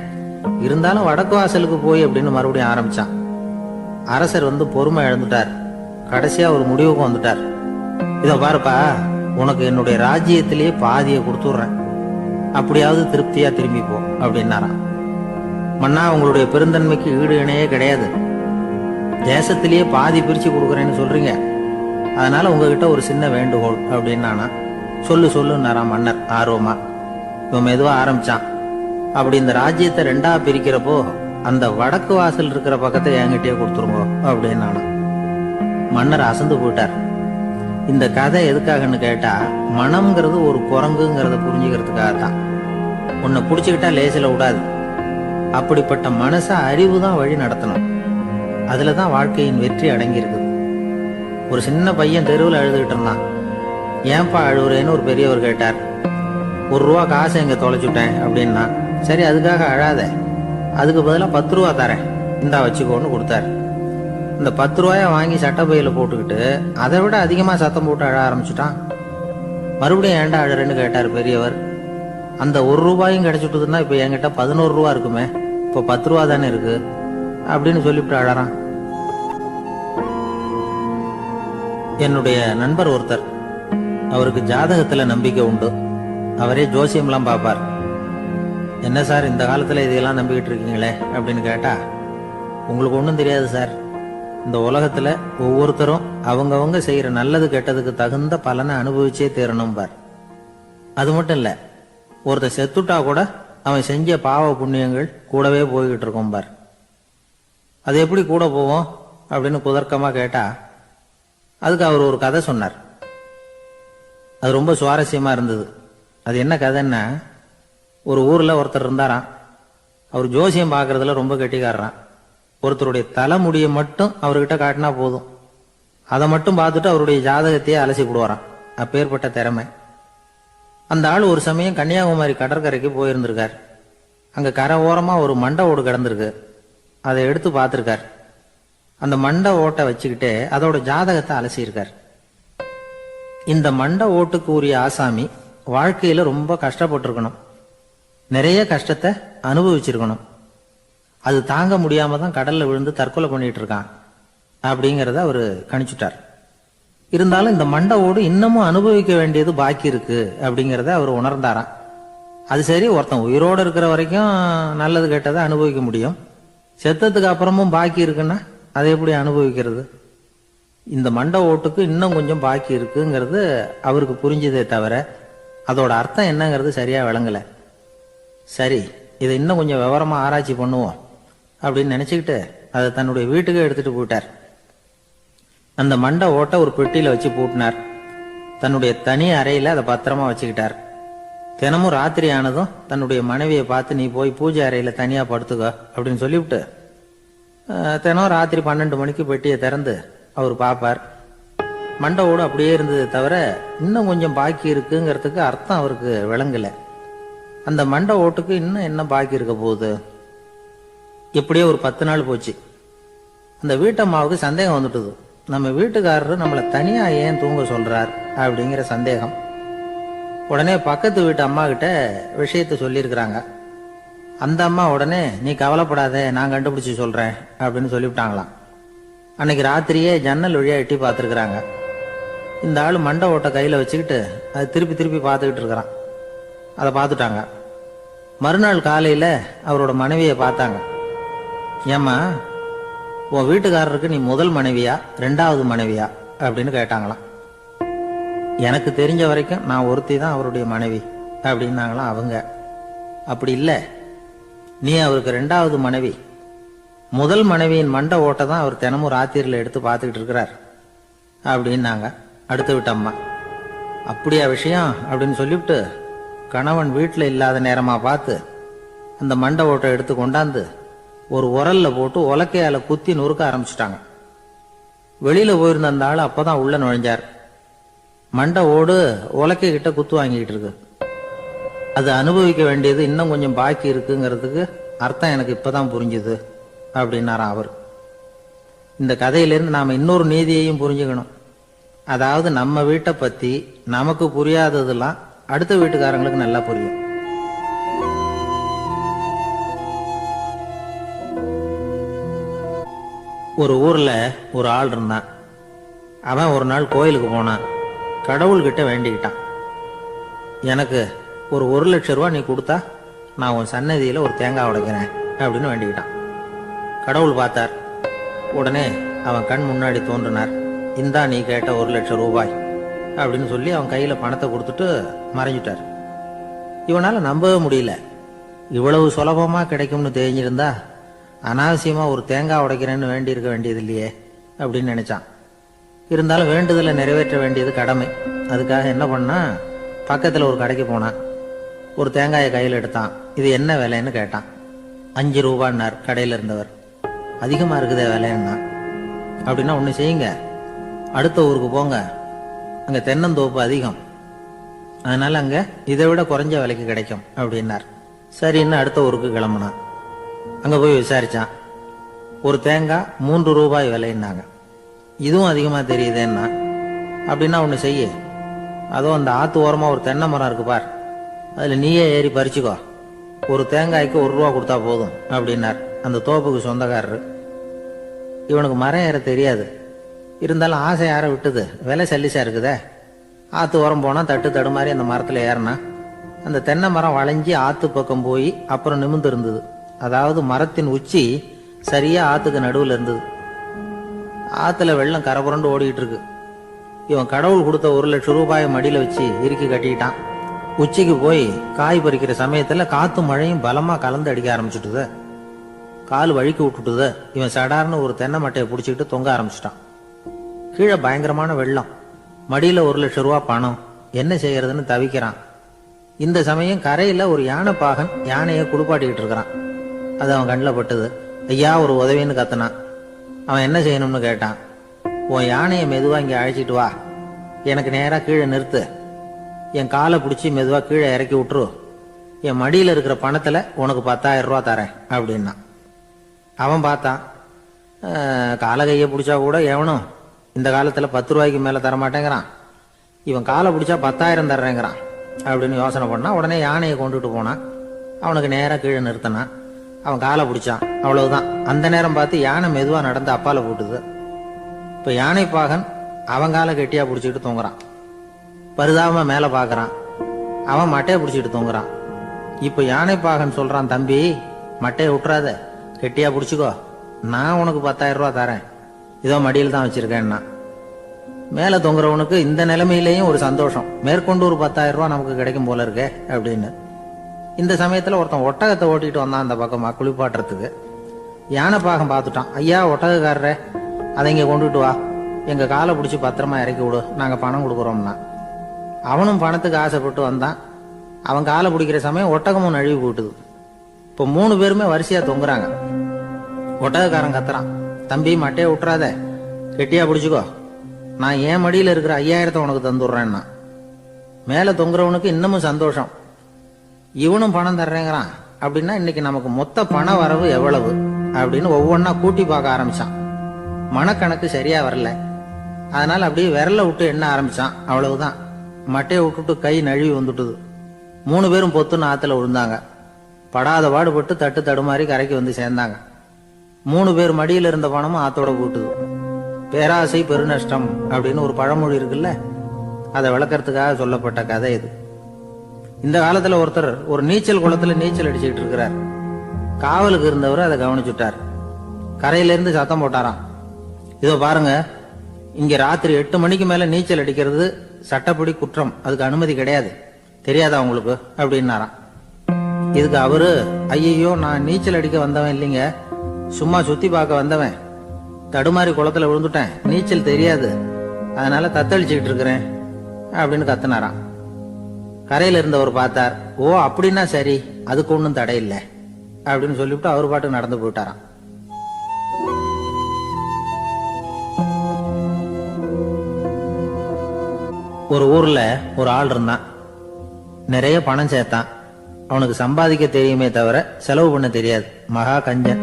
இருந்தாலும் வடக்கு வாசலுக்கு போய் அப்படின்னு மறுபடியும் ஆரம்பிச்சான். அரசர் வந்து பொறுமை இழந்துட்டார். கடைசியா ஒரு முடிவுக்கு வந்துட்டார். இத பாருப்பா, உனக்கு என்னுடைய ராஜ்யத்திலேயே பாதியை கொடுத்துடுறேன், அப்படியாவது திருப்தியா திரும்பி போ அப்படின்னாராம். மன்னா, உங்களுடைய பெருந்தன்மைக்கு ஈடு இணையே கிடையாது. தேசத்திலேயே பாதி பிரிச்சு கொடுக்குறேன்னு சொல்றீங்க, அதனால உங்ககிட்ட ஒரு சின்ன வேண்டுகோள் அப்படின்னானா. சொல்லுன்னாராம் மன்னர் ஆர்வமா. இவன் மெதுவா ஆரம்பிச்சான். அப்படி இந்த ராஜ்யத்தை 2ஆ பிரிக்கிறப்போ அந்த வடக்கு வாசல் இருக்கிற பக்கத்தை என்கிட்டயே கொடுத்துருங்க அப்படின்னானா. மன்னர் அசந்து போயிட்டார். இந்த கதை எதுக்காகன்னு கேட்டா, மனம்ங்கிறது ஒரு குரங்குங்கிறத புரிஞ்சுக்கிறதுக்காகத்தான். உன்னை புடிச்சுக்கிட்டா லேசில விடாது. அப்படிப்பட்ட மனச அறிவு தான் வழி நடத்தணும். அதுலதான் வாழ்க்கையின் வெற்றி அடங்கி இருக்குது. ஒரு சின்ன பையன் தெருவில் அழுதுகிட்டு இருந்தான். ஏன்பா அழுவுறேன்னு ஒரு பெரியவர் கேட்டார். 1 ரூபா காசை எங்க தொலைச்சுட்டேன் அப்படின்னா. சரி, அதுக்காக அழாத, அதுக்கு பதிலாக 10 ரூபா தரேன், இந்தா வச்சுக்கோன்னு கொடுத்தாரு. இந்த 10 ரூபாய வாங்கி சட்டப்பையில போட்டுக்கிட்டு அதை விட அதிகமா சத்தம் போட்டு அழ ஆரம்பிச்சுட்டான். மறுபடியும் ஏன்டா அழறேன்னு கேட்டார் பெரியவர். அந்த 1 ரூபாயும் கிடைச்சிட்டுதுன்னா இப்ப என்கிட்ட 11 ரூபா இருக்குமே, இப்ப 10 ரூபா தானே இருக்கு அப்படின்னு சொல்லிவிட்டு அழறான். என்னுடைய நண்பர் ஒருத்தர், அவருக்கு ஜாதகத்துல நம்பிக்கை உண்டு. அவரே ஜோசியம்லாம் பார்ப்பார். என்ன சார் இந்த காலத்துல இதையெல்லாம் நம்பிக்கிட்டு இருக்கீங்களே அப்படின்னு கேட்டா, உங்களுக்கு ஒன்றும் தெரியாது சார். இந்த உலகத்துல ஒவ்வொருத்தரும் அவங்கவங்க செய்யற நல்லது கெட்டதுக்கு தகுந்த பலனை அனுபவிச்சே தீரணும் பார். அது மட்டும் இல்ல, ஒருத்தர் செத்துட்டா கூட அவன் செஞ்ச பாவ புண்ணியங்கள் கூடவே போய்கிட்டு இருக்கும் பார். அது எப்படி கூட போவோம் அப்படின்னு குதர்க்கமா கேட்டா அதுக்கு அவர் ஒரு கதை சொன்னார். அது ரொம்ப சுவாரஸ்யமா இருந்தது. அது என்ன கதைன்னா, ஒரு ஊர்ல ஒருத்தர் இருந்தாராம். அவர் ஜோசியம் பார்க்கறதுல ரொம்ப கெட்டிக்காரரான். ஒருத்தருடைய தலைமுடியை மட்டும் அவர்கிட்ட காட்டினா போதும், அதை மட்டும் பார்த்துட்டு அவருடைய ஜாதகத்தையே அலசி போடுவாராம். அப்பேற்பட்ட திறமை. அந்த ஆள் ஒரு சமயம் கன்னியாகுமரி கடற்கரைக்கு போயிருந்திருக்கார். அங்க கரை ஓரமா ஒரு மண்டை ஓடு கிடந்திருக்கு. அதை எடுத்து பார்த்திருக்கார். அந்த மண்டை ஓட்டை வச்சுக்கிட்டே அதோட ஜாதகத்தை அலசியிருக்கார். இந்த மண்டை ஓட்டுக்கு உரிய ஆசாமி வாழ்க்கையில ரொம்ப கஷ்டப்பட்டிருக்கணும், நிறைய கஷ்டத்தை அனுபவிச்சிருக்கணும். அது தாங்க முடியாம தான் கடல்ல விழுந்து தற்கொலை பண்ணிட்டு இருக்கான் அப்படிங்கறத அவரு கணிச்சுட்டார். இருந்தாலும் இந்த மண்டை ஓடு இன்னமும் அனுபவிக்க வேண்டியது பாக்கி இருக்கு அப்படிங்கறத அவர் உணர்ந்தாராம். அது சரி, ஒருத்தன் உயிரோடு இருக்கிற வரைக்கும் நல்லது கெட்டதை அனுபவிக்க முடியும், செத்ததுக்கு அப்புறமும் பாக்கி இருக்குன்னா அதை எப்படி அனுபவிக்கிறது? இந்த மண்டை ஓட்டுக்கு இன்னும் கொஞ்சம் பாக்கி இருக்குங்கிறது அவருக்கு புரிஞ்சதே தவிர அதோட அர்த்தம் என்னங்கிறது சரியா விளங்கல. சரி, இதை இன்னும் கொஞ்சம் விவரமா ஆராய்ச்சி பண்ணுவோம் அப்படின்னு நினைச்சுக்கிட்டு அதை தன்னுடைய வீட்டுக்கு எடுத்துட்டு போயிட்டார். அந்த மண்டை ஓட்டை ஒரு பெட்டியில வச்சு பூட்டினார். தன்னுடைய தனி அறையில அதை பத்திரமா வச்சுக்கிட்டார். தினமும் ராத்திரி ஆனதும் தன்னுடைய மனைவியை பார்த்து, நீ போய் பூஜை அறையில தனியா படுத்துக்க அப்படின்னு சொல்லிவிட்டு தினம் ராத்திரி 12 மணிக்கு பெட்டியை திறந்து அவர் பார்ப்பார். மண்டை ஓடு அப்படியே இருந்தது தவிர இன்னும் கொஞ்சம் பாக்கி இருக்குங்கிறதுக்கு அர்த்தம் அவருக்கு விளங்கல. அந்த மண்டை ஓட்டுக்கு இன்னும் என்ன பாக்கி இருக்க போகுது? எப்படியோ ஒரு 10 நாள் போச்சு. அந்த வீட்டம்மாவுக்கு சந்தேகம் வந்துட்டுது. நம்ம வீட்டுக்காரரு நம்மளை தனியா ஏன் தூங்க சொல்றார் அப்படிங்கிற சந்தேகம். உடனே பக்கத்து வீட்டு அம்மா கிட்ட விஷயத்த சொல்லியிருக்கிறாங்க. அந்த அம்மா உடனே, நீ கவலைப்படாத, நான் கண்டுபிடிச்சு சொல்றேன் அப்படின்னு சொல்லிவிட்டாங்களாம். அன்னைக்கு ராத்திரியே ஜன்னல் வழியா எட்டி பார்த்துருக்குறாங்க. இந்த ஆளு மண்டை ஓட்டை கையில வச்சுக்கிட்டு அது திருப்பி திருப்பி பார்த்துக்கிட்டு இருக்கிறான். அதை பார்த்துட்டாங்க. மறுநாள் காலையில அவரோட மனைவியை பார்த்தாங்க. ஏம்மா, உன் வீட்டுக்காரருக்கு நீ முதல் மனைவியா 2வது மனைவியா அப்படின்னு கேட்டாங்களாம். எனக்கு தெரிஞ்ச வரைக்கும் நான் ஒருத்தி தான் அவருடைய மனைவி அப்படின்னாங்களாம் அவங்க. அப்படி இல்லை, நீ அவருக்கு 2வது மனைவி. முதல் மனைவியின் மண்டை ஓட்டை தான் அவர் தினமும் ராத்திரியில் எடுத்து பார்த்துக்கிட்டு இருக்கிறார் அப்படின்னாங்க அடுத்து விட்ட அம்மா. அப்படியா விஷயம் அப்படின்னு சொல்லிவிட்டு கணவன் வீட்டில் இல்லாத நேரமா பார்த்து அந்த மண்டை ஓட்டை எடுத்து கொண்டாந்து ஒரு உரல்ல போட்டு உலக்கையால குத்தி நொறுக்க ஆரம்பிச்சுட்டாங்க. வெளியில போயிருந்த அந்த ஆள் அப்பதான் உள்ள நுழைஞ்சார். மண்டை ஓடு உலக்கை கிட்ட குத்து வாங்கிட்டு இருக்கு. அது அனுபவிக்க வேண்டியது இன்னும் கொஞ்சம் பாக்கி இருக்குங்கிறதுக்கு அர்த்தம் எனக்கு இப்பதான் புரிஞ்சுது அப்படின்னாராம் அவர். இந்த கதையிலிருந்து நாம இன்னொரு நீதியையும் புரிஞ்சுக்கணும். அதாவது நம்ம வீட்டை பத்தி நமக்கு புரியாததெல்லாம் அடுத்த வீட்டுக்காரங்களுக்கு நல்லா புரியும். ஒரு ஊர்ல ஒரு ஆள் இருந்தான். அவன் ஒரு நாள் கோயிலுக்கு போனான். கடவுள்கிட்ட வேண்டிக்கிட்டான், எனக்கு ஒரு 1,00,000 ரூபா நீ கொடுத்தா நான் உன் சன்னதியில ஒரு தேங்காய் உடைக்கிறேன் அப்படின்னு வேண்டிக்கிட்டான். கடவுள் பார்த்தார். உடனே அவன் கண் முன்னாடி தோன்றினார். இந்தா நீ கேட்ட 1,00,000 ரூபாய் அப்படின்னு சொல்லி அவன் கையில பணத்தை கொடுத்துட்டு மறைஞ்சிட்டார். இவனால நம்பவே முடியல. இவ்வளவு சுலபமா கிடைக்கும்னு தெரிஞ்சிருந்தா அனாவசியமா ஒரு தேங்காய் உடைக்கிறேன்னு வேண்டி இருக்க வேண்டியது இல்லையே அப்படின்னு நினைச்சான். இருந்தாலும் வேண்டுதலை நிறைவேற்ற வேண்டியது கடமை. அதுக்காக என்ன பண்ணா, பக்கத்துல ஒரு கடைக்கு போனான். ஒரு தேங்காயை கையில் எடுத்தான். இது என்ன விலைன்னு கேட்டான். 5 ரூபான்னார் கடையில இருந்தவர். அதிகமா இருக்குதே விலைன்னா. அப்படின்னா ஒண்ணு செய்யுங்க, அடுத்த ஊருக்கு போங்க, அங்க தென்னந்தோப்பு அதிகம், அதனால அங்க இதை விட குறைஞ்ச விலைக்கு கிடைக்கும் அப்படின்னார். சரின்னு அடுத்த ஊருக்கு கிளம்புனான். அங்க போய் விசாரிச்சான். ஒரு தேங்காய் 3 ரூபாய் விலைன்னாங்க. இதுவும் அதிகமா தெரியுதேன்னா. அப்படின்னா ஒண்ணு செய்ய, அதோ அந்த ஆத்து ஓரமா ஒரு தென்னை மரம் இருக்கு பார், அதுல நீயே ஏறி பறிச்சுக்கோ, ஒரு தேங்காய்க்கு 1 ரூபா கொடுத்தா போதும் அப்படின்னார் அந்த தோப்புக்கு சொந்தக்காரரு. இவனுக்கு மரம் ஏற தெரியாது. இருந்தாலும் ஆசை யார விட்டுது, விலை சல்லிசா இருக்குதே. ஆத்து ஓரம் போனா தட்டு தடுமாறி அந்த மரத்துல ஏறினா அந்த தென்னை மரம் வளைஞ்சி ஆத்து பக்கம் போய் அப்புறம் நிமிர்ந்து இருந்தது. அதாவது மரத்தின் உச்சி சரியா ஆத்துக்கு நடுவுல இருந்தது. ஆத்துல வெள்ளம் கரபுரண்டு ஓடிட்டு இருக்கு. இவன் கடவுள் கொடுத்த 1,00,000 ரூபாயை மடியில வச்சு இறுக்கி கட்டிக்கிட்டான். உச்சிக்கு போய் காய் பறிக்கிற சமயத்துல காத்து மழையும் பலமா கலந்து அடிக்க ஆரம்பிச்சுட்டுது. கால் வழுக்கி விட்டுட்டுது. இவன் சடார்னு ஒரு தென்னை மட்டையை பிடிச்சிக்கிட்டு தொங்க ஆரம்பிச்சிட்டான். கீழே பயங்கரமான வெள்ளம், மடியில 1,00,000 ரூபா பணம். என்ன செய்யறதுன்னு தவிக்கிறான். இந்த சமயம் கரையில ஒரு யானை பாகன் யானையை குளிப்பாட்டிக்கிட்டு இருக்கிறான். அது அவன் கண்ணில் பட்டது. ஐயா ஒரு உதவின்னு கத்துனான். அவன் என்ன செய்யணும்னு கேட்டான். உன் யானையை மெதுவா இங்க அழைச்சிட்டு வா, எனக்கு நேரா கீழே நிறுத்து, என் காலை பிடிச்சி மெதுவா கீழே இறக்கி விட்டுரு, என் மடியில இருக்கிற பணத்துல உனக்கு 10,000 ரூபா தரேன் அப்படின்னா. அவன் பார்த்தான். காலை கையை பிடிச்சா கூட எவனும் இந்த காலத்துல 10 ரூபாய்க்கு மேல தரமாட்டேங்கிறான், இவன் காலை பிடிச்சா 10,000 தர்றேங்கிறான் அப்படின்னு யோசனை பண்ணா. உடனே யானையை கொண்டுட்டு போனான். அவனுக்கு நேரா கீழே நிறுத்தினான். அவன் காலை பிடிச்சான். அவ்வளவுதான். அந்த நேரம் பார்த்து யானை மெதுவா நடந்து அப்பால போட்டுது. இப்ப யானை பாகன் அவன் காலை கெட்டியா பிடிச்சிக்கிட்டு தூங்குறான். பரிதாபமா மேல பாக்குறான். அவன் மட்டையை பிடிச்சிட்டு தூங்குறான். இப்ப யானை பாகன் சொல்றான், தம்பி மட்டையை விட்டுறாத, கெட்டியா பிடிச்சிக்கோ, நான் உனக்கு 10,000 ரூபா தரேன், இதோ மடியில் தான் வச்சிருக்கேன்னா. மேல தொங்குறவனுக்கு இந்த நிலைமையிலேயும் ஒரு சந்தோஷம், மேற்கொண்டு ஒரு 10,000 ரூபா நமக்கு கிடைக்கும் போல இருக்கே அப்படின்னு. இந்த சமயத்துல ஒருத்தன் ஒட்டகத்தை ஓட்டிட்டு வந்தான் அந்த பக்கமா குளிப்பாட்டுறதுக்கு. யானை பாகம் பார்த்துட்டான். ஐயா ஒட்டகக்காரரே, அதை இங்க கொண்டுட்டு வா, எங்க காலை பிடிச்சி பத்திரமா இறக்கி விடு, நாங்க பணம் கொடுக்குறோம்னா. அவனும் பணத்துக்கு ஆசைப்பட்டு வந்தான். அவன் காலை பிடிக்கிற சமயம் ஒட்டகமும் நழுவி போட்டுது. இப்போ 3 பேருமே வரிசையா தொங்குறாங்க. ஒட்டகக்காரன் கத்துறான், தம்பி மட்டையை விட்டுறாத, கெட்டியா பிடிச்சிக்கோ, நான் என் மடியில இருக்கிற 5,000 உனக்கு தந்துடுறேன்னா. மேல தொங்குறவனுக்கு இன்னமும் சந்தோஷம், இவனும் பணம் தர்றேங்கிறான் அப்படின்னா இன்னைக்கு நமக்கு மொத்த பண வரவு எவ்வளவு அப்படின்னு ஒவ்வொன்னா கூட்டி பார்க்க ஆரம்பிச்சான். மனக்கணக்கு சரியா வரல. அதனால அப்படியே விரல விட்டு எண்ண ஆரம்பிச்சான். அவ்வளவுதான். மட்டையை விட்டுட்டு கை நழுவி வந்துட்டுது. 3 பேரும் பொத்துன்னு ஆத்துல விழுந்தாங்க. படாத பாடுபட்டு தட்டு தடுமாறி கரைக்கு வந்து சேர்ந்தாங்க. 3 பேர் மடியில இருந்த பணமும் ஆத்தோட போட்டுது. பேராசை பெருநஷ்டம் அப்படின்னு ஒரு பழமொழி இருக்குல்ல, அதை விளக்கறதுக்காக சொல்லப்பட்ட கதை இது. இந்த காலத்துல ஒருத்தர் ஒரு நீச்சல் குளத்துல நீச்சல் அடிச்சுட்டு இருக்கிறார். காவலுக்கு இருந்தவர் அதை கவனிச்சுட்டார். கரையில இருந்து சத்தம் போட்டாராம், இதோ பாருங்க, இங்க ராத்திரி 8 மணிக்கு மேல நீச்சல் அடிக்கிறது சட்டப்படி குற்றம், அதுக்கு அனுமதி கிடையாது, தெரியாதா உங்களுக்கு அப்படின்னாராம். இதுக்கு அவரு, ஐயோ நான் நீச்சல் அடிக்க வந்தவன் இல்லைங்க, சும்மா சுத்தி பார்க்க வந்தவன், தடுமாறி குளத்துல விழுந்துட்டேன், நீச்சல் தெரியாது, அதனால தத்தளிச்சுக்கிட்டு இருக்கிறேன் அப்படின்னு கத்துனாராம். கரையில இருந்தவர் பார்த்தார். ஓ அப்படின்னா சரி, அதுக்கு ஒன்றும் தடை இல்லை அப்படின்னு சொல்லிவிட்டு அவர் பாட்டுக்கு நடந்து போயிட்டாராம். ஒரு ஊர்ல ஒரு ஆள் இருந்தான். நிறைய பணம் சேர்த்தான். அவனுக்கு சம்பாதிக்க தெரியுமே தவிர செலவு பண்ண தெரியாது. மகா கஞ்சன்.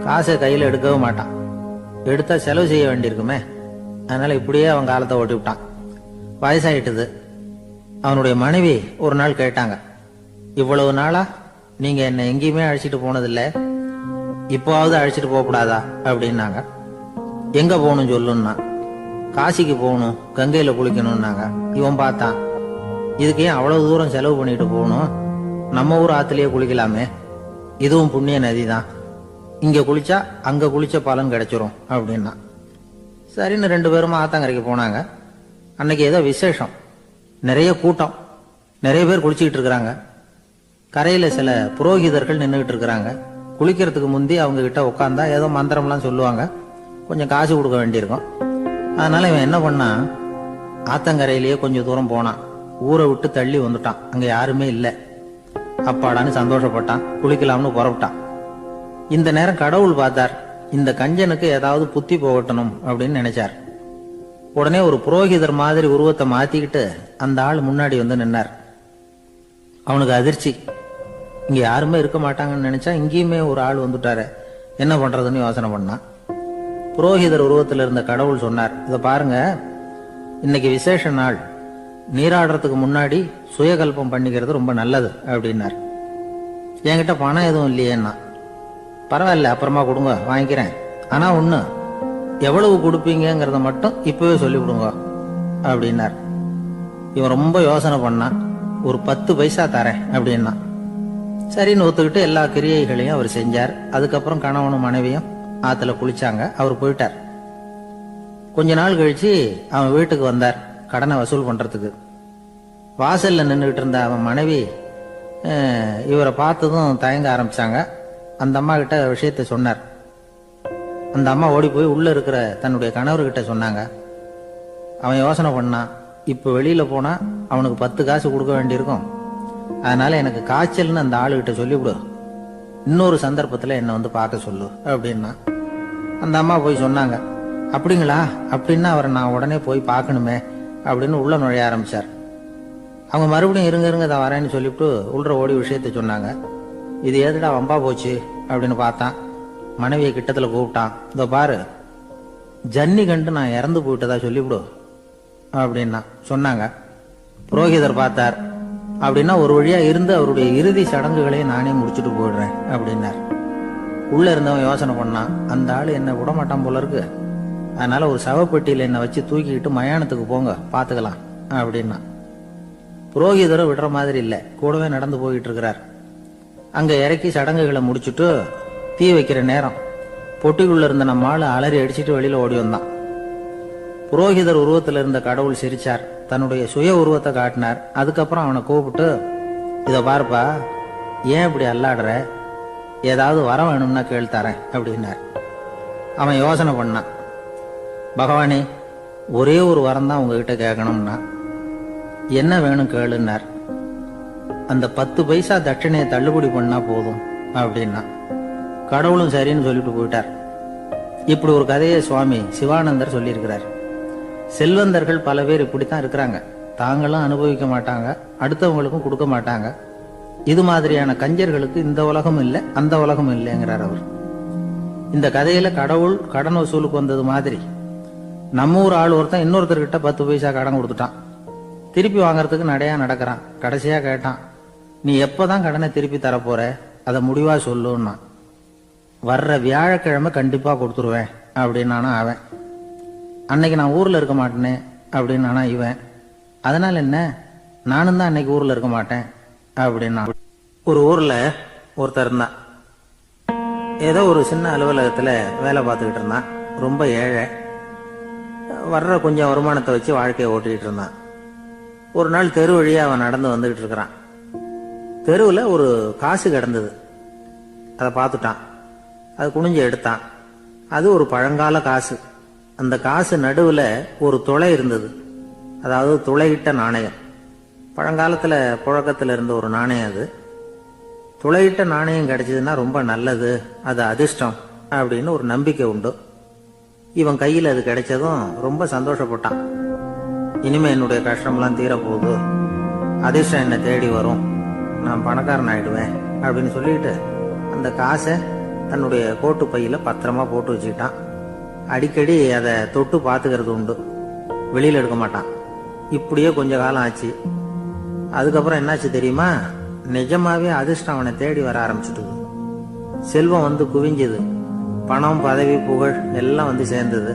காசை கையில எடுக்கவும் மாட்டான். எடுத்தா செலவு செய்ய வேண்டியிருக்குமே, அதனால இப்படியே அவன் காலத்தை ஓட்டி விட்டான். வயசாயிட்டுது. அவனுடைய மனைவி ஒரு நாள் கேட்டாங்க, இவ்வளவு நாளா நீங்க என்ன எங்கேயுமே அழைச்சிட்டு போனதில்லை, இப்போவாவது அழைச்சிட்டு போக கூடாதா அப்படின்னாங்க. எங்க போகணும் சொல்லுன்னா. காசிக்கு போகணும், கங்கையில குளிக்கணும்னாங்க. இவன் பார்த்தான், இதுக்கு ஏன் அவ்வளவு தூரம் செலவு பண்ணிட்டு போகணும், நம்ம ஊர் ஆத்துலயே குளிக்கலாமே, இதுவும் புண்ணிய நதி தான், இங்க குளிச்சா அங்க குளிச்ச பலன் கிடைச்சிரும் அப்படின்னா. சரின்னு 2 பேரும் ஆத்தங்கரைக்கு போனாங்க. அன்னைக்கு ஏதோ விசேஷம், நிறைய கூட்டம், நிறைய பேர் குளிச்சுக்கிட்டு இருக்கிறாங்க. கரையில சில புரோகிதர்கள் நின்றுகிட்டு இருக்கிறாங்க. குளிக்கிறதுக்கு முந்தி அவங்க கிட்ட உட்காந்தா ஏதோ மந்திரம்லாம் சொல்லுவாங்க, கொஞ்சம் காசு கொடுக்க வேண்டியிருக்கும். அதனால இவன் என்ன பண்ணா, ஆத்தங்கரையிலேயே கொஞ்சம் தூரம் போனான். ஊரை விட்டு தள்ளி வந்துட்டான். அங்க யாருமே இல்லை. அப்பாடான்னு சந்தோஷப்பட்டான். குளிக்கலாம்னு புறப்பட்டான். இந்த நேரம் கடவுள் பார்த்தார், இந்த கஞ்சனுக்கு ஏதாவது புத்தி போகட்டணும் அப்படின்னு நினைச்சார். உடனே ஒரு புரோகிதர் மாதிரி உருவத்தை மாத்திக்கிட்டு அந்த ஆள் முன்னாடி வந்து நின்னார். அவனுக்கு அதிர்ச்சி. இங்க யாருமே இருக்க மாட்டாங்கன்னு நினைச்சா இங்கேயுமே ஒரு ஆள் வந்துட்டாரு, என்ன பண்றதுன்னு யோசனை பண்ணான். புரோகிதர் உருவத்தில் இருந்த கடவுள் சொன்னார், இதை பாருங்க, இன்னைக்கு விசேஷ நாள், நீராடுறதுக்கு முன்னாடி சுயகல்பம் பண்ணிக்கிறது ரொம்ப நல்லது அப்படின்னார். என்கிட்ட பணம் எதுவும் இல்லையேன்னா. பரவாயில்ல, அப்புறமா கொடுங்க, வாங்கிக்கிறேன், ஆனா ஒண்ணு, எவ்வளவு கொடுப்பீங்கிறத மட்டும் இப்பவே சொல்லி விடுங்க அப்படின்னார். இவன் ரொம்ப யோசனை பண்ணான். ஒரு 10 பைசா தரேன் அப்படின்னா. சரின்னு ஒத்துக்கிட்டு எல்லா கிரியைகளையும் அவர் செஞ்சார். அதுக்கப்புறம் கணவனும் மனைவியும் ஆத்துல குளிச்சாங்க. அவர் போயிட்டார். கொஞ்ச நாள் கழிச்சு அவன் வீட்டுக்கு வந்தார் கடனை வசூல் பண்றதுக்கு. வாசல்ல நின்றுகிட்டு இருந்த அவன் மனைவி இவரை பார்த்ததும் தயங்க ஆரம்பிச்சாங்க. அந்த அம்மா கிட்ட விஷயத்த சொன்னார். அந்த அம்மா ஓடி போய் உள்ள இருக்கிற தன்னுடைய கணவர்கிட்ட சொன்னாங்க. அவன் யோசனை பண்ணான், இப்ப வெளியில போனா அவனுக்கு 10 காசு கொடுக்க வேண்டியிருக்கும், அதனால எனக்கு காய்ச்சல்னு அந்த ஆளுகிட்ட சொல்லிவிடு, இன்னொரு சந்தர்ப்பத்துல என்ன வந்து பார்க்க சொல்லு அப்படின்னா. அந்த அம்மா போய் சொன்னாங்க. அப்படிங்களா, அப்படின்னா அவரை நான் உடனே போய் பார்க்கணுமே அப்படின்னு உள்ள நுழைய ஆரம்பிச்சார். அவங்க மறுபடியும் இருங்க தான் வரேன்னு சொல்லிவிட்டு உள்ள ஓடி விஷயத்த சொன்னாங்க. இது ஏதுடா வம்பா போச்சு அப்படின்னு பார்த்தான். மனைவியை கிட்டத்துல கூப்பிட்டான். இதோ பாரு, ஜன்னி கண்டு நான் இறந்து போயிட்டதா சொல்லிவிடு அப்படின்னா சொன்னாங்க. புரோகிதர் பார்த்தார். அப்படின்னா ஒரு வழியா இருந்து அவருடைய இறுதி சடங்குகளையும் நானே முடிச்சுட்டு போயிடுறேன் அப்படின்னார். உள்ள இருந்தவன் யோசனை பண்ணான், அந்த ஆளு என்ன விட மாட்டான் போல இருக்கு, அதனால ஒரு சவப்பெட்டியில என்னை வச்சு தூக்கிக்கிட்டு மயானத்துக்கு போங்க பாத்துக்கலாம் அப்படின்னா. புரோகிதரும் விடுற மாதிரி இல்ல, கூடவே நடந்து போயிட்டு இருக்கிறார். அங்க இறக்கி சடங்குகளை முடிச்சுட்டு தீ வைக்கிற நேரம் பொட்டிக்குள்ள இருந்த நம்ம ஆளு அலறி அடிச்சுட்டு வெளியில ஓடி வந்தான். புரோகிதர் உருவத்துல இருந்த கடவுள் சிரிச்சார், தன்னுடைய சுய உருவத்தை காட்டினார். அதுக்கப்புறம் அவனை கூப்பிட்டு, இத பாருப்பா, ஏன் இப்படி அல்லாடுற, ஏதாவது வர வேணும்னா கேள் தரேன் அப்படின்னார். அவன் யோசனை பண்ணான். பகவானே, ஒரே ஒரு வரம் தான் உங்ககிட்ட கேட்கணும்னா. என்ன வேணும் கேளுன்னார். அந்த 10 பைசா தட்சணையை தள்ளுபடி பண்ணா போதும் அப்படின்னா. கடவுளும் சரின்னு சொல்லிட்டு போயிட்டார். இப்படி ஒரு கதையை சுவாமி சிவானந்தர் சொல்லியிருக்கிறார். செல்வந்தர்கள் பல பேர் இப்படித்தான் இருக்கிறாங்க. தாங்களும் அனுபவிக்க மாட்டாங்க, அடுத்தவங்களுக்கும் கொடுக்க மாட்டாங்க. இது மாதிரியான கஞ்சர்களுக்கு இந்த உலகம் இல்லை, அந்த உலகம் இல்லைங்கிறார் அவர். இந்த கதையில கடவுள் கடன் வசூலுக்கு வந்தது மாதிரி நம்ம ஊர் ஆள் ஒருத்தன் இன்னொருத்தர்கிட்ட 10 பைசா கடன் கொடுத்துட்டான். திருப்பி வாங்கறதுக்கு நடையா நடக்கிறான். கடைசியா கேட்டான், நீ எப்பதான் கடனை திருப்பி தரப்போற, அதை முடிவா சொல்லுன்னா. வர்ற வியாழக்கிழமை கண்டிப்பா கொடுத்துருவேன் அப்படின்னானா அவன். அன்னைக்கு நான் ஊர்ல இருக்க மாட்டேனே அப்படின்னானா இவன். அதனால என்ன, நானும் தான் அன்னைக்கு ஊர்ல இருக்க மாட்டேன் அப்படின்னா. ஒரு ஊர்ல ஒருத்தர் இருந்தான். ஏதோ ஒரு சின்ன அலுவலகத்துல வேலை பார்த்துக்கிட்டு இருந்தான். ரொம்ப ஏழை. வர்ற கொஞ்சம் வருமானத்தை வச்சு வாழ்க்கையை ஓட்டிக்கிட்டு இருந்தான். ஒரு நாள் தெரு வழியா அவன் நடந்து வந்துகிட்டு இருக்கிறான். தெருவில் ஒரு காசு கிடந்தது. அதை பார்த்துட்டான். அது குனிஞ்சு எடுத்தான். அது ஒரு பழங்கால காசு. அந்த காசு நடுவில் ஒரு துளை இருந்தது. அதாவது துளையிட்ட நாணயம். பழங்காலத்தில் புழக்கத்தில் இருந்த ஒரு நாணயம் அது. துளையிட்ட நாணயம் கிடைச்சதுன்னா ரொம்ப நல்லது, அது அதிர்ஷ்டம் அப்படின்னு ஒரு நம்பிக்கை உண்டு. இவன் கையில் அது கிடைச்சதும் ரொம்ப சந்தோஷப்பட்டான். இனிமே என்னுடைய கஷ்டம்லாம் தீரப்போகுது, அதிர்ஷ்டம் என்னை தேடி வரும், நான் பணக்காரன் ஆயிடுவேன் அப்படின்னு சொல்லிட்டு அந்த காசை தன்னுடைய கோட்டு பையில பத்திரமா போட்டு வச்சுக்கிட்டான். அடிக்கடி அதை தொட்டு பார்த்துக்கிறது உண்டு, வெளியில எடுக்க மாட்டான். இப்படியே கொஞ்ச காலம் ஆச்சு. அதுக்கப்புறம் என்னாச்சு தெரியுமா, நிஜமாவே அதிர்ஷ்டம் அவனை தேடி வர ஆரம்பிச்சுட்டுது. செல்வம் வந்து குவிஞ்சது. பணம், பதவி, புகழ் எல்லாம் வந்து சேர்ந்தது.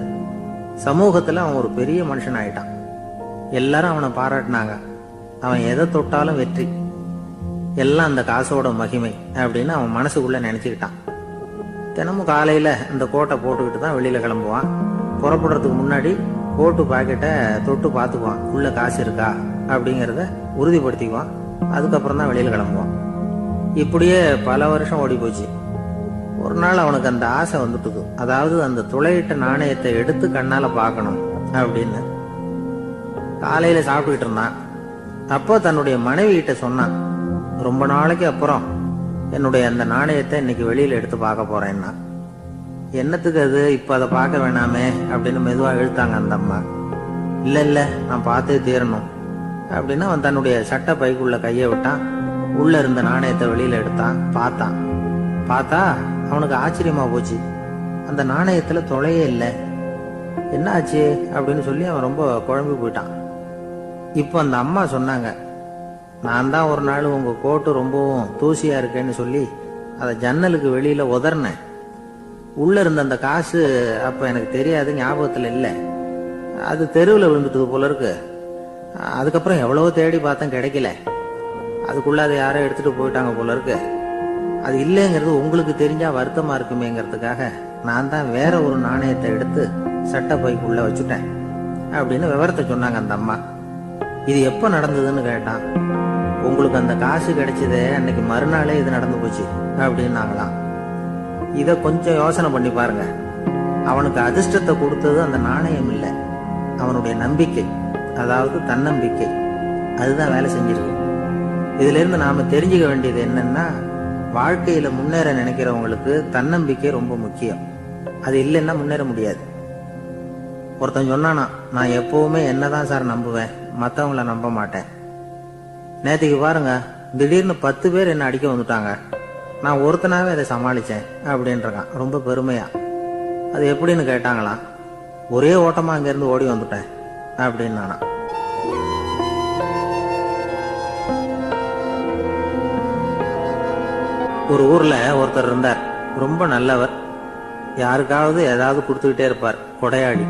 சமூகத்துல அவன் ஒரு பெரிய மனுஷன் ஆயிட்டான். எல்லாரும் அவனை பாராட்டினாங்க. அவன் எதை தொட்டாலும் வெற்றி, எல்லாம் அந்த காசோட மகிமை அப்படின்னு அவன் மனசுக்குள்ள நினைச்சுக்கிட்டான். தினமும் காலையில அந்த கோட்டை போட்டுக்கிட்டு தான் வெளியில கிளம்புவான். புறப்படுறதுக்கு முன்னாடி கோட்டு பாக்கெட்டை தொட்டு பார்த்துக்குவான், உள்ள காசு இருக்கா அப்படிங்கிறத உறுதிப்படுத்திக்குவான். அதுக்கப்புறம் தான் வெளியில கிளம்புவான். இப்படியே பல வருஷம் ஓடி போச்சு. ஒரு நாள் அவனுக்கு அந்த ஆசை வந்துட்டுது. அதாவது அந்த துளையிட்ட நாணயத்தை எடுத்து கண்ணால பார்க்கணும் அப்படின்னு. காலையில சாப்பிட்டுக்கிட்டு இருந்தான். அப்போ தன்னுடைய மனைவி கிட்ட சொன்னான், ரொம்ப நாளைக்கு அப்புறம் என்னுடைய அந்த நாணயத்தை இன்னைக்கு வெளியில எடுத்து பார்க்க போறேன்னா. என்னத்துக்கு அது, இப்ப அதை பார்க்க வேணாமே அப்படின்னு மெதுவா இழுத்தாங்க அந்த அம்மா. இல்ல இல்ல, நான் பார்த்தே தீரணும் அப்படின்னு அவன் தன்னுடைய சட்டை பைக்குள்ள கையை விட்டான். உள்ள இருந்த நாணயத்தை வெளியில எடுத்தான். பார்த்தா அவனுக்கு ஆச்சரியமா போச்சு. அந்த நாணயத்துல தொலையே இல்லை. என்ன ஆச்சு அப்படின்னு சொல்லி அவன் ரொம்ப குழம்பி போயிட்டான். இப்போ அந்த அம்மா சொன்னாங்க, நான் தான் ஒரு நாள் உங்க கோட்டு ரொம்பவும் தூசியா இருக்கேன்னு சொல்லி அதை ஜன்னலுக்கு வெளியில உதறினேன். உள்ள இருந்த அந்த காசு அப்ப எனக்கு தெரியாது, ஞாபகத்துல இல்லை. அது தெருவில் விழுந்துட்டது போல இருக்கு. அதுக்கப்புறம் எவ்வளவோ தேடி பார்த்தேன், கிடைக்கல. அதுக்குள்ள அதை யாரோ எடுத்துட்டு போயிட்டாங்க போல இருக்கு. அது இல்லைங்கிறது உங்களுக்கு தெரிஞ்சா வருத்தமா இருக்குமேங்கிறதுக்காக நான் தான் வேற ஒரு நாணயத்தை எடுத்து சட்டை பைக்குள்ள வச்சுட்டேன் அப்படின்னு விவரத்தை சொன்னாங்க அந்த அம்மா. இது எப்ப நடந்ததுன்னு கேட்டான். உங்களுக்கு அந்த காசு கிடைச்சதே அன்னைக்கு மறுநாளே இது நடந்து போச்சு அப்படின்னாங்களாம். இத கொஞ்சம் யோசனை பண்ணி பாருங்க. அவனுக்கு அதிர்ஷ்டத்தை கொடுத்தது அந்த நாணயம் இல்லை, அவனுடைய நம்பிக்கை, அதாவது தன்னம்பிக்கை. அதுதான் வேலை செஞ்சிருக்கு. இதுல இருந்து நாம தெரிஞ்சுக்க வேண்டியது என்னன்னா, வாழ்க்கையில முன்னேற நினைக்கிறவங்களுக்கு தன்னம்பிக்கை ரொம்ப முக்கியம். அது இல்லைன்னா முன்னேற முடியாது. ஒருத்தன் சொன்னானா, நான் எப்பவுமே என்னதான் சார் நம்புவேன், மத்தவங்கள நம்ப மாட்டேன். நேற்றுக்கு பாருங்க, திடீர்னு 10 பேர் என்ன அடிக்க வந்துட்டாங்க, நான் ஒருத்தனாவே அதை சமாளிச்சேன் அப்படின்றான் ரொம்ப பெருமையா. அது எப்படின்னு கேட்டாங்களாம். ஒரே ஓட்டமா அங்கிருந்து ஓடி வந்துட்டேன் அப்படின்னு நானா. ஒரு ஊர்ல ஒருத்தர் இருந்தார், ரொம்ப நல்லவர். யாருக்காவது ஏதாவது கொடுத்துக்கிட்டே இருப்பார், கொடையாடி.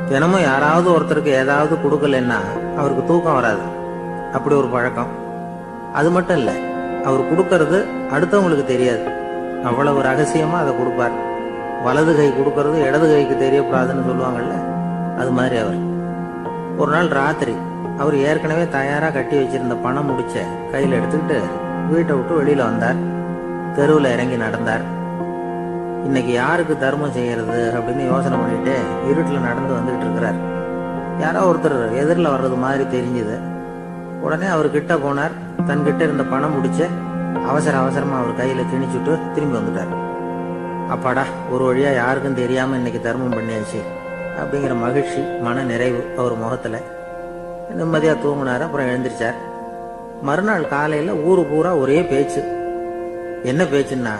தினமும் யாராவது ஒருத்தருக்கு ஏதாவது கொடுக்கலன்னா அவருக்கு தூக்கம் வராது, அப்படி ஒரு பழக்கம். அது மட்டும் இல்ல, அவர் கொடுக்கறது அடுத்தவங்களுக்கு தெரியாது, அவ்வளவு ரகசியமா அதை கொடுப்பார். வலது கை கொடுக்கறது இடது கைக்கு தெரியக்கூடாதுன்னு சொல்லுவாங்கல்ல, அது மாதிரி அவர். ஒரு நாள் ராத்திரி அவர் ஏற்கனவே தயாரா கட்டி வச்சிருந்த பணம் முடிச்ச கையில எடுத்துக்கிட்டு வீட்டை விட்டு வெளியில வந்தார். தெருவில் இறங்கி நடந்தார். இன்னைக்கு யாருக்கு தர்மம் செய்யறது அப்படின்னு யோசனை பண்ணிட்டு இருட்டில் நடந்து வந்துகிட்டு இருக்கிறார். யாரோ ஒருத்தர் எதிரில் வர்றது மாதிரி தெரிஞ்சுது. உடனே அவர் கிட்ட போனார். தன்கிட்ட இருந்த பணம் முடிச்ச அவசரமா அவர் கையில திணிச்சுட்டு திரும்பி வந்துட்டார். அப்பாடா, ஒரு வழியா யாருக்கும் தெரியாம இன்னைக்கு தர்மம் பண்ணியாச்சு அப்படிங்கிற மகிழ்ச்சி, மன நிறைவு அவர் முகத்துல. நிம்மதியா தூங்கினார். அப்புறம் எழுந்திரிச்சார். மறுநாள் காலையில ஊரு பூரா ஒரே பேச்சு. என்ன பேச்சுன்னா,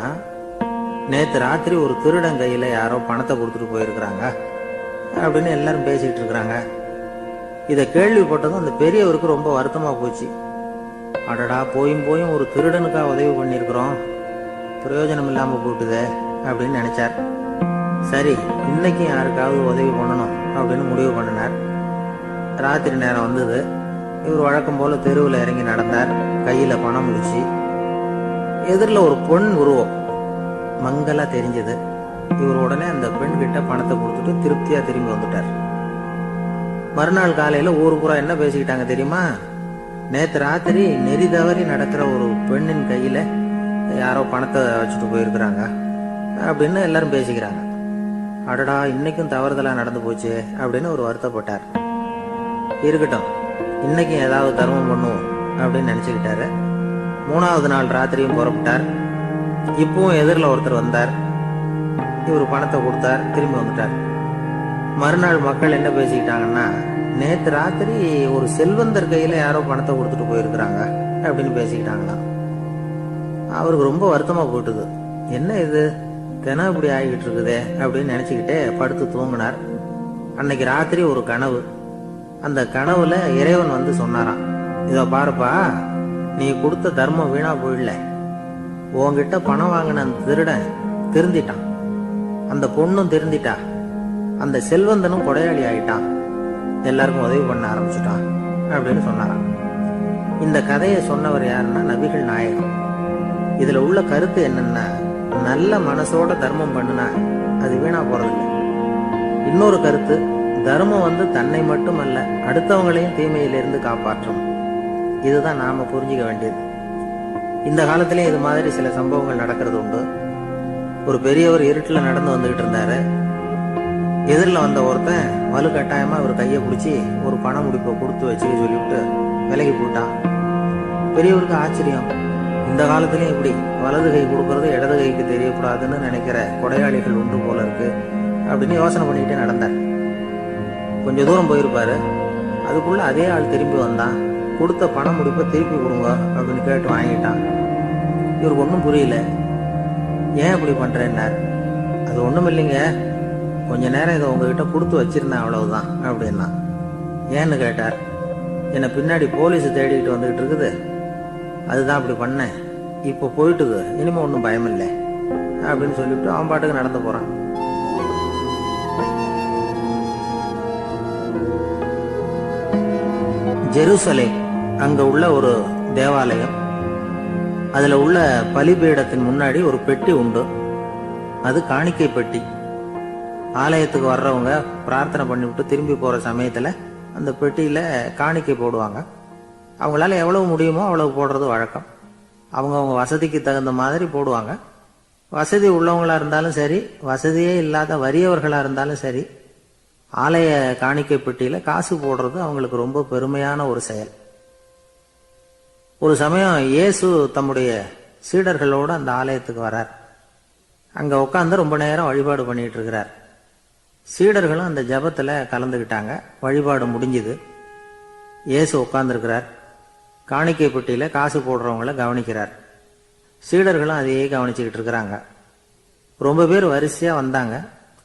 நேத்து ராத்திரி ஒரு திருடன் கையில யாரோ பணத்தை கொடுத்துட்டு போயிருக்கிறாங்க அப்படின்னு எல்லாரும் பேசிட்டு இருக்கிறாங்க. இதை கேள்விப்பட்டதும் அந்த பெரியவருக்கு ரொம்ப வருத்தமா போச்சு. அடடா, போயும் ஒரு திருடனுக்கா உதவி பண்ணிருக்கிறோம், பிரயோஜனம் இல்லாம போட்டுதே அப்படின்னு நினைச்சார். சரி, இன்னைக்கு யாருக்காவது உதவி பண்ணணும் அப்படின்னு முடிவு பண்ணினார். ராத்திரி நேரம் வந்தது. இவர் வழக்கம் போல தெருவில் இறங்கி நடந்தார். கையில பணம் முடிச்சு. எதிரில் ஒரு பெண் உருவம் மங்கலா தெரிஞ்சது. இவர் உடனே அந்த பெண் கிட்ட பணத்தை கொடுத்துட்டு திருப்தியா திரும்பி வந்துட்டார். மறுநாள் காலையில ஊரு பூரா என்ன பேசிக்கிட்டாங்க தெரியுமா? நேத்து ராத்திரி நெறி தவறி நடக்கிற ஒரு பெண்ணின் கையில யாரோ பணத்தை வச்சுட்டு போயிருக்கிறாங்க அப்படின்னு எல்லாரும் பேசிக்கிறாங்க. அடடா, இன்னைக்கும் தவறுதலா நடந்து போச்சு அப்படின்னு ஒரு வருத்தப்பட்டார். இருக்கட்டும், இன்னைக்கும் ஏதாவது தர்மம் பண்ணுவோம் அப்படின்னு நினைச்சுக்கிட்டாரு. 3வது நாள் ராத்திரியும் புறப்பட்டார். இப்பவும் எதிரில் ஒருத்தர் வந்தார். இவர் பணத்தை கொடுத்தார், திரும்பி வந்துட்டார். மறுநாள் மக்கள் என்ன பேசிக்கிட்டாங்கன்னா, நேத்து ராத்திரி ஒரு செல்வந்தர் கையில யாரோ பணத்தை கொடுத்துட்டு போயிருக்கிறாங்க அப்படின்னு பேசிக்கிட்டாங்களாம். அவருக்கு ரொம்ப வருத்தமா போயிட்டுது. என்ன இது, தினம் இப்படி ஆகிட்டு இருக்குதே அப்படின்னு நினைச்சுக்கிட்டே படுத்து தூங்கினார். அன்னைக்கு ராத்திரி ஒரு கனவு. அந்த கனவுல இறைவன் வந்து சொன்னாராம், இதோ பாருப்பா, நீ கொடுத்த தர்மம் வீணா போயிடல. உன்கிட்ட பணம் வாங்கின அந்த திருடன் திருந்திட்டான், அந்த பொண்ணும் திருந்திட்டா, அந்த செல்வந்தனும் கொடையாளி ஆயிட்டான், எல்லாருக்கும் உதவி பண்ண ஆரம்பிச்சுட்டான் அப்படின்னு சொன்னாராம். இந்த கதையை சொன்னவர் யாருன்னா நபிகள் நாயகம். இதுல உள்ள கருத்து என்னன்னா, நல்ல மனசோட தர்மம் பண்ணுனா அது வீணா போறதில்லை. இன்னொரு கருத்து, தர்மம் வந்து தன்னை மட்டுமல்ல அடுத்தவங்களையும் தீமையிலிருந்து காப்பாற்றும். இதுதான் நாம புரிஞ்சுக்க வேண்டியது. இந்த காலத்திலே இது மாதிரி சில சம்பவங்கள் நடக்கிறது உண்டு. ஒரு பெரியவர் இருட்டில் நடந்து வந்துகிட்டு இருந்தாரு. எதிரில் வந்த ஒருத்தன் வலு கட்டாயமா ஒரு கையை பிடிச்சி ஒரு பண முடிப்பை கொடுத்து வச்சுக்க சொல்லிவிட்டு விலகி போட்டான். பெரியவருக்கு ஆச்சரியம். இந்த காலத்திலயும் இப்படி வலது கை கொடுக்கறது இடது கைக்கு தெரியக்கூடாதுன்னு நினைக்கிற கொடையாளிகள் உண்டு போல இருக்கு அப்படின்னு யோசனை பண்ணிக்கிட்டே நடந்தார். கொஞ்ச தூரம் போயிருப்பாரு. அதுக்குள்ள அதே ஆள் திரும்பி வந்தான். கொடுத்த பண முடிப்பை திருப்பி கொடுங்க அப்படின்னு கேட்டு வாங்கிட்டான். இவருக்கு ஒன்றும் புரியல. ஏன் இப்படி பண்றேன்னார். அது ஒண்ணும் இல்லைங்க, கொஞ்ச நேரம் இதை உங்ககிட்ட கொடுத்து வச்சிருந்தேன், அவ்வளவுதான் அப்படின்னா. ஏன்னு கேட்டார். என்னை பின்னாடி போலீஸ் தேடிக்கிட்டு வந்துகிட்டு இருக்குது, அதுதான் அப்படி பண்ணேன். இப்போ போயிட்டுது, இனிமே ஒன்றும் பயம் இல்லை அப்படின்னு சொல்லிவிட்டு அவன் பாட்டுக்கு நடந்து போறான். ஜெருசலேம், அங்க உள்ள ஒரு தேவாலயம். அதுல உள்ள பலிபீடத்தின் முன்னாடி ஒரு பெட்டி உண்டு. அது காணிக்கை பெட்டி. ஆலயத்துக்கு வர்றவங்க பிரார்த்தனை பண்ணிவிட்டு திரும்பி போற சமயத்துல அந்த பெட்டியில காணிக்கை போடுவாங்க. அவங்களால எவ்வளவு முடியுமோ அவ்வளவு போடுறது வழக்கம். அவங்க வசதிக்கு தகுந்த மாதிரி போடுவாங்க. வசதி உள்ளவங்களா இருந்தாலும் சரி, வசதியே இல்லாத வறியவர்களா இருந்தாலும் சரி, ஆலய காணிக்கை பெட்டியில காசு போடுறது அவங்களுக்கு ரொம்ப பெருமையான ஒரு செயல். ஒரு சமயம் இயேசு தம்முடைய சீடர்களோடு அந்த ஆலயத்துக்கு வரார். அங்க உட்காந்து ரொம்ப நேரம் வழிபாடு பண்ணிட்டு இருக்கிறார். சீடர்களும் அந்த ஜபத்துல கலந்துக்கிட்டாங்க. வழிபாடு முடிஞ்சுது. இயேசு உட்கார்ந்துருக்கிறார். காணிக்கை பெட்டியில காசு போடுறவங்கள கவனிக்கிறார். சீடர்களும் அதையே கவனிச்சுக்கிட்டு இருக்கிறாங்க. ரொம்ப பேர் வரிசையா வந்தாங்க.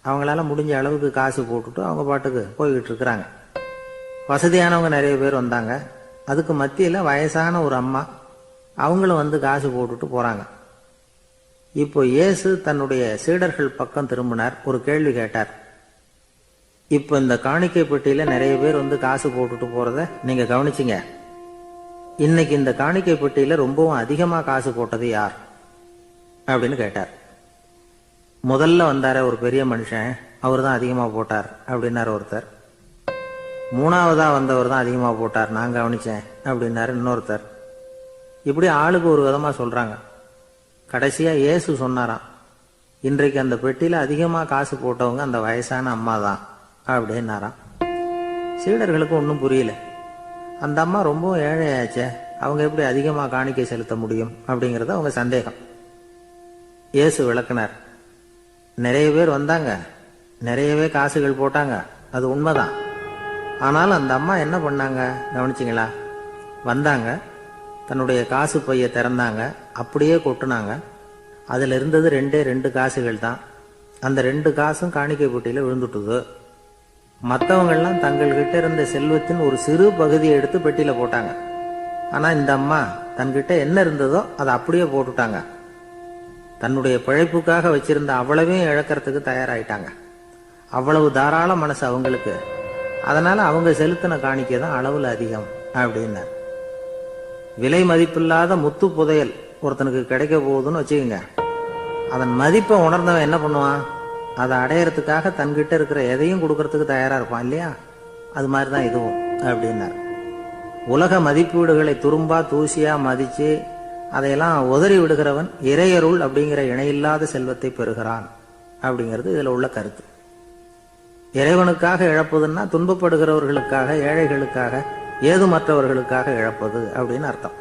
அவங்களால முடிஞ்ச அளவுக்கு காசு போட்டுட்டு அவங்க பாட்டுக்கு போய்கிட்டு இருக்கிறாங்க. வசதியானவங்க நிறைய பேர் வந்தாங்க. அதுக்கு மத்தியில வயசான ஒரு அம்மா, அவங்களும் வந்து காசு போட்டுட்டு போறாங்க. இப்போ இயேசு தன்னுடைய சீடர்கள் பக்கம் திரும்பினார். ஒரு கேள்வி கேட்டார். இப்போ இந்த காணிக்கை பெட்டியில நிறைய பேர் வந்து காசு போட்டுட்டு போறத நீங்க கவனிச்சிங்க. இன்னைக்கு இந்த காணிக்கை பெட்டியில ரொம்பவும் அதிகமா காசு போட்டது யார் அப்படின்னு கேட்டார். முதல்ல வந்தார ஒரு பெரிய மனுஷன், அவர் தான் அதிகமா போட்டார் அப்படின்னாரு ஒருத்தர். மூணாவதா வந்தவர் தான் அதிகமா போட்டார், நான் கவனிச்சேன் அப்படின்னாரு இன்னொருத்தர். இப்படி ஆளுக்கு ஒரு விதமா சொல்றாங்க. கடைசியா இயேசு சொன்னாராம், இன்றைக்கு அந்த பெட்டியில அதிகமா காசு போட்டவங்க அந்த வயசான அம்மா தான் அப்படின்னாராம். சீடர்களுக்கு ஒன்றும் புரியல. அந்த அம்மா ரொம்ப ஏழையாச்சே, அவங்க எப்படி அதிகமா காணிக்கை செலுத்த முடியும் அப்படிங்கறது அவங்க சந்தேகம். இயேசு விளக்குனார். நிறைய பேர் வந்தாங்க, நிறையவே காசுகள் போட்டாங்க, அது உண்மைதான். ஆனாலும் அந்த அம்மா என்ன பண்ணாங்க கவனிச்சிங்களா? வந்தாங்க, தன்னுடைய காசு பைய திறந்தாங்க, அப்படியே கொட்டுனாங்க. அதுல இருந்தது ரெண்டு காசுகள் தான். அந்த 2 காசும் காணிக்கை பெட்டியில விழுந்துட்டுது. மற்றவங்கெல்லாம் தங்கள்கிட்ட இருந்த செல்வத்தின் ஒரு சிறு பகுதியை எடுத்து பெட்டியில போட்டாங்க. ஆனா இந்த அம்மா தன்கிட்ட என்ன இருந்ததோ அதை அப்படியே போட்டுட்டாங்க. தன்னுடைய பிழைப்புக்காக வச்சிருந்த அவ்வளவையும் இழக்கிறதுக்கு தயாராயிட்டாங்க. அவ்வளவு தாராள மனசு அவங்களுக்கு. அதனால அவங்க செலுத்தின காணிக்கை தான் அளவுல அதிகம் அப்படின்னார். விலை மதிப்பில்லாத முத்து புதையல் ஒருத்தனுக்கு கிடைக்க போகுதுன்னு வச்சுக்கோங்க. அதன் மதிப்பை உணர்ந்தவன் என்ன பண்ணுவான்? அதை அடையறதுக்காக தன்கிட்ட இருக்கிற எதையும் கொடுக்கறதுக்கு தயாரா இருப்பான் இல்லையா? அது மாதிரிதான் இதுவும் அப்படின்னார். உலக மதிப்பீடுகளை துரும்பா தூசியா மதிச்சு அதையெல்லாம் உதறி விடுகிறவன் இறையருள் அப்படிங்கிற இணையில்லாத செல்வத்தை பெறுகிறான் அப்படிங்கிறது இதுல உள்ள கருத்து. இறைவனுக்காக இழப்பதுன்னா துன்பப்படுகிறவர்களுக்காக, ஏழைகளுக்காக, ஏதுமற்றவர்களுக்காக இழப்பது அப்படின்னு அர்த்தம்.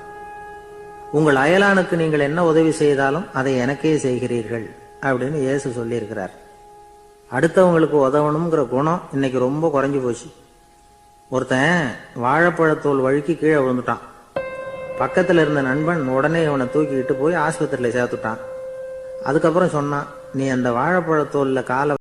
உங்கள் அயலானுக்கு நீங்கள் என்ன உதவி செய்தாலும் அதை எனக்கே செய்கிறீர்கள் அப்படின்னு இயேசு சொல்லி இருக்கிறார். அடுத்தவங்களுக்கு உதவணுங்கிற குணம் இன்னைக்கு ரொம்ப குறைஞ்சு போச்சு. ஒருத்தன் வாழைப்பழத்தோல் வழுக்கி கீழே விழுந்துட்டான். பக்கத்துல இருந்த நண்பன் உடனே இவனை தூக்கிக்கிட்டு போய் ஆஸ்பத்திரியில சேர்த்துட்டான். அதுக்கப்புறம் சொன்னான், நீ அந்த வாழைப்பழத்தோல்ல காலை